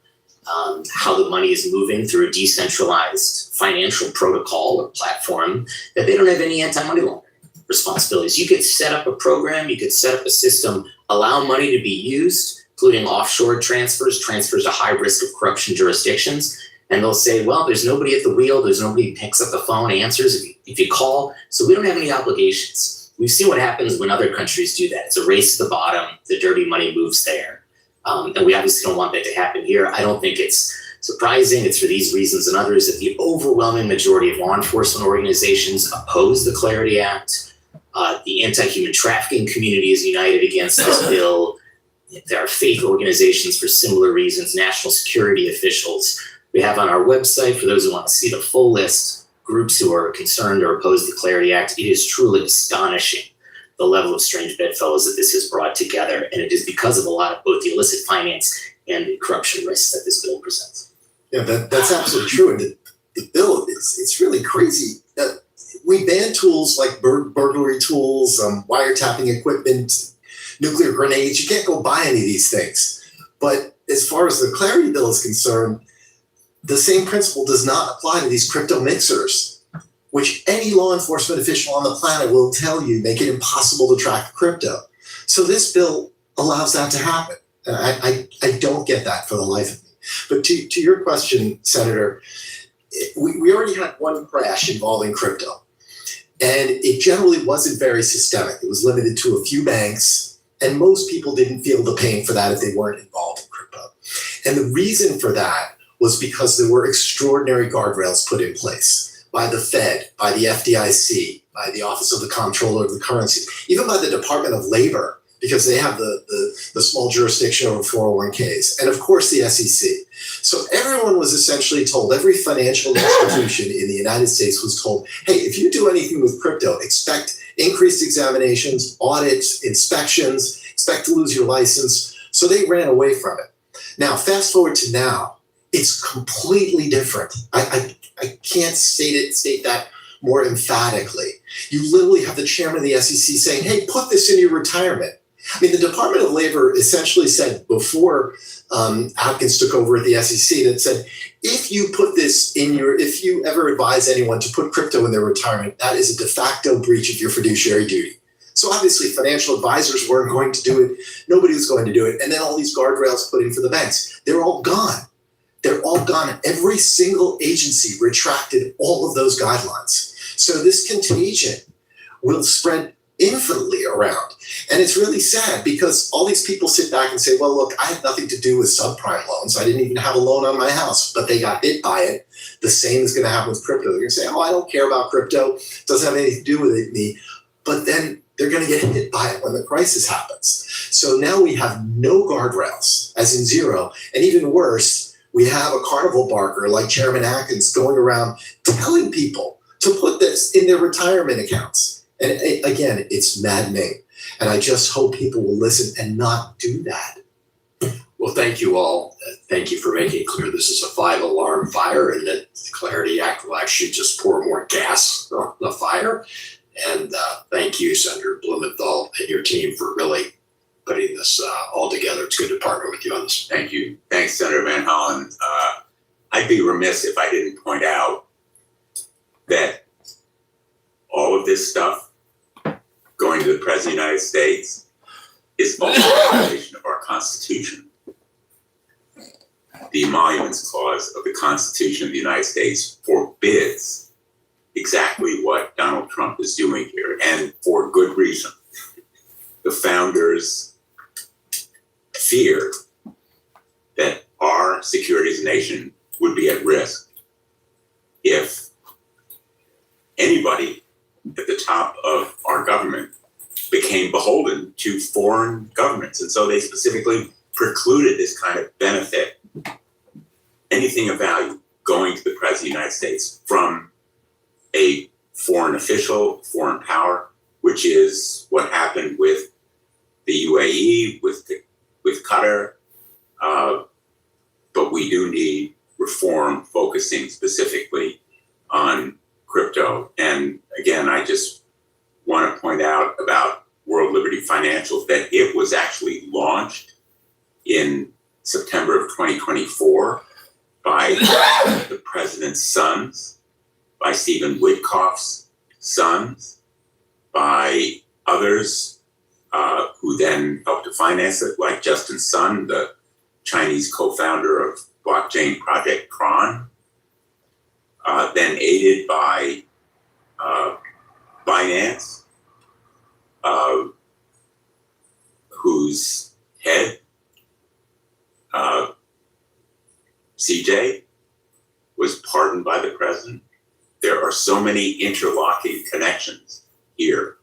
how the money is moving through a decentralized financial protocol or platform, that they don't have any anti-money laundering responsibilities. You could set up a program, you could set up a system, allow money to be used, including offshore transfers to high risk of corruption jurisdictions. And they'll say, well, there's nobody at the wheel, there's nobody who picks up the phone, answers if you call, so we don't have any obligations. We've seen what happens when other countries do that. It's a race to the bottom, the dirty money moves there. And we obviously don't want that to happen here. I don't think it's surprising. It's for these reasons and others that the overwhelming majority of law enforcement organizations oppose the Clarity Act. The anti-human trafficking community is united against this bill. There are faith organizations for similar reasons, national security officials. We have on our website, for those who want to see the full list, groups who are concerned or oppose the Clarity Act. It is truly astonishing the level of strange bedfellows that this has brought together. And it is because of a lot of both the illicit finance and the corruption risks that this bill presents. Yeah, that's absolutely true. And the bill, it's really crazy. We ban tools like burglary tools, wiretapping equipment, nuclear grenades. You can't go buy any of these things. But as far as the Clarity Bill is concerned, the same principle does not apply to these crypto mixers, which any law enforcement official on the planet will tell you make it impossible to track crypto. So this bill allows that to happen. I don't get that for the life of me. But to your question, Senator, we already had one crash involving crypto. And it generally wasn't very systemic. It was limited to a few banks, and most people didn't feel the pain for that if they weren't involved in crypto. And the reason for that was because there were extraordinary guardrails put in place by the Fed, by the FDIC, by the Office of the Comptroller of the Currency, even by the Department of Labor, because they have the small jurisdiction over 401ks, and of course the SEC. So everyone was essentially told, every financial institution in the United States was told, hey, if you do anything with crypto, expect increased examinations, audits, inspections, expect to lose your license. So they ran away from it. Now, fast forward to now, it's completely different. I can't state that more emphatically. You literally have the chairman of the SEC saying, hey, put this in your retirement. I mean, the Department of Labor essentially said before Hopkins took over at the SEC that said, if you put this in if you ever advise anyone to put crypto in their retirement, that is a de facto breach of your fiduciary duty. So obviously financial advisors weren't going to do it. Nobody was going to do it. And then all these guardrails put in for the banks. They're all gone. They're all gone. Every single agency retracted all of those guidelines. So this contagion will spread infinitely around. And it's really sad because all these people sit back and say, well, look, I had nothing to do with subprime loans. I didn't even have a loan on my house, but they got hit by it. The same is going to happen with crypto. They're going to say, oh, I don't care about crypto. It doesn't have anything to do with me. But then they're going to get hit by it when the crisis happens. So now we have no guardrails, as in zero. And even worse, we have a carnival barker like Chairman Atkins going around telling people to put this in their retirement accounts. And again, it's maddening. And I just hope people will listen and not do that. Well, thank you all. Thank you for making it clear this is a 5-alarm fire and that the Clarity Act will actually just pour more gas on the fire. And thank you, Senator Blumenthal and your team for really putting this all together. It's good to partner with you on this. Thank you. Thanks, Senator Van Hollen. I'd be remiss if I didn't point out that all of this stuff going to the President of the United States is also a violation of our Constitution. The Emoluments Clause of the Constitution of the United States forbids exactly what Donald Trump is doing here, and for good reason. The founders fear that our security as a nation would be at risk if anybody at the top of our government became beholden to foreign governments. And so they specifically precluded this kind of benefit, anything of value, going to the President of the United States from a foreign official, foreign power, which is what happened with the UAE, with Qatar. But we do need reform focusing specifically on crypto. And again, I just want to point out about World Liberty Financial that it was actually launched in September of 2024 by the president's sons, by Stephen Witkoff's sons, by others who then helped to finance it, like Justin Sun, the Chinese co-founder of blockchain project Tron, then aided by Binance, whose head, CJ, was pardoned by the president. There are so many interlocking connections here,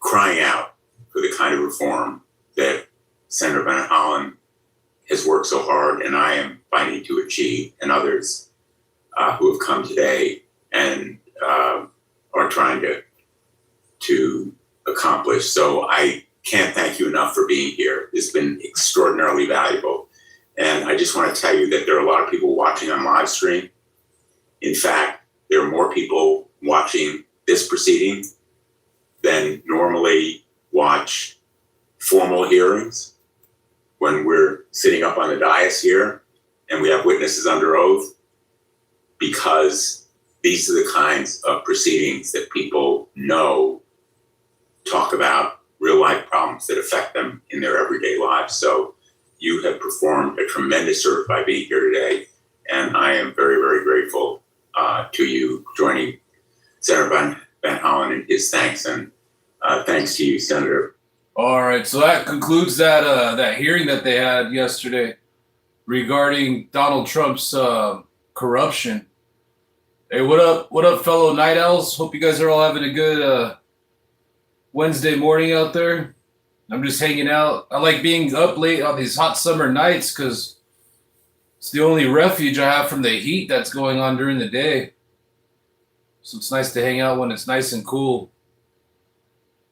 crying out for the kind of reform that Senator Van Hollen has worked so hard and I am fighting to achieve, and others who have come today and are trying to accomplish. So I can't thank you enough for being here. It's been extraordinarily valuable. And I just want to tell you that there are a lot of people watching on live stream. In fact, there are more people watching this proceeding than normally watch formal hearings when we're sitting up on the dais here and we have witnesses under oath, because these are the kinds of proceedings that people know, talk about, real life problems that affect them in their everyday lives. So you have performed a tremendous service by being here today. And I am very, very grateful to you joining Senator Van Hollen in his thanks. And thanks to you, Senator. All right, so that concludes that hearing that they had yesterday regarding Donald Trump's corruption. Hey, what up, fellow night owls? Hope you guys are all having a good Wednesday morning out there. I'm just hanging out. I like being up late on these hot summer nights because it's the only refuge I have from the heat that's going on during the day. So it's nice to hang out when it's nice and cool.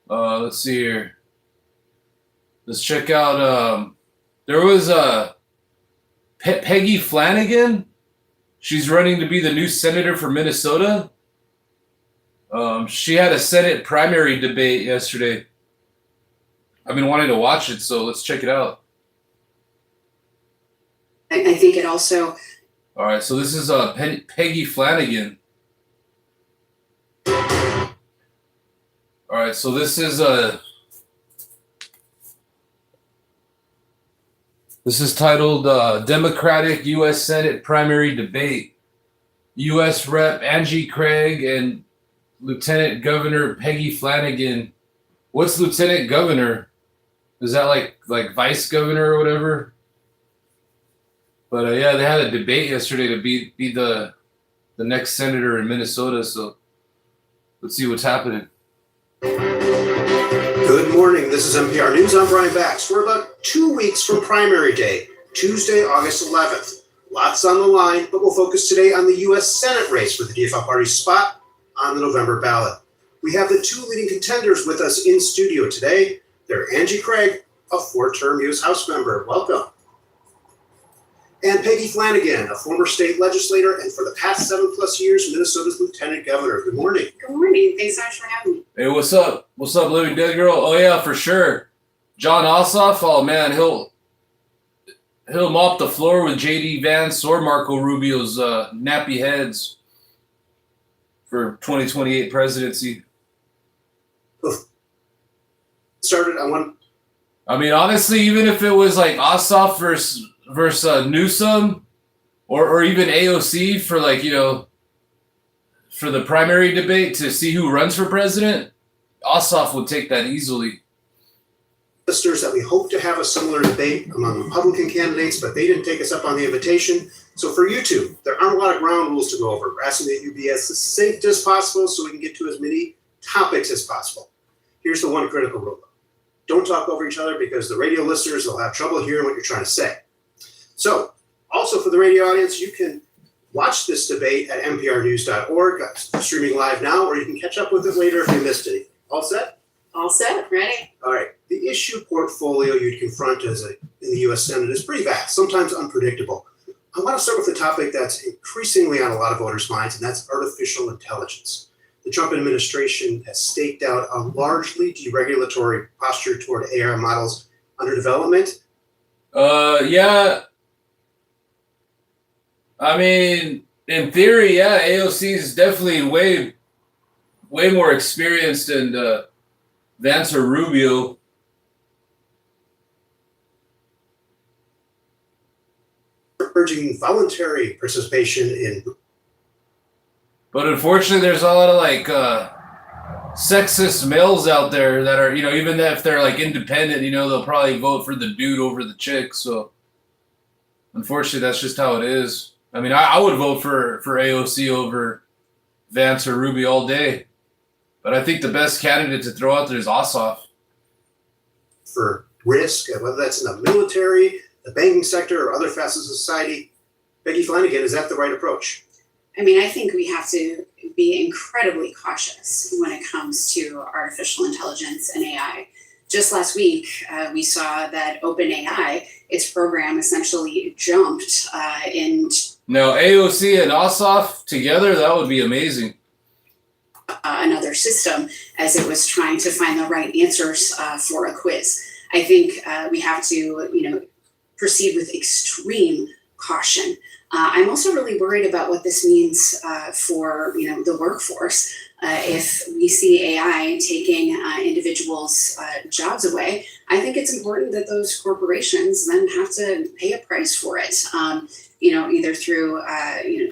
Let's see here. Let's check out. There was Peggy Flanagan. She's running to be the new senator for Minnesota. She had a Senate primary debate yesterday. I've been wanting to watch it, so let's check it out. I think it also. All right, so this is Peggy Flanagan. All right, so this is This is titled Democratic U.S. Senate Primary Debate. U.S. Rep. Angie Craig and Lieutenant Governor Peggy Flanagan. What's Lieutenant Governor? Is that like Vice Governor or whatever? But yeah, they had a debate yesterday to be the next senator in Minnesota. So let's see what's happening. Good morning. This is NPR News. I'm Brian Bax. We're about 2 weeks from primary day, Tuesday, August 11th. Lots on the line, but we'll focus today on the U.S. Senate race for the DFL party's spot on the November ballot. We have the two leading contenders with us in studio today. They're Angie Craig, a four-term U.S. House member. Welcome. And Peggy Flanagan, a former state legislator and for the past 7+ years, Minnesota's lieutenant governor. Good morning. Good morning. Thanks so much for having me. Hey, what's up? What's up, Living Dead Girl? Oh yeah, for sure. John Ossoff, oh man, he'll mop the floor with J.D. Vance or Marco Rubio's nappy heads for 2028 presidency. Started on one. I mean, honestly, even if it was like Ossoff versus Newsom or even AOC for for the primary debate to see who runs for president, Ossoff would take that easily. Listeners, that we hope to have a similar debate among Republican candidates, but they didn't take us up on the invitation. So for you two, there aren't a lot of ground rules to go over. We're asking that you be as succinct as possible so we can get to as many topics as possible. Here's the one critical rule. Don't talk over each other because the radio listeners will have trouble hearing what you're trying to say. So, also for the radio audience, you can watch this debate at nprnews.org, streaming live now, or you can catch up with it later if you missed it. All set? All set. Ready? All right. The issue portfolio you'd confront in the U.S. Senate is pretty vast, sometimes unpredictable. I want to start with a topic that's increasingly on a lot of voters' minds, and that's artificial intelligence. The Trump administration has staked out a largely deregulatory posture toward AI models under development. Yeah. I mean, in theory, yeah, AOC is definitely way more experienced than Vance or Rubio. Urging voluntary participation in. But unfortunately, there's a lot of sexist males out there that are, even if they're independent, they'll probably vote for the dude over the chick. So unfortunately, that's just how it is. I mean, I would vote for AOC over Vance or Rubio all day. But I think the best candidate to throw out there is Ossoff. For risk, whether that's in the military, the banking sector, or other facets of society. Peggy Flanagan, is that the right approach? I mean, I think we have to be incredibly cautious when it comes to artificial intelligence and AI. Just last week, we saw that OpenAI, its program essentially jumped in. Now, AOC and Ossoff together, that would be amazing. Another system as it was trying to find the right answers for a quiz. I think we have to, proceed with extreme caution. I'm also really worried about what this means for, the workforce. If we see AI taking individuals' jobs away, I think it's important that those corporations then have to pay a price for it, either through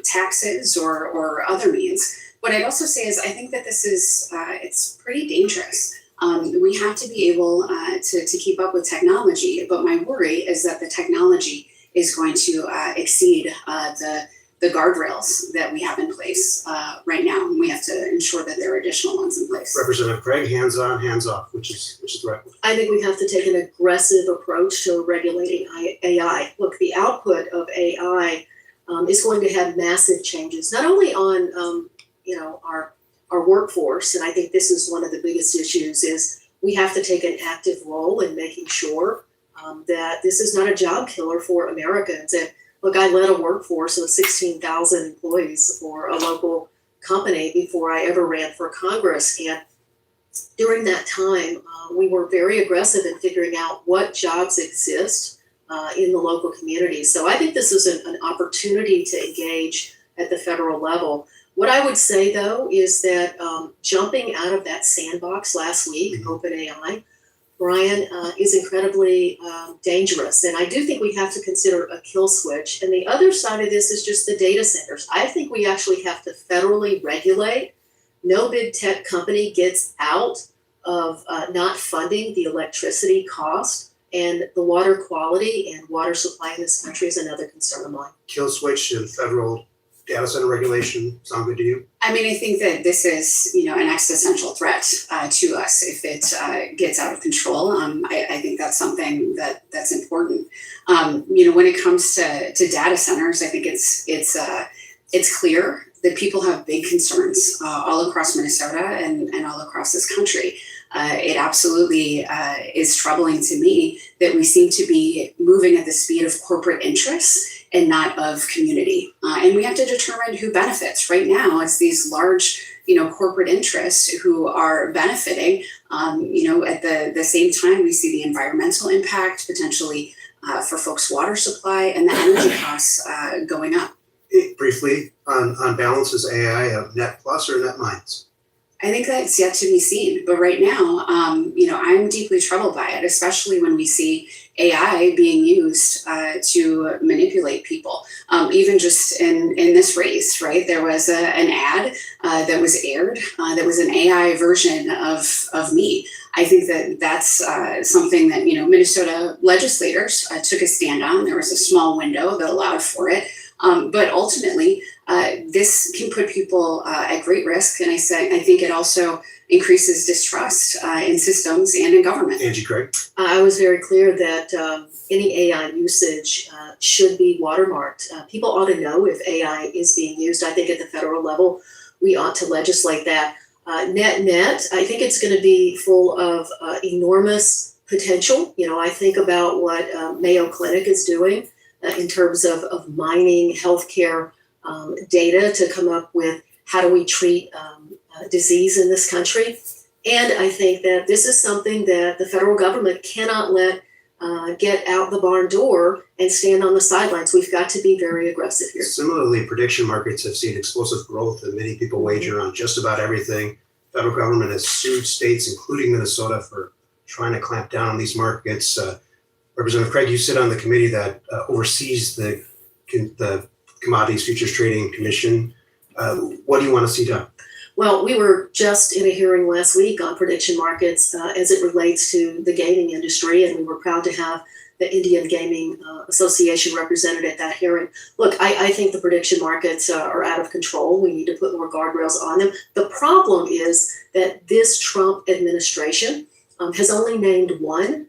taxes or other means. What I'd also say is I think that this is it's pretty dangerous. We have to be able to keep up with technology, but my worry is that the technology is going to exceed the guardrails that we have in place right now, and we have to ensure that there are additional ones in place. Representative Craig, hands on, hands off, which is the right one. I think we have to take an aggressive approach to regulating AI. Look, the output of AI is going to have massive changes, not only on our workforce, and I think this is one of the biggest issues, is we have to take an active role in making sure that this is not a job killer for Americans. And look, I led a workforce of 16,000 employees for a local company before I ever ran for Congress. And during that time, we were very aggressive in figuring out what jobs exist in the local community. So I think this is an opportunity to engage at the federal level. What I would say, though, is that jumping out of that sandbox last week, OpenAI, Brian, is incredibly dangerous. And I do think we have to consider a kill switch. And the other side of this is just the data centers. I think we actually have to federally regulate. No big tech company gets out of not funding the electricity cost, and the water quality and water supply in this country is another concern of mine. Kill switch and federal data center regulation sound good to you? I mean, I think that this is, an existential threat to us if it gets out of control. I think that's something that's important. When it comes to data centers, I think it's clear that people have big concerns all across Minnesota and all across this country. It absolutely is troubling to me that we seem to be moving at the speed of corporate interests and not of community. And we have to determine who benefits. Right now, it's these large, corporate interests who are benefiting. At the same time, we see the environmental impact potentially for folks' water supply and the energy costs going up. Briefly, on balance, is AI a net plus or net minus? I think that's yet to be seen. But right now, I'm deeply troubled by it, especially when we see AI being used to manipulate people. Even just in this race, right? There was an ad that was aired that was an AI version of me. I think that that's something that, Minnesota legislators took a stand on. There was a small window that allowed for it. But ultimately, this can put people at great risk. And I think it also increases distrust in systems and in government. Angie Craig. I was very clear that any AI usage should be watermarked. People ought to know if AI is being used. I think at the federal level, we ought to legislate that. Net, I think it's going to be full of enormous potential. I think about what Mayo Clinic is doing in terms of mining healthcare data to come up with how do we treat disease in this country. And I think that this is something that the federal government cannot let get out the barn door and stand on the sidelines. We've got to be very aggressive here. Similarly, prediction markets have seen explosive growth, and many people wager on just about everything. Federal government has sued states, including Minnesota, for trying to clamp down on these markets. Representative Craig, you sit on the committee that oversees the Commodities Futures Trading Commission. What do you want to see done? Well, we were just in a hearing last week on prediction markets as it relates to the gaming industry, and we were proud to have the Indian Gaming Association represented at that hearing. Look, I think the prediction markets are out of control. We need to put more guardrails on them. The problem is that this Trump administration has only named one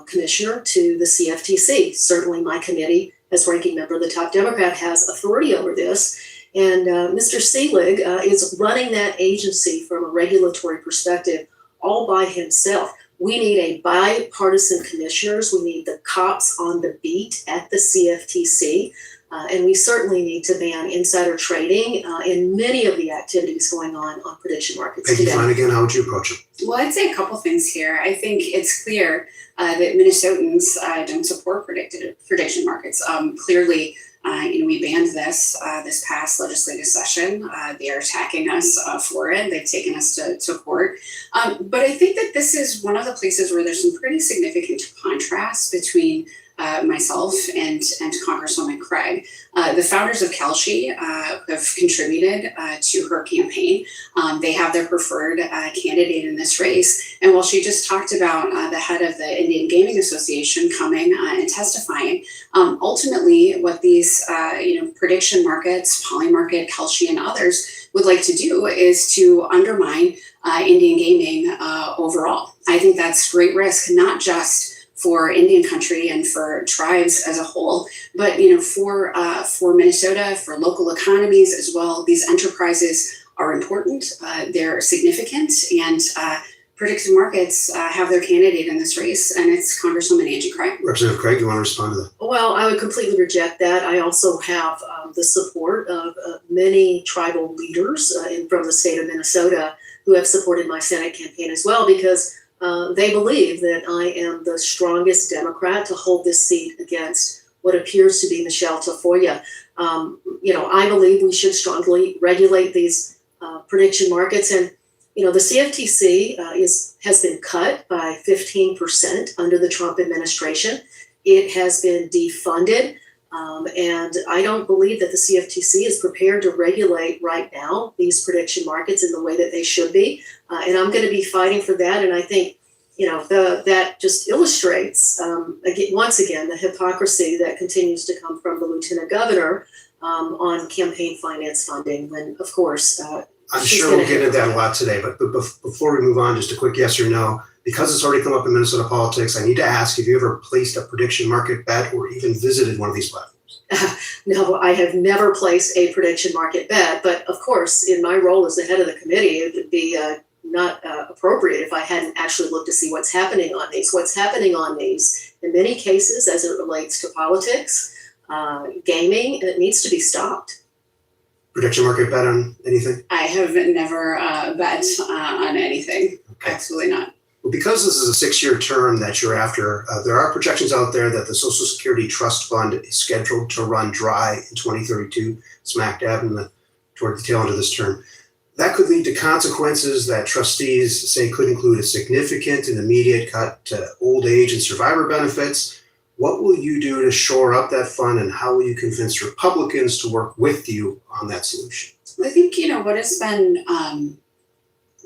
commissioner to the CFTC. Certainly my committee, as ranking member, the top Democrat, has authority over this. And Mr. Selig is running that agency from a regulatory perspective all by himself. We need a bipartisan commissioners. We need the cops on the beat at the CFTC. And we certainly need to ban insider trading and many of the activities going on prediction markets Peggy today. Flanagan, how would you approach it? Well, I'd say a couple things here. I think it's clear that Minnesotans don't support prediction markets. Clearly, We banned this this past legislative session. They are attacking us for it. They've taken us to court. But I think that this is one of the places where there's some pretty significant contrast between myself and Congresswoman Craig. The founders of Kelshi have contributed to her campaign. They have their preferred candidate in this race. And while she just talked about the head of the Indian Gaming Association coming and testifying, ultimately what these prediction markets, Polymarket, Kelshi, and others would like to do is to undermine Indian gaming overall. I think that's great risk, not just for Indian country and for tribes as a whole, but for Minnesota, for local economies as well. These enterprises are important, they're significant, and predictive markets have their candidate in this race, and it's Congresswoman Angie Craig. Representative Craig, you want to respond to that? Well, I would completely reject that. I also have the support of many tribal leaders from the state of Minnesota who have supported my Senate campaign as well, because they believe that I am the strongest Democrat to hold this seat against what appears to be Michelle Tafoya. I believe we should strongly regulate these prediction markets, and the CFTC has been cut by 15% under the Trump administration. It has been defunded, and I don't believe that the CFTC is prepared to regulate right now these prediction markets in the way that they should be. And I'm going to be fighting for that. And I think, that just illustrates, once again, the hypocrisy that continues to come from the lieutenant governor on campaign finance funding, when, of course, I'm sure we'll get into that a lot today, but before we move on, just a quick yes or no. Because it's already come up in Minnesota politics, I need to ask, have you ever placed a prediction market bet or even visited one of these platforms? No, I have never placed a prediction market bet, but of course, in my role as the head of the committee, it would be not appropriate if I hadn't actually looked to see what's happening on these. What's happening on these, in many cases, as it relates to politics, gaming, it needs to be stopped. Prediction market bet on anything? I have never bet on anything. Okay. Absolutely not. Well, because this is a 6-year term that you're after, there are projections out there that the Social Security Trust Fund is scheduled to run dry in 2032, smack dab toward the tail end of this term. That could lead to consequences that trustees say could include a significant and immediate cut to old age and survivor benefits. What will you do to shore up that fund, and how will you convince Republicans to work with you on that solution? I think, what has been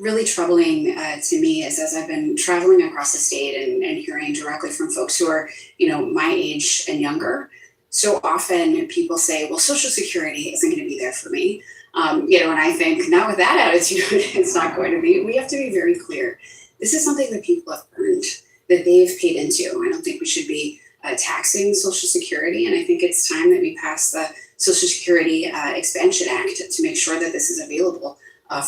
really troubling to me is, as I've been traveling across the state and hearing directly from folks who are, my age and younger, so often people say, well, Social Security isn't going to be there for me. And I think, not with that attitude, it's not going to be. We have to be very clear. This is something that people have earned, that they've paid into. I don't think we should be taxing Social Security, and I think it's time that we pass the Social Security Expansion Act to make sure that this is available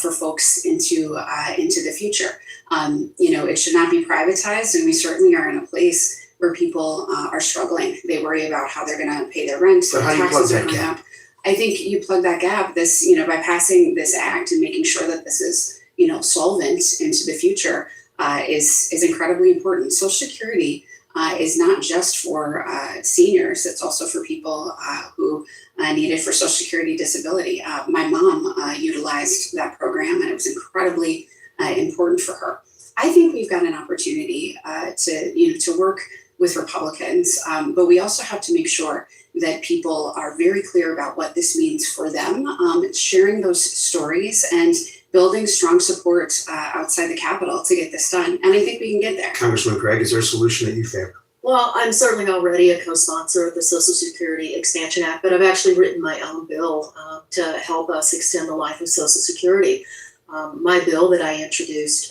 for folks into the future. It should not be privatized, and we certainly are in a place where people are struggling. They worry about how they're going to pay their rent. But how do you plug that gap? I think you plug that gap. This, by passing this act and making sure that this is, solvent into the future, is incredibly important. Social Security is not just for seniors; it's also for people who need it for Social Security disability. My mom utilized that program, and it was incredibly important for her. I think we've got an opportunity to work with Republicans, but we also have to make sure that people are very clear about what this means for them, sharing those stories and building strong support outside the Capitol to get this done. And I think we can get there. Congressman Craig, is there a solution that you favor? Well, I'm certainly already a co-sponsor of the Social Security Expansion Act, but I've actually written my own bill to help us extend the life of Social Security. My bill that I introduced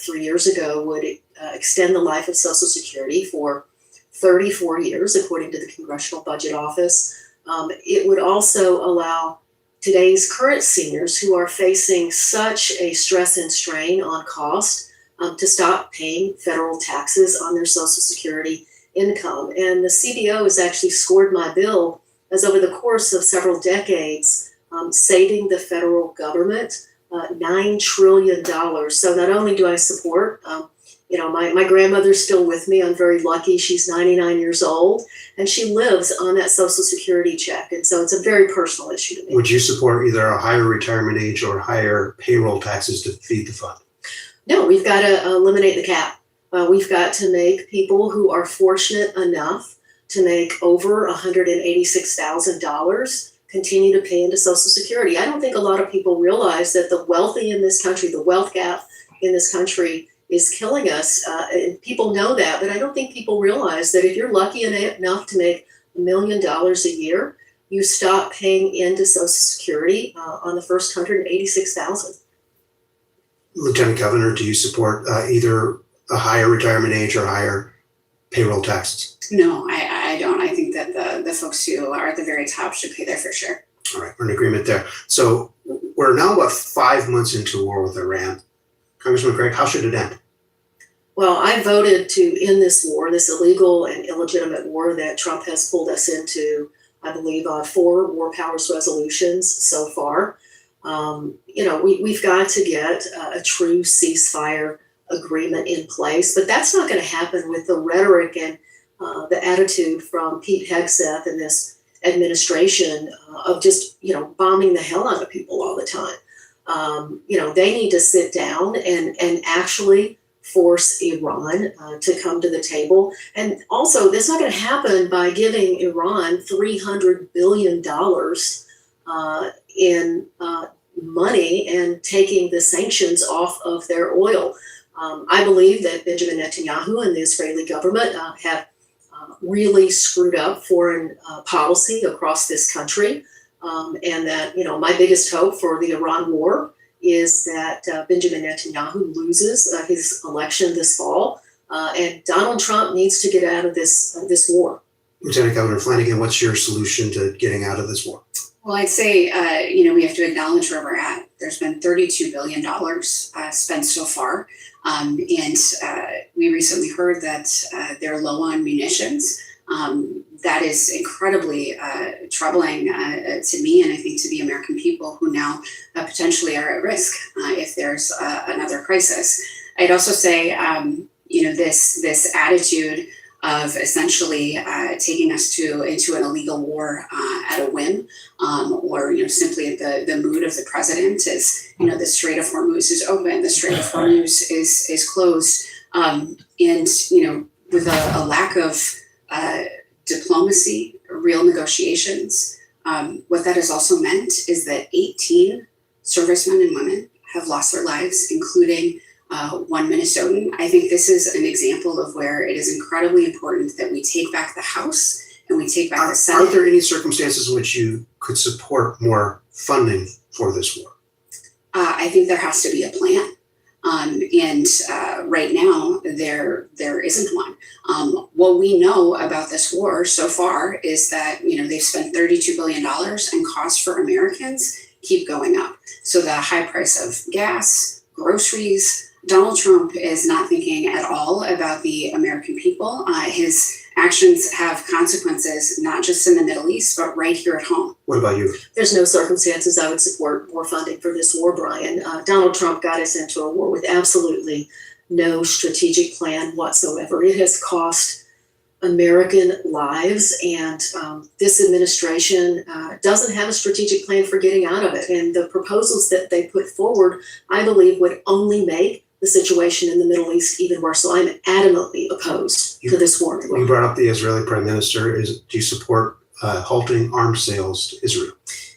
3 years ago would extend the life of Social Security for 34 years, according to the Congressional Budget Office. It would also allow today's current seniors who are facing such a stress and strain on cost to stop paying federal taxes on their Social Security income. And the CBO has actually scored my bill as, over the course of several decades, saving the federal government $9 trillion. So not only do I support My grandmother's still with me. I'm very lucky. She's 99 years old, and she lives on that Social Security check. And so it's a very personal issue to me. Would you support either a higher retirement age or higher payroll taxes to feed the fund? No, we've got to eliminate the cap. We've got to make people who are fortunate enough to make over $186,000 continue to pay into Social Security. I don't think a lot of people realize that the wealthy in this country, the wealth gap in this country is killing us. And people know that, but I don't think people realize that if you're lucky enough to make $1 million a year, you stop paying into Social Security on the first $186,000. Lieutenant Governor, do you support either a higher retirement age or higher payroll taxes? No, I don't. I think that the folks who are at the very top should pay their fair share. All right, we're in agreement there. So we're now about 5 months into war with Iran. Congressman Craig, how should it end? Well, I voted to end this war, this illegal and illegitimate war that Trump has pulled us into, I believe, 4 war powers resolutions so far. We've got to get a true ceasefire agreement in place, but that's not going to happen with the rhetoric and the attitude from Pete Hegseth and this administration of just, bombing the hell out of people all the time. They need to sit down and actually force Iran to come to the table. And also, that's not going to happen by giving Iran $300 billion in money and taking the sanctions off of their oil. I believe that Benjamin Netanyahu and the Israeli government have really screwed up foreign policy across this country. And that, my biggest hope for the Iran war is that Benjamin Netanyahu loses his election this fall. And Donald Trump needs to get out of this war. Lieutenant Governor Flanagan, what's your solution to getting out of this war? Well, I'd say, we have to acknowledge where we're at. There's been $32 billion spent so far. And we recently heard that they're low on munitions. That is incredibly troubling to me and I think to the American people who now potentially are at risk if there's another crisis. I'd also say, this attitude of essentially taking us into an illegal war at a whim, or simply the mood of the president is, the Strait of Hormuz is open, the Strait of Hormuz is closed, and with a lack of diplomacy, real negotiations. What that has also meant is that 18 servicemen and women have lost their lives, including one Minnesotan. I think this is an example of where it is incredibly important that we take back the House and we take back the Senate. Are there any circumstances in which you could support more funding for this war? I think there has to be a plan. And right now, there isn't one. What we know about this war so far is that, they've spent $32 billion and costs for Americans keep going up. So the high price of gas, groceries, Donald Trump is not thinking at all about the American people. His actions have consequences, not just in the Middle East, but right here at home. What about you? There's no circumstances I would support more funding for this war, Brian. Donald Trump got us into a war with absolutely no strategic plan whatsoever. It has cost American lives, and this administration doesn't have a strategic plan for getting out of it. And the proposals that they put forward, I believe, would only make the situation in the Middle East even worse. So I'm adamantly opposed to this war. You brought up the Israeli Prime Minister. Do you support halting arms sales to Israel?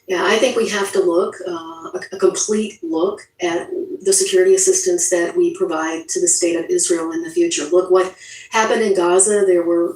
Yeah, I think we have to look, a complete look at the security assistance that we provide to the state of Israel in the future. Look what happened in Gaza. There were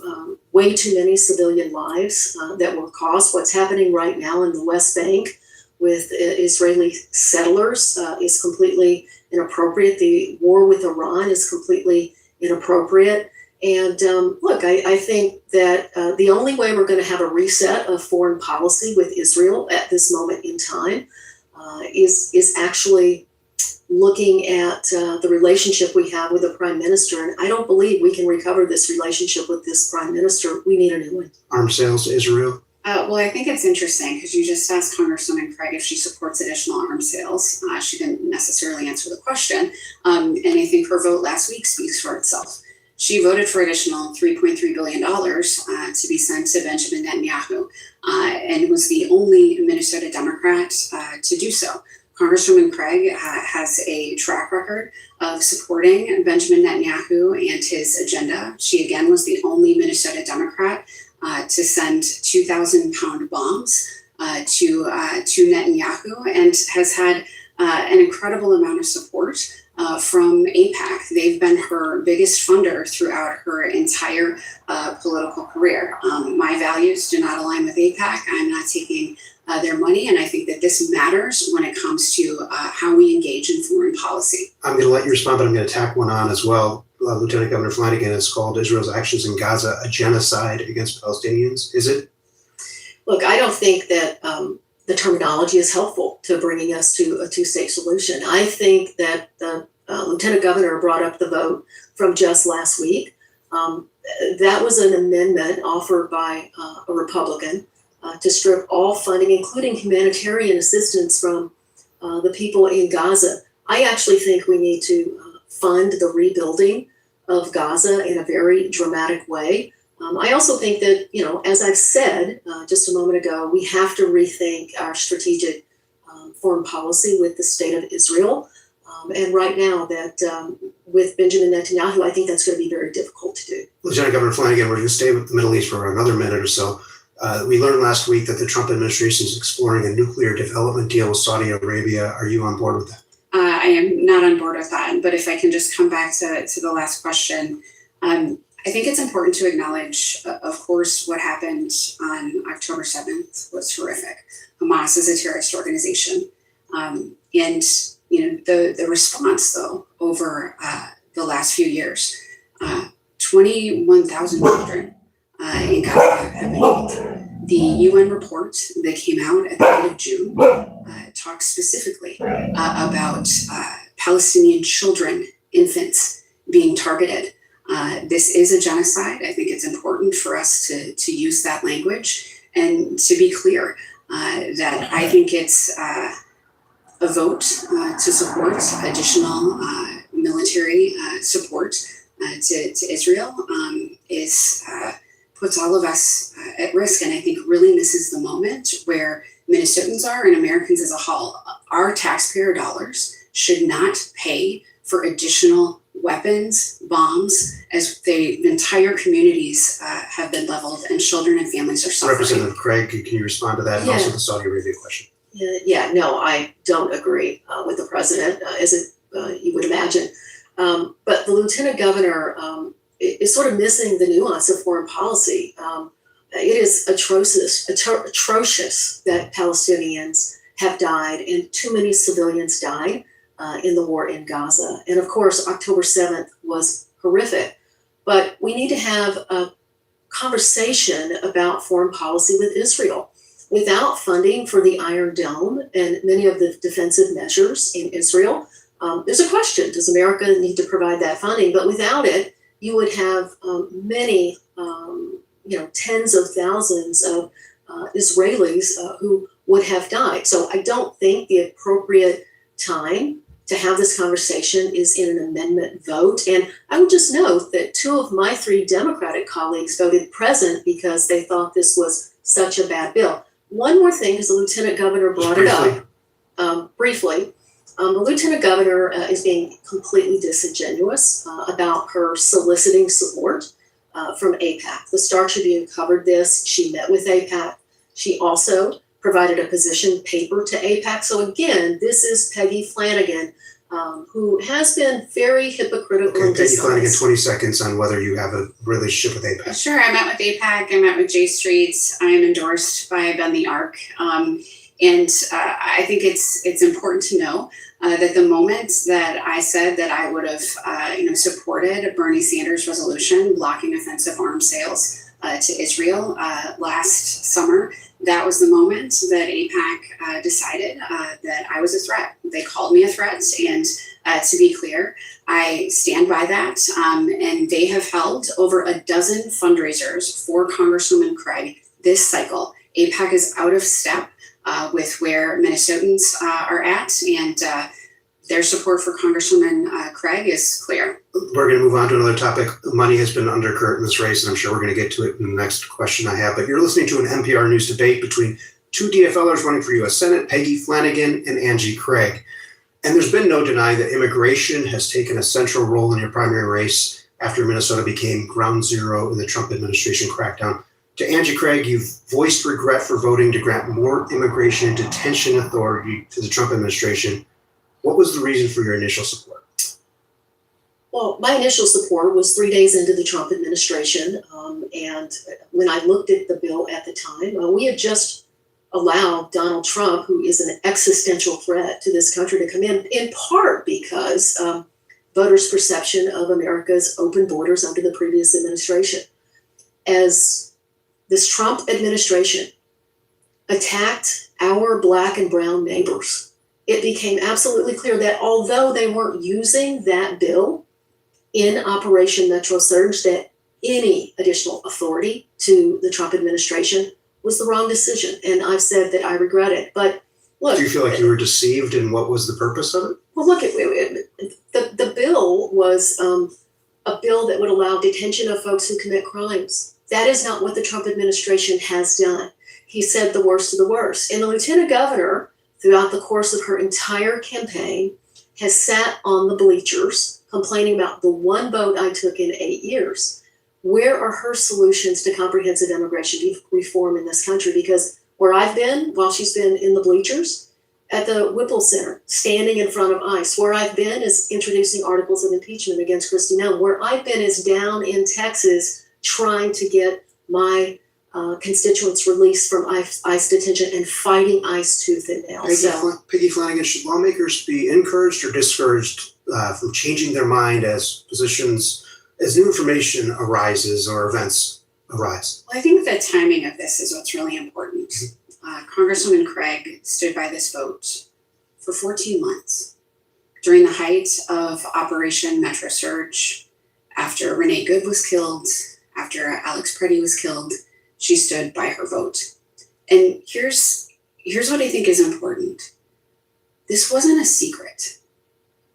way too many civilian lives that were cost. What's happening right now in the West Bank with Israeli settlers is completely inappropriate. The war with Iran is completely inappropriate. And look, I think that the only way we're going to have a reset of foreign policy with Israel at this moment in time is actually looking at the relationship we have with the Prime Minister. And I don't believe we can recover this relationship with this Prime Minister. We need a new one. Arms sales to Israel? Well, I think it's interesting because you just asked Congresswoman Craig if she supports additional arms sales. She didn't necessarily answer the question, and I think her vote last week speaks for itself. She voted for additional $3.3 billion to be sent to Benjamin Netanyahu, and was the only Minnesota Democrat to do so. Congresswoman Craig has a track record of supporting Benjamin Netanyahu and his agenda. She again was the only Minnesota Democrat to send 2,000-pound bombs to Netanyahu, and has had an incredible amount of support from AIPAC. They've been her biggest funder throughout her entire political career. My values do not align with AIPAC. I'm not taking their money, and I think that this matters when it comes to how we engage in foreign policy. I'm going to let you respond, but I'm going to tack one on as well. Lieutenant Governor Flanagan has called Israel's actions in Gaza a genocide against Palestinians. Is it? Look, I don't think that the terminology is helpful to bringing us to a two-state solution. I think that the Lieutenant Governor brought up the vote from just last week. That was an amendment offered by a Republican to strip all funding, including humanitarian assistance, from the people in Gaza. I actually think we need to fund the rebuilding of Gaza in a very dramatic way. I also think that, as I've said just a moment ago, we have to rethink our strategic foreign policy with the state of Israel. And right now that with Benjamin Netanyahu, I think that's going to be very difficult to do. Lieutenant Governor Flanagan, we're going to stay with the Middle East for another minute or so. We learned last week that the Trump administration is exploring a nuclear development deal with Saudi Arabia. Are you on board with that? I am not on board with that, but if I can just come back to the last question, I think it's important to acknowledge, of course, what happened on October 7th was horrific. Hamas is a terrorist organization. And, the response, though, over the last few years, 21,000 children in Gaza have been killed. The UN report that came out at the end of June talks specifically about Palestinian children, infants, being targeted. This is a genocide. I think it's important for us to use that language and to be clear that I think it's a vote to support additional military support to Israel puts all of us at risk, and I think really misses the moment where Minnesotans are and Americans as a whole. Our taxpayer dollars should not pay for additional weapons, bombs, as the entire communities have been leveled and children and families are suffering. Representative Craig, can you respond to that? And also the Saudi Arabia question. No, I don't agree with the president, as you would imagine. But the Lieutenant Governor is sort of missing the nuance of foreign policy. It is atrocious that Palestinians have died and too many civilians died in the war in Gaza. And of course, October 7th was horrific. But we need to have a conversation about foreign policy with Israel. Without funding for the Iron Dome and many of the defensive measures in Israel, there's a question, does America need to provide that funding? But without it, you would have many, tens of thousands of Israelis who would have died. So I don't think the appropriate time to have this conversation is in an amendment vote. And I would just note that 2 of my 3 Democratic colleagues voted present because they thought this was such a bad bill. One more thing, because the Lieutenant Governor brought it up briefly. The Lieutenant Governor is being completely disingenuous about her soliciting support from AIPAC. The Star Tribune covered this. She met with AIPAC. She also provided a position paper to AIPAC. So again, this is Peggy Flanagan, who has been very hypocritical and Peggy Flanagan, dishonest. 20 seconds on whether you have a relationship with AIPAC. Sure, I met with AIPAC, I met with J Street, I am endorsed by Ben the Arc. And I think it's important to know that the moment that I said that I would have supported Bernie Sanders' resolution blocking offensive arms sales to Israel last summer, that was the moment that AIPAC decided that I was a threat. They called me a threat, and to be clear, I stand by that. And they have held over a dozen fundraisers for Congresswoman Craig this cycle. AIPAC is out of step with where Minnesotans are at, and their support for Congresswoman Craig is clear. We're going to move on to another topic. Money has been undercurrent in this race, and I'm sure we're going to get to it in the next question I have. But you're listening to an NPR News debate between two DFLers running for U.S. Senate, Peggy Flanagan and Angie Craig. And there's been no denying that immigration has taken a central role in your primary race after Minnesota became ground zero in the Trump administration crackdown. To Angie Craig, you've voiced regret for voting to grant more immigration and detention authority to the Trump administration. What was the reason for your initial support? Well, my initial support was 3 days into the Trump administration. And when I looked at the bill at the time, we had just allowed Donald Trump, who is an existential threat to this country, to come in part because voters' perception of America's open borders under the previous administration. As this Trump administration attacked our Black and brown neighbors, it became absolutely clear that although they weren't using that bill in Operation Metro Surge, that any additional authority to the Trump administration was the wrong decision. And I've said that I regret it. But look. Do you feel like you were deceived, and what was the purpose of it? Well, look, the bill was a bill that would allow detention of folks who commit crimes. That is not what the Trump administration has done. He said the worst of the worst. And the lieutenant governor, throughout the course of her entire campaign, has sat on the bleachers complaining about the one vote I took in 8 years. Where are her solutions to comprehensive immigration reform in this country? Because where I've been, while she's been in the bleachers, at the Whipple Center, standing in front of ICE. Where I've been is introducing articles of impeachment against Kristi Noem. Where I've been is down in Texas trying to get my constituents released from ICE detention and fighting ICE tooth and nail. Peggy Flanagan, should lawmakers be encouraged or discouraged from changing their mind as new information arises or events arise? Well, I think the timing of this is what's really important. Congresswoman Craig stood by this vote for 14 months during the height of Operation Metro Surge, after Renee Good was killed, after Alex Preddy was killed. She stood by her vote. And here's what I think is important. This wasn't a secret.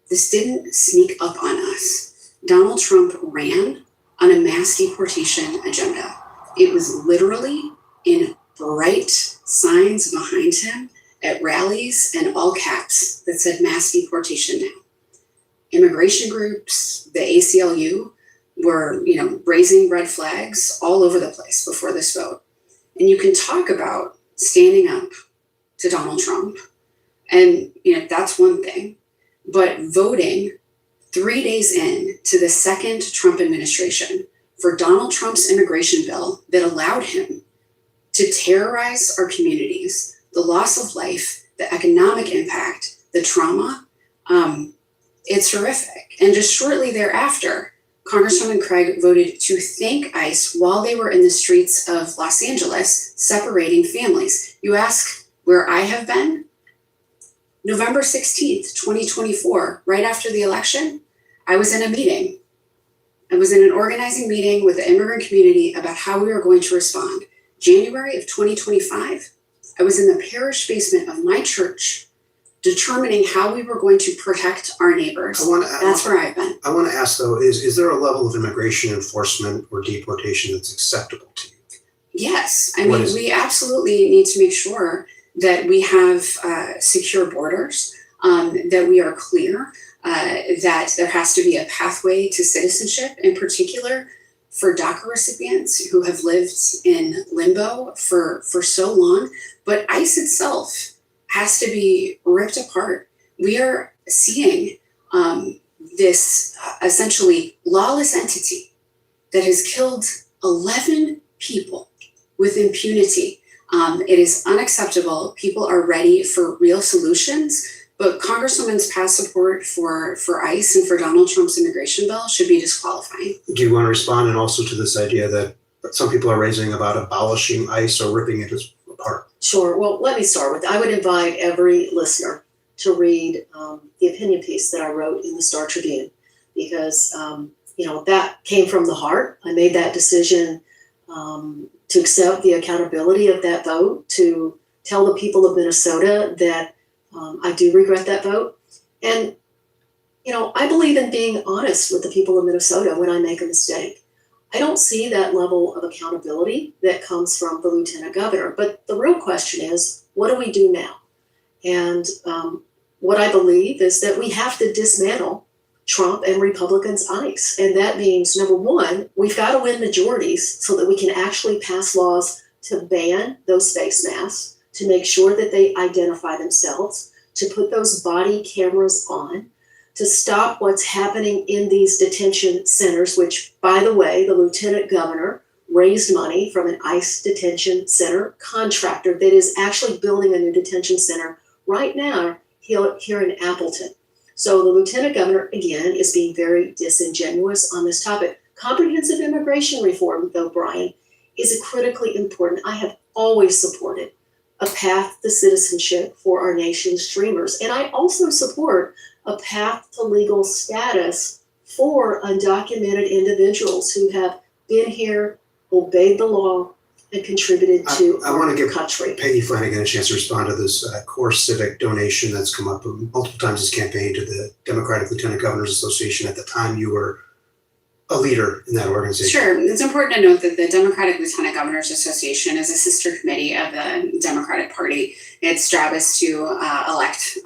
This didn't sneak up on us. Donald Trump ran on a mass deportation agenda. It was literally in bright signs behind him at rallies and all caps that said mass deportation now. Immigration groups, the ACLU, were, raising red flags all over the place before this vote. And you can talk about standing up to Donald Trump, and that's one thing, but voting 3 days in to the second Trump administration for Donald Trump's immigration bill that allowed him to terrorize our communities, the loss of life, the economic impact, the trauma, it's horrific. And just shortly thereafter, Congresswoman Craig voted to thank ICE while they were in the streets of Los Angeles, separating families. You ask where I have been? November 16th, 2024, right after the election, I was in a meeting. I was in an organizing meeting with the immigrant community about how we were going to respond. January of 2025, I was in the parish basement of my church determining how we were going to protect our neighbors. That's where I've been. I want to ask, though, is there a level of immigration enforcement or deportation that's acceptable to you? Yes. I mean, we absolutely need to make sure that we have secure borders, that we are clear, that there has to be a pathway to citizenship, in particular for DACA recipients who have lived in limbo for so long. But ICE itself has to be ripped apart. We are seeing this essentially lawless entity that has killed 11 people with impunity. It is unacceptable. People are ready for real solutions, but Congresswoman's past support for ICE and for Donald Trump's immigration bill should be disqualifying. Do you want to respond, and also to this idea that some people are raising about abolishing ICE or ripping it apart? Sure. Well, let me start with, I would invite every listener to read the opinion piece that I wrote in the Star Tribune, because, that came from the heart. I made that decision to accept the accountability of that vote, to tell the people of Minnesota that I do regret that vote. And, I believe in being honest with the people of Minnesota when I make a mistake. I don't see that level of accountability that comes from the lieutenant governor. But the real question is, what do we do now? And what I believe is that we have to dismantle Trump and Republicans' ICE. And that means, number one, we've got to win majorities so that we can actually pass laws to ban those face masks, to make sure that they identify themselves, to put those body cameras on, to stop what's happening in these detention centers, which, by the way, the lieutenant governor raised money from an ICE detention center contractor that is actually building a new detention center right now here in Appleton. So the lieutenant governor, again, is being very disingenuous on this topic. Comprehensive immigration reform, though, Brian, is critically important. I have always supported a path to citizenship for our nation's dreamers. And I also support a path to legal status for undocumented individuals who have been here, obeyed the law, and contributed to I want to give country. Peggy Flanagan a chance to respond to this core civic donation that's come up multiple times this campaign to the Democratic Lieutenant Governors Association. At the time, you were a leader in that organization. Sure. It's important to note that the Democratic Lieutenant Governors Association is a sister committee of the Democratic Party. Its job is to elect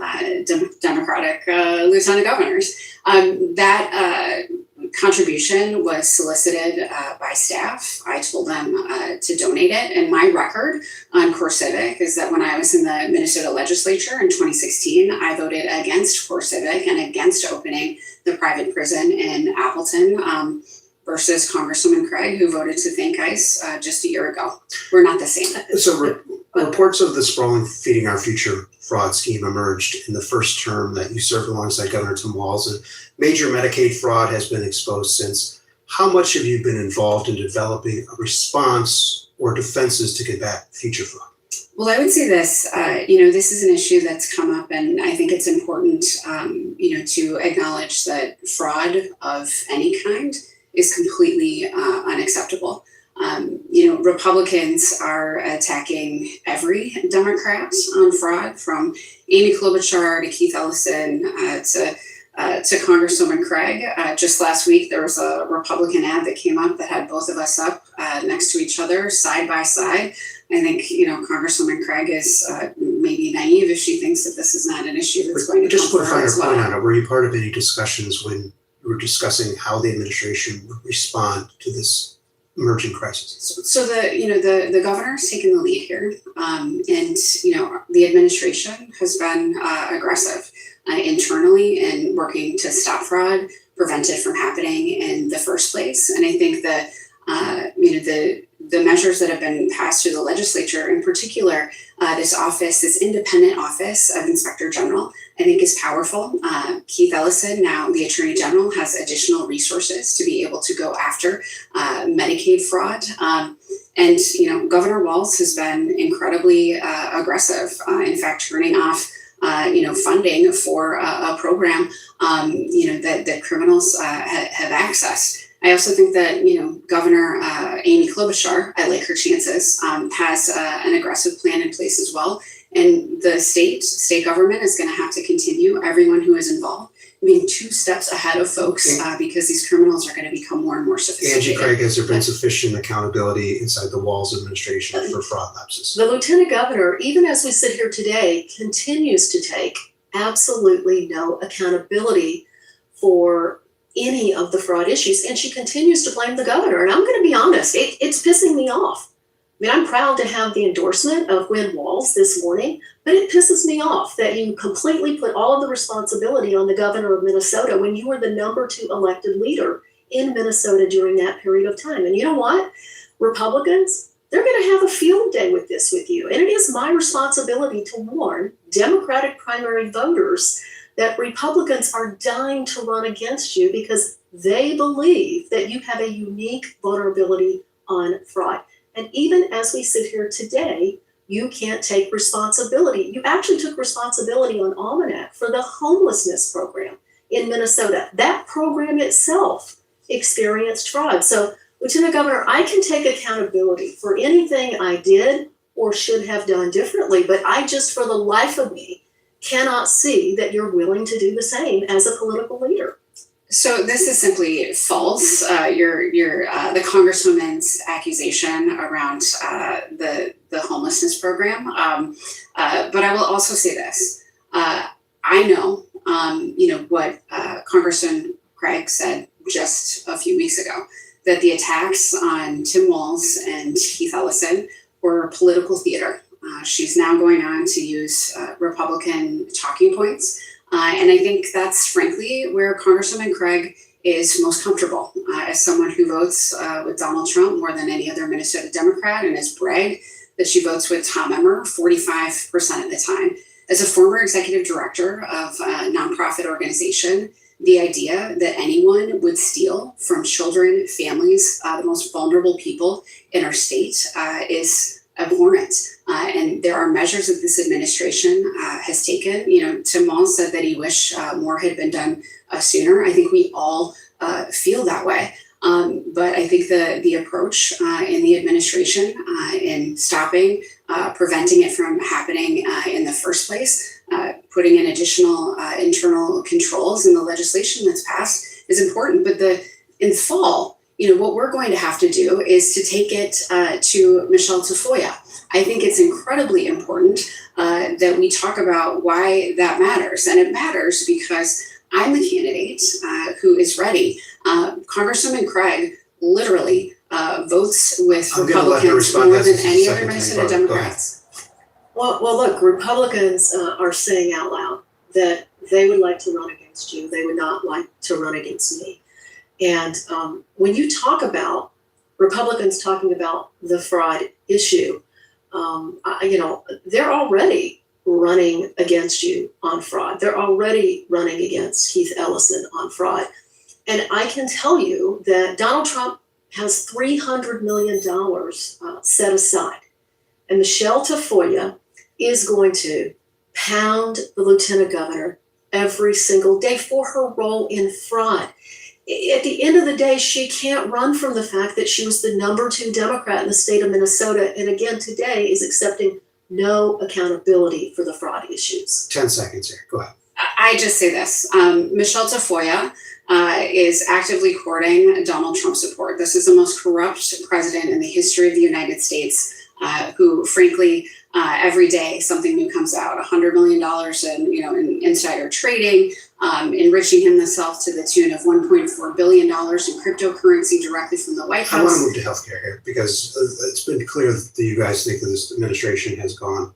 Democratic lieutenant governors. That contribution was solicited by staff. I told them to donate it. And my record on CoreCivic is that when I was in the Minnesota legislature in 2016, I voted against CoreCivic and against opening the private prison in Appleton versus Congresswoman Craig, who voted to thank ICE just a year ago. We're not the same. So reports of the sprawling Feeding Our Future fraud scheme emerged in the first term that you served alongside Governor Tim Walz, and major Medicaid fraud has been exposed since. How much have you been involved in developing a response or defenses to combat future fraud? Well, I would say this, this is an issue that's come up, and I think it's important, to acknowledge that fraud of any kind is completely unacceptable. Republicans are attacking every Democrat on fraud, from Amy Klobuchar to Keith Ellison to Congresswoman Craig. Just last week, there was a Republican ad that came up that had both of us up next to each other, side by side. I think, Congresswoman Craig is maybe naive if she thinks that this is not an issue that's going to just come put a for her finer as point well. on it. Were you part of any discussions when you were discussing how the administration would respond to this emerging crisis? So the governor's taken the lead here, and the administration has been aggressive internally in working to stop fraud, prevent it from happening in the first place. And I think that the measures that have been passed through the legislature, in particular, this independent office of Inspector General, I think is powerful. Keith Ellison, now the Attorney General, has additional resources to be able to go after Medicaid fraud. And Governor Walz has been incredibly aggressive. In fact, turning off funding for a program that criminals have accessed. I also think that Governor Amy Klobuchar, I like her chances, has an aggressive plan in place as well. And the state government is going to have to continue, everyone who is involved, being 2 steps ahead of folks because these criminals are going to become more and more sophisticated. Angie Craig, has there been sufficient accountability inside the Walz administration for fraud lapses? The lieutenant governor, even as we sit here today, continues to take absolutely no accountability for any of the fraud issues, and she continues to blame the governor. And I'm going to be honest, it's pissing me off. I mean, I'm proud to have the endorsement of Gwen Walz this morning, but it pisses me off that you completely put all of the responsibility on the governor of Minnesota when you were the number 2 elected leader in Minnesota during that period of time. And you know what? Republicans, they're going to have a field day with this with you. And it is my responsibility to warn Democratic primary voters that Republicans are dying to run against you because they believe that you have a unique vulnerability on fraud. And even as we sit here today, you can't take responsibility. You actually took responsibility on Almanac for the homelessness program in Minnesota. That program itself experienced fraud. So Lieutenant Governor, I can take accountability for anything I did or should have done differently, but I just, for the life of me, cannot see that you're willing to do the same as a political leader. So this is simply false. The Congresswoman's accusation around the homelessness program. But I will also say this. I know, what Congressman Craig said just a few weeks ago, that the attacks on Tim Walz and Keith Ellison were political theater. She's now going on to use Republican talking points. And I think that's frankly where Congresswoman Craig is most comfortable as someone who votes with Donald Trump more than any other Minnesota Democrat and has bragged that she votes with Tom Emmer 45% of the time. As a former executive director of a nonprofit organization, the idea that anyone would steal from children, families, the most vulnerable people in our state is abhorrent. And there are measures that this administration has taken. Tim Walz said that he wished more had been done sooner. I think we all feel that way. But I think the approach in the administration in stopping, preventing it from happening in the first place, putting in additional internal controls in the legislation that's passed is important. But in fall, what we're going to have to do is to take it to Michelle Tafoya. I think it's incredibly important that we talk about why that matters. And it matters because I'm the candidate who is ready. Congresswoman Craig literally votes with Republicans more than any other Minnesota Democrats. Well, look, Republicans are saying out loud that they would like to run against you. They would not like to run against me. And when you talk about Republicans talking about the fraud issue, they're already running against you on fraud. They're already running against Keith Ellison on fraud. And I can tell you that Donald Trump has $300 million set aside. And Michelle Tafoya is going to pound the lieutenant governor every single day for her role in fraud. At the end of the day, she can't run from the fact that she was the number 2 Democrat in the state of Minnesota. And again, today is accepting no accountability for the fraud issues. 10 seconds here. Go ahead. I just say this. Michelle Tafoya is actively courting Donald Trump support. This is the most corrupt president in the history of the United States, who, frankly, every day something new comes out. $100 million in insider trading, enriching himself to the tune of $1.4 billion in cryptocurrency directly from the White House. I want to move to healthcare here because it's been clear that you guys think that this administration has gone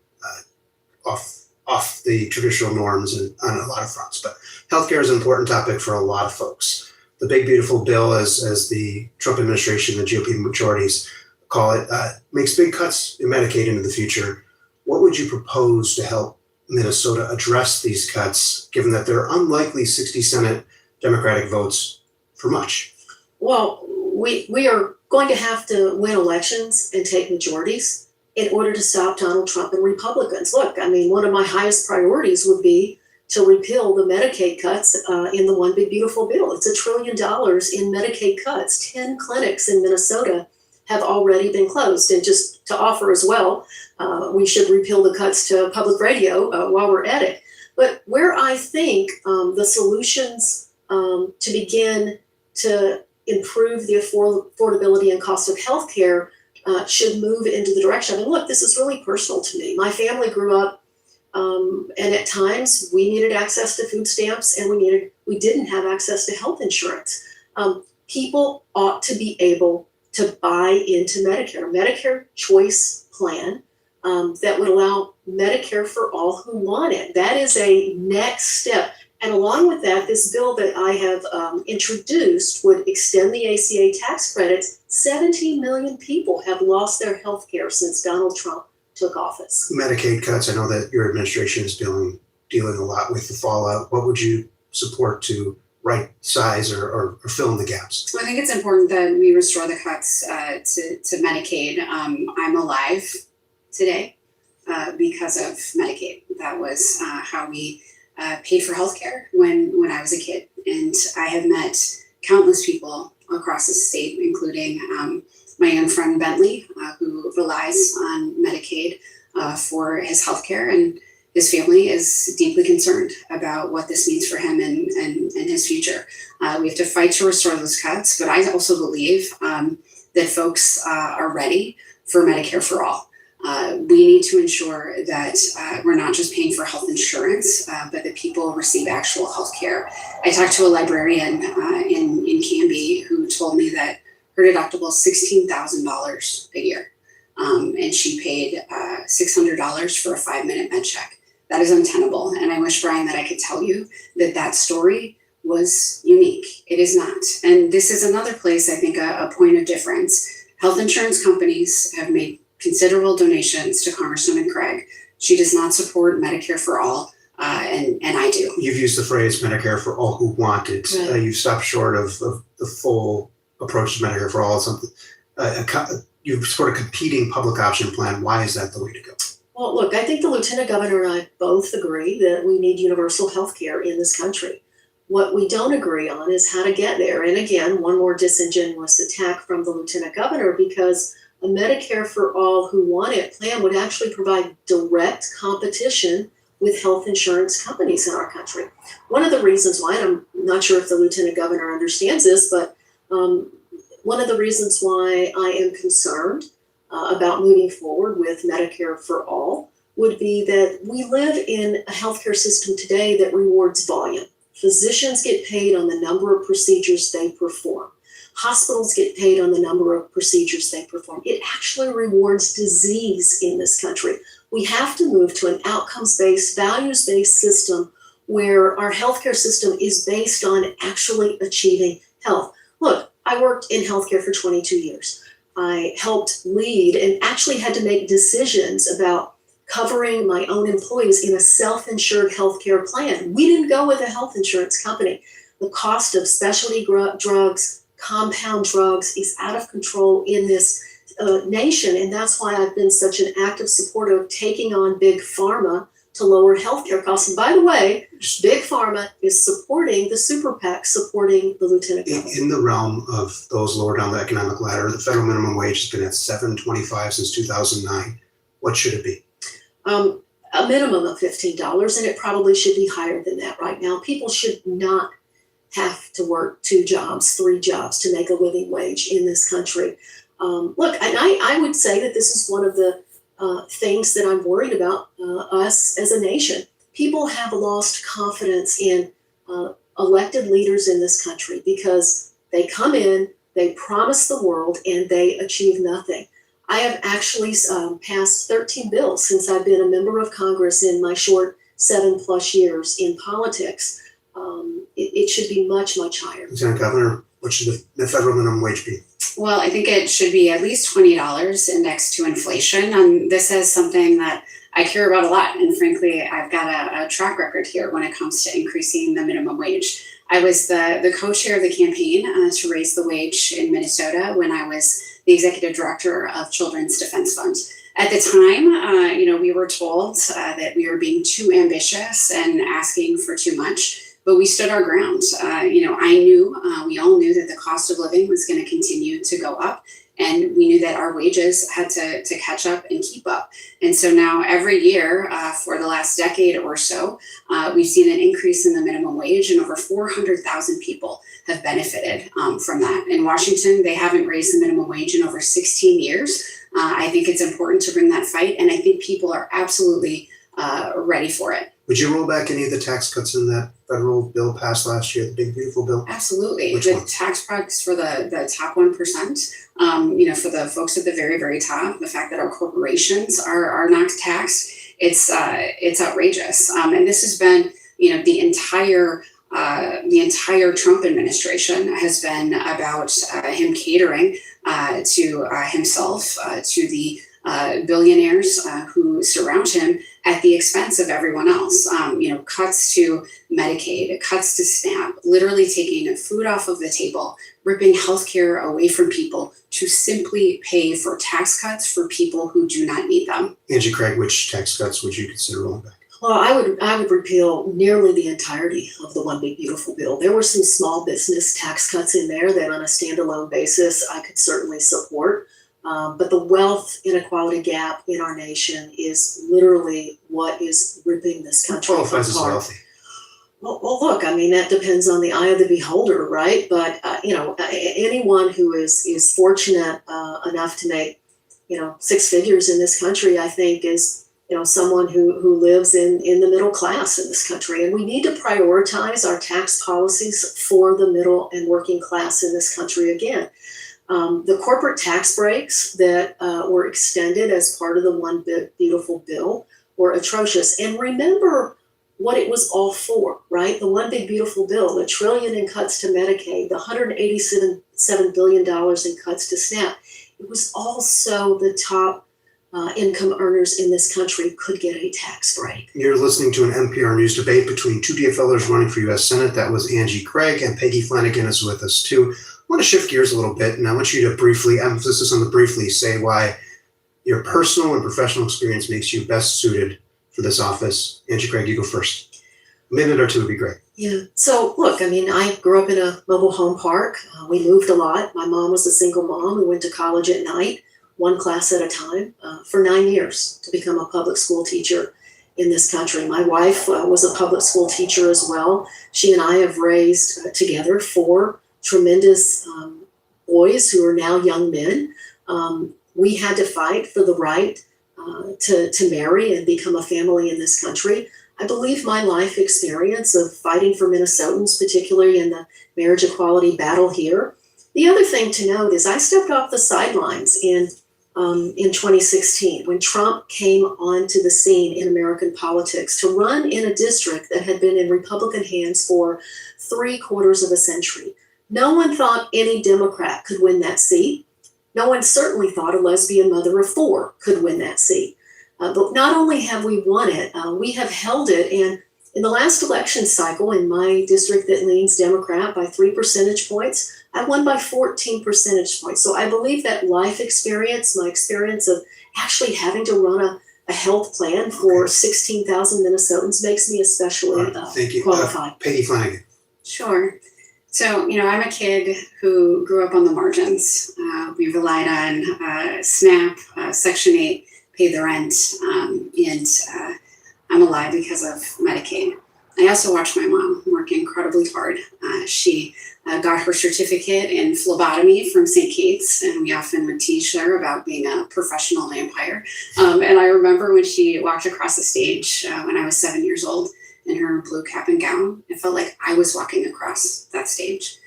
off the traditional norms and on a lot of fronts. But healthcare is an important topic for a lot of folks. The big beautiful bill, as the Trump administration, the GOP majorities call it, makes big cuts in Medicaid into the future. What would you propose to help Minnesota address these cuts, given that there are unlikely 60 Senate Democratic votes for much? Well, we are going to have to win elections and take majorities in order to stop Donald Trump and Republicans. Look, I mean, one of my highest priorities would be to repeal the Medicaid cuts in the One Big Beautiful Bill. It's $1 trillion in Medicaid cuts. 10 clinics in Minnesota have already been closed. And just to offer as well, we should repeal the cuts to public radio while we're at it. But where I think the solutions to begin to improve the affordability and cost of healthcare should move into the direction. I mean, look, this is really personal to me. My family grew up, and at times we needed access to food stamps, and we didn't have access to health insurance. People ought to be able to buy into Medicare choice plan that would allow Medicare for all who want it. That is a next step. And along with that, this bill that I have introduced would extend the ACA tax credits. 17 million people have lost their health care since Donald Trump took office. Medicaid cuts, I know that your administration is dealing a lot with the fallout. What would you support to right size or fill in the gaps? So I think it's important that we restore the cuts to Medicaid. I'm alive today because of Medicaid. That was how we paid for healthcare when I was a kid. And I have met countless people across the state, including my own friend Bentley, who relies on Medicaid for his health care, and his family is deeply concerned about what this means for him and his future. We have to fight to restore those cuts, but I also believe that folks are ready for Medicare for all. We need to ensure that we're not just paying for health insurance, but that people receive actual health care. I talked to a librarian in Canby who told me that her deductible is $16,000 a year. And she paid $600 for a 5-minute med check. That is untenable. And I wish, Brian, that I could tell you that story was unique. It is not. And this is another place, I think, a point of difference. Health insurance companies have made considerable donations to Congresswoman Craig. She does not support Medicare for all, and I do. You've used the phrase Medicare for all who want it. Right. You've stopped short of the full approach to Medicare for all. Something you've sort of competing public option plan. Why is that the way to go? Well, look, I think the Lieutenant Governor and I both agree that we need universal health care in this country. What we don't agree on is how to get there. And again, one more disingenuous attack from the Lieutenant Governor, because a Medicare for all who want it plan would actually provide direct competition with health insurance companies in our country. One of the reasons why, and I'm not sure if the Lieutenant Governor understands this, but one of the reasons why I am concerned about moving forward with Medicare for all would be that we live in a healthcare system today that rewards volume. Physicians get paid on the number of procedures they perform. Hospitals get paid on the number of procedures they perform. It actually rewards disease in this country. We have to move to an outcomes-based, values-based system where our healthcare system is based on actually achieving health. Look, I worked in healthcare for 22 years. I helped lead and actually had to make decisions about covering my own employees in a self-insured healthcare plan. We didn't go with a health insurance company. The cost of specialty drugs, compound drugs is out of control in this nation. And that's why I've been such an active supporter of taking on big pharma to lower healthcare costs. And by the way, big pharma is supporting the super PAC, supporting the Lieutenant Governor. In the realm of those lower down the economic ladder, the federal minimum wage has been at $7.25 since 2009. What should it be? A minimum of $15, and it probably should be higher than that right now. People should not have to work 2 jobs, 3 jobs to make a living wage in this country. Look, and I would say that this is one of the things that I'm worried about us as a nation. People have lost confidence in elected leaders in this country because they come in, they promise the world, and they achieve nothing. I have actually passed 13 bills since I've been a member of Congress in my short 7+ years in politics. It should be much, much higher. Lieutenant Governor, what should the federal minimum wage be? Well, I think it should be at least $20 indexed to inflation. This is something that I care about a lot. And frankly, I've got a track record here when it comes to increasing the minimum wage. I was the co-chair of the campaign to raise the wage in Minnesota when I was the executive director of Children's Defense Fund. At the time, we were told that we were being too ambitious and asking for too much. But we stood our ground. I knew, we all knew that the cost of living was going to continue to go up. And we knew that our wages had to catch up and keep up. And so now every year for the last decade or so, we've seen an increase in the minimum wage, and over 400,000 people have benefited from that. In Washington, they haven't raised the minimum wage in over 16 years. I think it's important to bring that fight, and I think people are absolutely ready for it. Would you roll back any of the tax cuts in that federal bill passed last year, the big beautiful bill? Absolutely. Which the one? Tax breaks for the top 1%, for the folks at the very, very top, the fact that our corporations are not taxed, it's outrageous. And this has been, the entire Trump administration has been about him catering to himself, to the billionaires who surround him at the expense of everyone else. Cuts to Medicaid, cuts to SNAP, literally taking food off of the table, ripping healthcare away from people to simply pay for tax cuts for people who do not need them. Angie Craig, which tax cuts would you consider rolling back? Well, I would repeal nearly the entirety of the One Big Beautiful Bill. There were some small business tax cuts in there that on a standalone basis I could certainly support. But the wealth inequality gap in our nation is literally what is ripping this country apart. Qualifies as wealthy. Well, look, I mean, that depends on the eye of the beholder, right? But, anyone who is fortunate enough to make, six figures in this country, I think is, someone who lives in the middle class in this country. And we need to prioritize our tax policies for the middle and working class in this country again. The corporate tax breaks that were extended as part of the One Big Beautiful Bill were atrocious. And remember what it was all for, right? The One Big Beautiful Bill, $1 trillion in cuts to Medicaid, the $187 billion in cuts to SNAP. It was also the top income earners in this country could get a tax break. You're listening to an NPR News debate between two DFLers running for U.S. Senate. That was Angie Craig, and Peggy Flanagan is with us too. I want to shift gears a little bit, and I want you to briefly, emphasis on the briefly, say why your personal and professional experience makes you best suited for this office. Angie Craig, you go first. A minute or two would be great. Yeah. So look, I mean, I grew up in a mobile home park. We moved a lot. My mom was a single mom who went to college at night, one class at a time, for 9 years to become a public school teacher in this country. My wife was a public school teacher as well. She and I have raised together 4 tremendous boys who are now young men. We had to fight for the right to marry and become a family in this country. I believe my life experience of fighting for Minnesotans, particularly in the marriage equality battle here. The other thing to note is I stepped off the sidelines in 2016 when Trump came onto the scene in American politics to run in a district that had been in Republican hands for 3/4 of a century. No one thought any Democrat could win that seat. No one certainly thought a lesbian mother of 4 could win that seat. But not only have we won it, we have held it. And in the last election cycle, in my district that leans Democrat by 3 percentage points, I won by 14 percentage points. So I believe that life experience, my experience of actually having to run a health plan for 16,000 Minnesotans makes me especially qualified. Peggy Flanagan. Sure. So, I'm a kid who grew up on the margins. We relied on SNAP, Section 8, paid the rent, and I'm alive because of Medicaid. I also watched my mom work incredibly hard. She got her certificate in phlebotomy from St. Kate's, and we often would teach her about being a professional vampire. And I remember when she walked across the stage when I was 7 years old in her blue cap and gown, it felt like I was walking across that stage.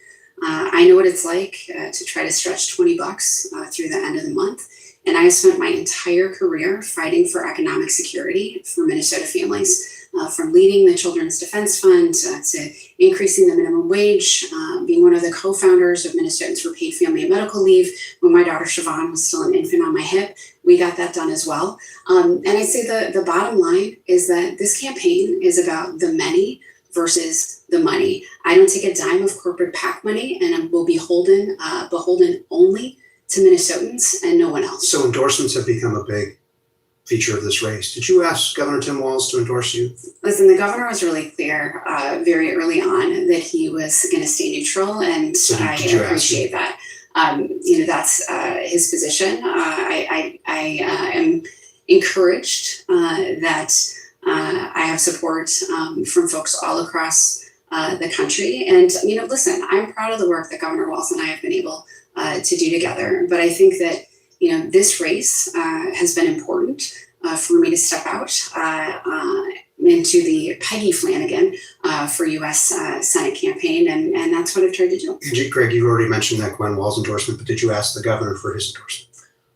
I know what it's like to try to stretch $20 through the end of the month. And I spent my entire career fighting for economic security for Minnesota families, from leading the Children's Defense Fund to increasing the minimum wage, being one of the co-founders of Minnesotans for Paid Family and Medical Leave. When my daughter Siobhan was still an infant on my hip, we got that done as well. And I say the bottom line is that this campaign is about the many versus the money. I don't take a dime of corporate PAC money, and I will be beholden only to Minnesotans and no one else. So endorsements have become a big feature of this race. Did you ask Governor Tim Walz to endorse you? Listen, the governor was really clear very early on that he was going to stay neutral, and So I did you ask appreciate that. That's his position. I am encouraged that I have support from folks all across the country. And, listen, I'm proud of the work that Governor Walz and I have been able to do together. But I think that, this race has been important for me to step out into the Peggy Flanagan for U.S. Senate campaign. And that's what I've tried to do. Angie Craig, you've already mentioned that Gwen Walz endorsement, but did you ask the governor for his endorsement?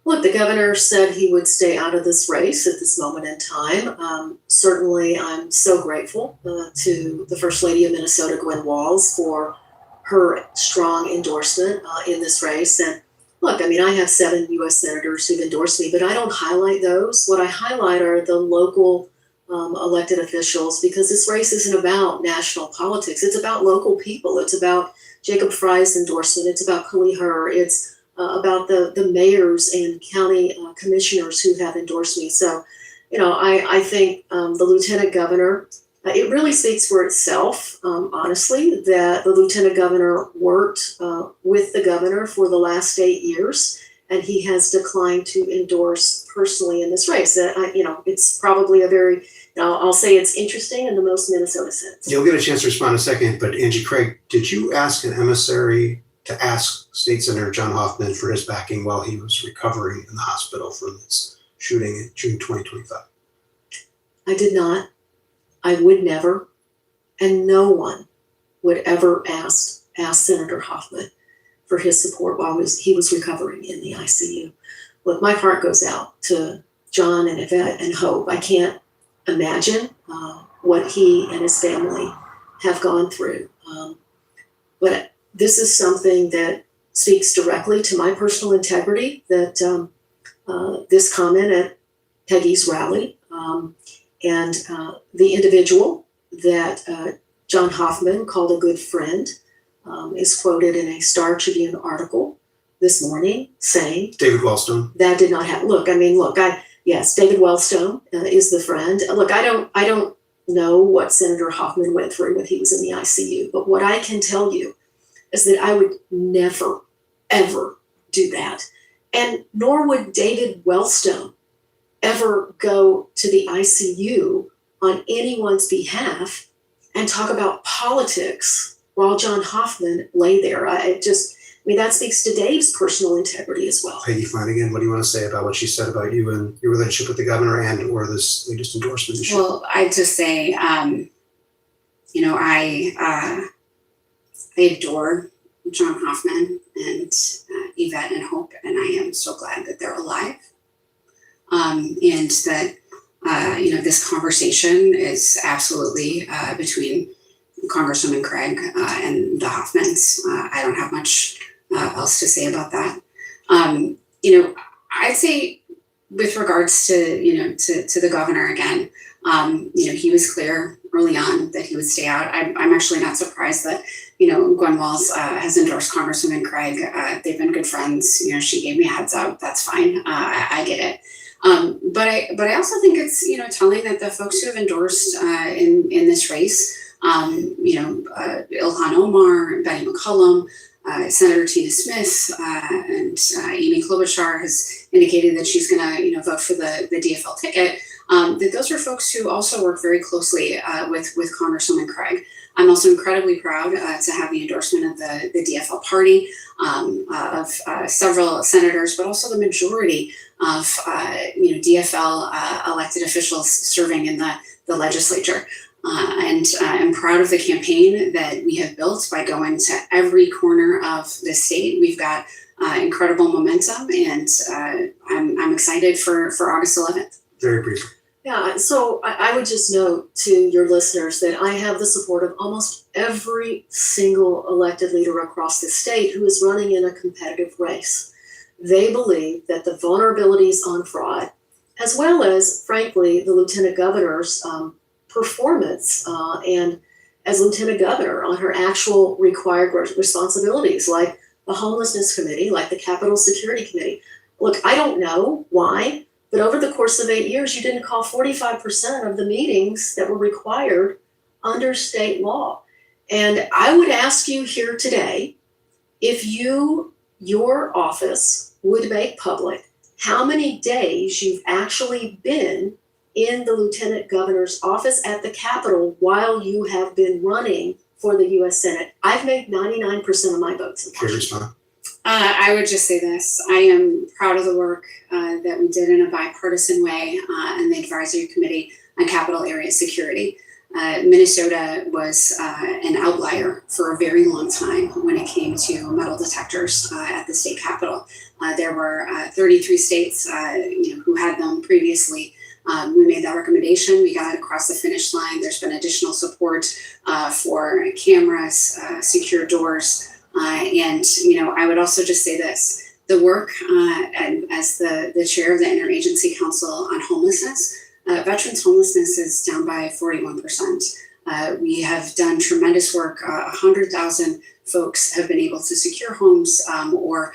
Look, the governor said he would stay out of this race at this moment in time. Certainly, I'm so grateful to the First Lady of Minnesota, Gwen Walz, for her strong endorsement in this race. And look, I have 7 U.S. senators who've endorsed me, but I don't highlight those. What I highlight are the local elected officials, because this race isn't about national politics. It's about local people. It's about Jacob Fry's endorsement. It's about Kali Her. It's about the mayors and county commissioners who have endorsed me. So I think the lieutenant governor, it really speaks for itself, honestly, that the lieutenant governor worked with the governor for the last 8 years, and he has declined to endorse personally in this race. It's probably a very, I'll say it's interesting in the most Minnesota sense. You'll get a chance to respond in a second, but Angie Craig, did you ask an emissary to ask State Senator John Hoffman for his backing while he was recovering in the hospital from this shooting in June 2025? I did not. I would never. And no one would ever ask Senator Hoffman for his support while he was recovering in the ICU. Look, my heart goes out to John and Yvette and Hope. I can't imagine what he and his family have gone through. But this is something that speaks directly to my personal integrity, that this comment at Peggy's rally and the individual that John Hoffman called a good friend is quoted in a Star Tribune article this morning saying David Wellstone. That did not happen. Yes, David Wellstone is the friend. Look, I don't know what Senator Hoffman went through when he was in the ICU, but what I can tell you is that I would never, ever do that. And nor would David Wellstone ever go to the ICU on anyone's behalf and talk about politics while John Hoffman lay there. That speaks to Dave's personal integrity as well. Peggy Flanagan, what do you want to say about what she said about you and your relationship with the governor or this latest endorsement issue? Well, I'd just say, I adore John Hoffman and Yvette and Hope, and I am so glad that they're alive. And that, this conversation is absolutely between Congresswoman Craig and the Hoffmans. I don't have much else to say about that. I'd say with regards to the governor again, he was clear early on that he would stay out. I'm actually not surprised that, Gwen Walz has endorsed Congresswoman Craig. They've been good friends. She gave me a heads up. That's fine. I get it. But I also think it's, telling that the folks who have endorsed in this race, Ilhan Omar, Betty McCollum, Senator Tina Smith, and Amy Klobuchar has indicated that she's going to, vote for the DFL ticket. That those are folks who also work very closely with Congresswoman Craig. I'm also incredibly proud to have the endorsement of the DFL party, of several senators, but also the majority of DFL elected officials serving in the legislature. And I'm proud of the campaign that we have built by going to every corner of the state. We've got incredible momentum, and I'm excited for August 11th. Very briefly. Yeah, so I would just note to your listeners that I have the support of almost every single elected leader across the state who is running in a competitive race. They believe that the vulnerabilities on fraud, as well as, frankly, the lieutenant governor's performance and as lieutenant governor on her actual required responsibilities, like the homelessness committee, like the Capitol Security Committee. Look, I don't know why, but over the course of 8 years, you didn't call 45% of the meetings that were required under state law. And I would ask you here today, if your office would make public how many days you've actually been in the lieutenant governor's office at the Capitol while you have been running for the U.S. Senate. I've made 99% of my votes. I would just say this. I am proud of the work that we did in a bipartisan way in the advisory committee on Capitol area security. Minnesota was an outlier for a very long time when it came to metal detectors at the state capitol. There were 33 states who had them previously. We made that recommendation. We got it across the finish line. There's been additional support for cameras, secure doors. And I would also just say this. The work and as the chair of the Interagency Council on Homelessness, veterans homelessness is down by 41%. We have done tremendous work. 100,000 folks have been able to secure homes or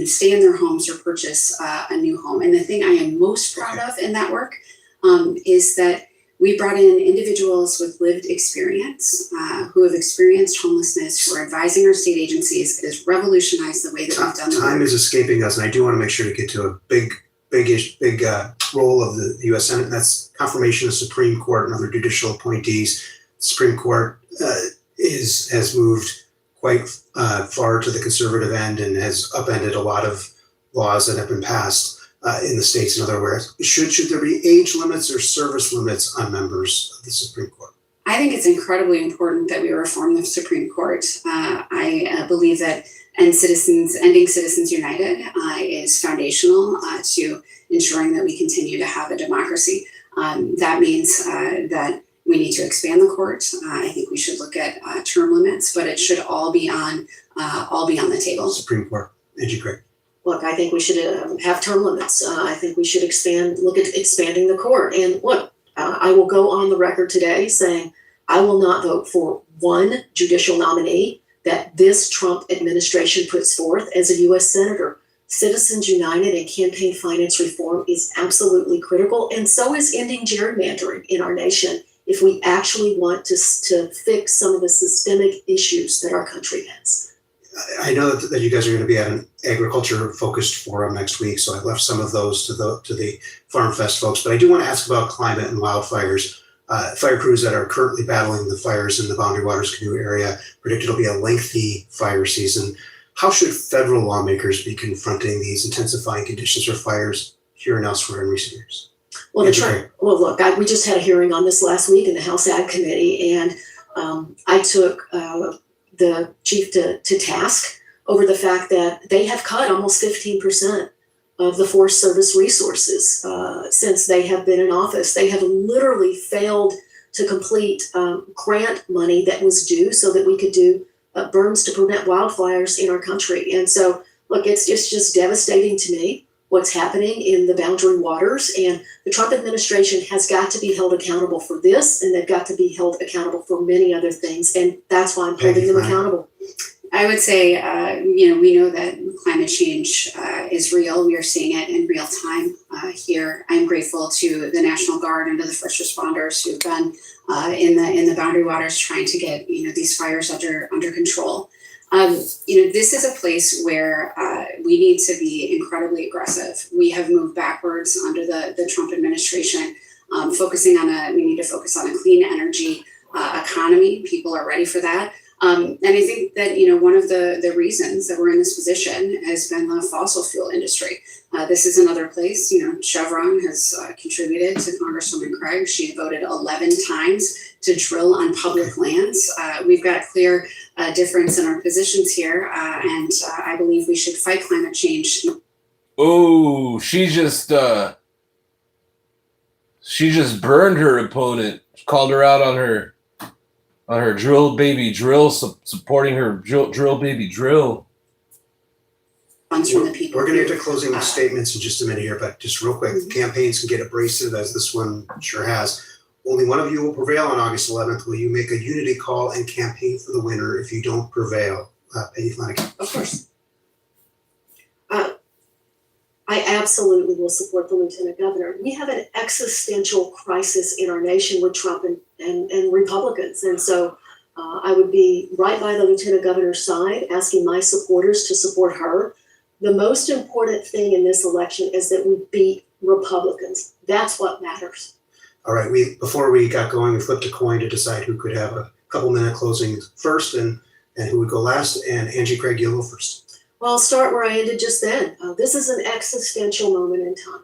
stay in their homes or purchase a new home. And the thing I am most proud of in that work is that we brought in individuals with lived experience who have experienced homelessness, who are advising our state agencies. It has revolutionized the way that we've done the Time work. is escaping us, and I do want to make sure to get to a big role of the U.S. Senate, and that's confirmation of Supreme Court and other judicial appointees. The Supreme Court has moved quite far to the conservative end and has upended a lot of laws that have been passed in the states and other areas. Should there be age limits or service limits on members of the Supreme Court? I think it's incredibly important that we reform the Supreme Court. I believe that ending Citizens United is foundational to ensuring that we continue to have a democracy. That means that we need to expand the court. I think we should look at term limits, but it should all be on the table. Supreme Court, Angie Craig. Look, I think we should have term limits. I think we should look at expanding the court. And look, I will go on the record today saying I will not vote for one judicial nominee that this Trump administration puts forth as a U.S. Senator. Citizens United and campaign finance reform is absolutely critical, and so is ending gerrymandering in our nation if we actually want to fix some of the systemic issues that our country has. I know that you guys are going to be at an agriculture-focused forum next week, so I left some of those to the Farm Fest folks. But I do want to ask about climate and wildfires. Fire crews that are currently battling the fires in the Boundary Waters Canoe area predict it'll be a lengthy fire season. How should federal lawmakers be confronting these intensifying conditions for fires here and elsewhere in recent years? Well, look, we just had a hearing on this last week in the House Ag Committee, and I took the chief to task over the fact that they have cut almost 15% of the Forest Service resources since they have been in office. They have literally failed to complete grant money that was due so that we could do burns to prevent wildfires in our country. And so, look, it's just devastating to me what's happening in the Boundary Waters, and the Trump administration has got to be held accountable for this, and they've got to be held accountable for many other things, and that's why I'm holding them accountable. I would say, we know that climate change is real. We are seeing it in real time here. I'm grateful to the National Guard and to the first responders who've been in the Boundary Waters trying to get these fires under control. This is a place where we need to be incredibly aggressive. We have moved backwards under the Trump administration, we need to focus on a clean energy economy. People are ready for that. And I think that, one of the reasons that we're in this position has been the fossil fuel industry. This is another place, Chevron has contributed to Congresswoman Craig. She voted 11 times to drill on public lands. We've got a clear difference in our positions here, and I believe we should fight climate change. Oh, she just burned her opponent, called her out on her drill baby drill, supporting her drill baby drill. We're going to get to closing statements in just a minute here, but just real quick, campaigns can get abrasive, as this one sure has. Only one of you will prevail on August 11th. Will you make a unity call and campaign for the winner if you don't prevail? Peggy Flanagan. Of course. I absolutely will support the Lieutenant Governor. We have an existential crisis in our nation with Trump and Republicans. And so I would be right by the Lieutenant Governor's side, asking my supporters to support her. The most important thing in this election is that we beat Republicans. That's what matters. All right. Before we got going, we flipped a coin to decide who could have a couple-minute closing first and who would go last. And Angie Craig, you'll go first. Well, I'll start where I ended just then. This is an existential moment in time.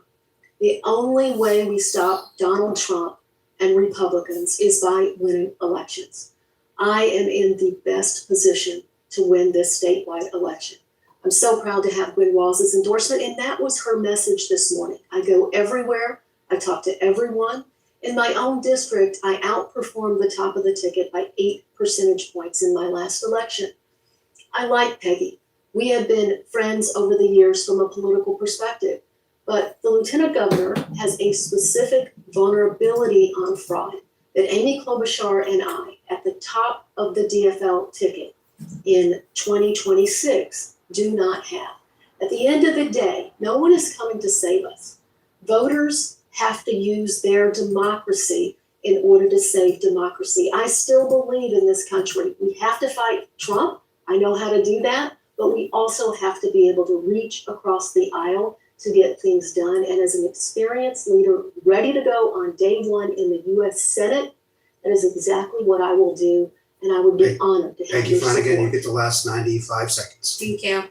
The only way we stop Donald Trump and Republicans is by winning elections. I am in the best position to win this statewide election. I'm so proud to have Gwen Walls' endorsement, and that was her message this morning. I go everywhere. I talk to everyone. In my own district, I outperformed the top of the ticket by 8 percentage points in my last election. I like Peggy. We have been friends over the years from a political perspective, but the Lieutenant Governor has a specific vulnerability on fraud that Amy Klobuchar and I, at the top of the DFL ticket in 2026, do not have. At the end of the day, no one is coming to save us. Voters have to use their democracy in order to save democracy. I still believe in this country. We have to fight Trump. I know how to do that, but we also have to be able to reach across the aisle to get things done. And as an experienced leader ready to go on day one in the U.S. Senate, that is exactly what I will do. And I would be honored to have Thank you, your Flanagan. You support. get the last 95 seconds. Thank you.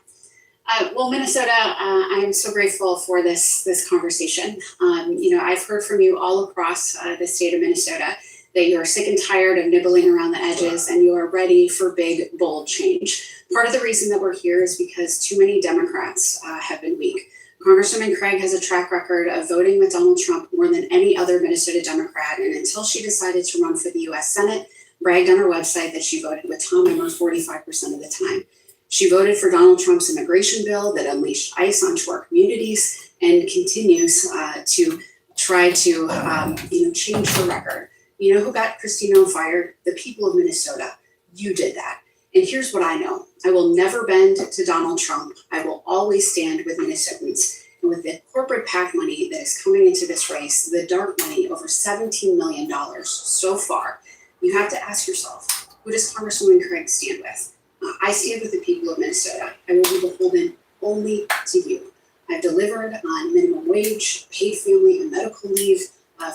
Well, Minnesota, I am so grateful for this conversation. I've heard from you all across the state of Minnesota that you are sick and tired of nibbling around the edges and you are ready for big, bold change. Part of the reason that we're here is because too many Democrats have been weak. Congresswoman Craig has a track record of voting with Donald Trump more than any other Minnesota Democrat, and until she decided to run for the U.S. Senate, bragged on her website that she voted with Tom Emmer 45% of the time. She voted for Donald Trump's immigration bill that unleashed ICE onto our communities and continues to try to change her record. You know who got Christine O fired? The people of Minnesota. You did that. And here's what I know. I will never bend to Donald Trump. I will always stand with Minnesotans. And with the corporate PAC money that is coming into this race, the dark money, over $17 million so far, you have to ask yourself, who does Congresswoman Craig stand with? I stand with the people of Minnesota. I will be beholden only to you. I've delivered on minimum wage, paid family and medical leave,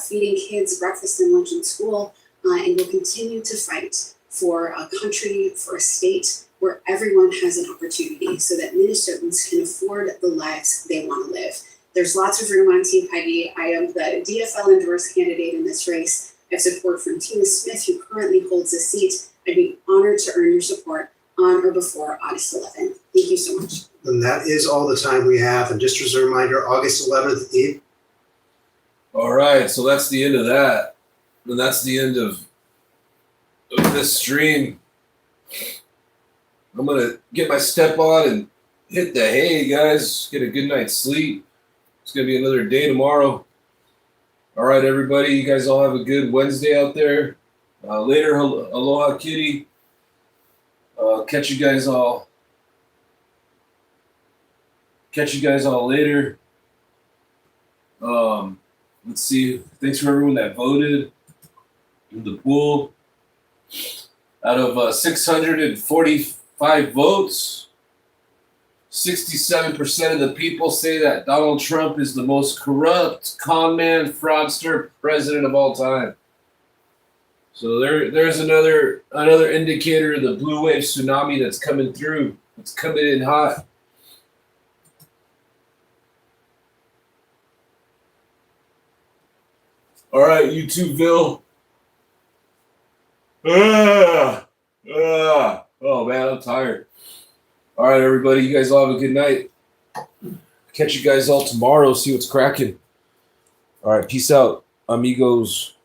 feeding kids breakfast and lunch in school, and will continue to fight for a country, for a state where everyone has an opportunity so that Minnesotans can afford the lives they want to live. There's lots of room on Team Peggy. I am the DFL endorsed candidate in this race. I have support from Tina Smith, who currently holds a seat. I'd be honored to earn your support on or before August 11th. Thank you so much. And that is all the time we have. And just as a reminder, August 11th, Eve. All right, so that's the end of that. And that's the end of this stream. I'm going to get my step on and hit the hay, guys. Get a good night's sleep. It's going to be another day tomorrow. All right, everybody. You guys all have a good Wednesday out there. Later, aloha kitty. Catch you guys all later. Let's see. Thanks for everyone that voted in the pool. Out of 645 votes, 67% of the people say that Donald Trump is the most corrupt, con man, fraudster president of all time. So there's another indicator of the blue wave tsunami that's coming through. It's coming in hot. All right, YouTubeville. Oh man, I'm tired. All right, everybody, you guys all have a good night. Catch you guys all tomorrow. See what's cracking. All right, peace out, amigos.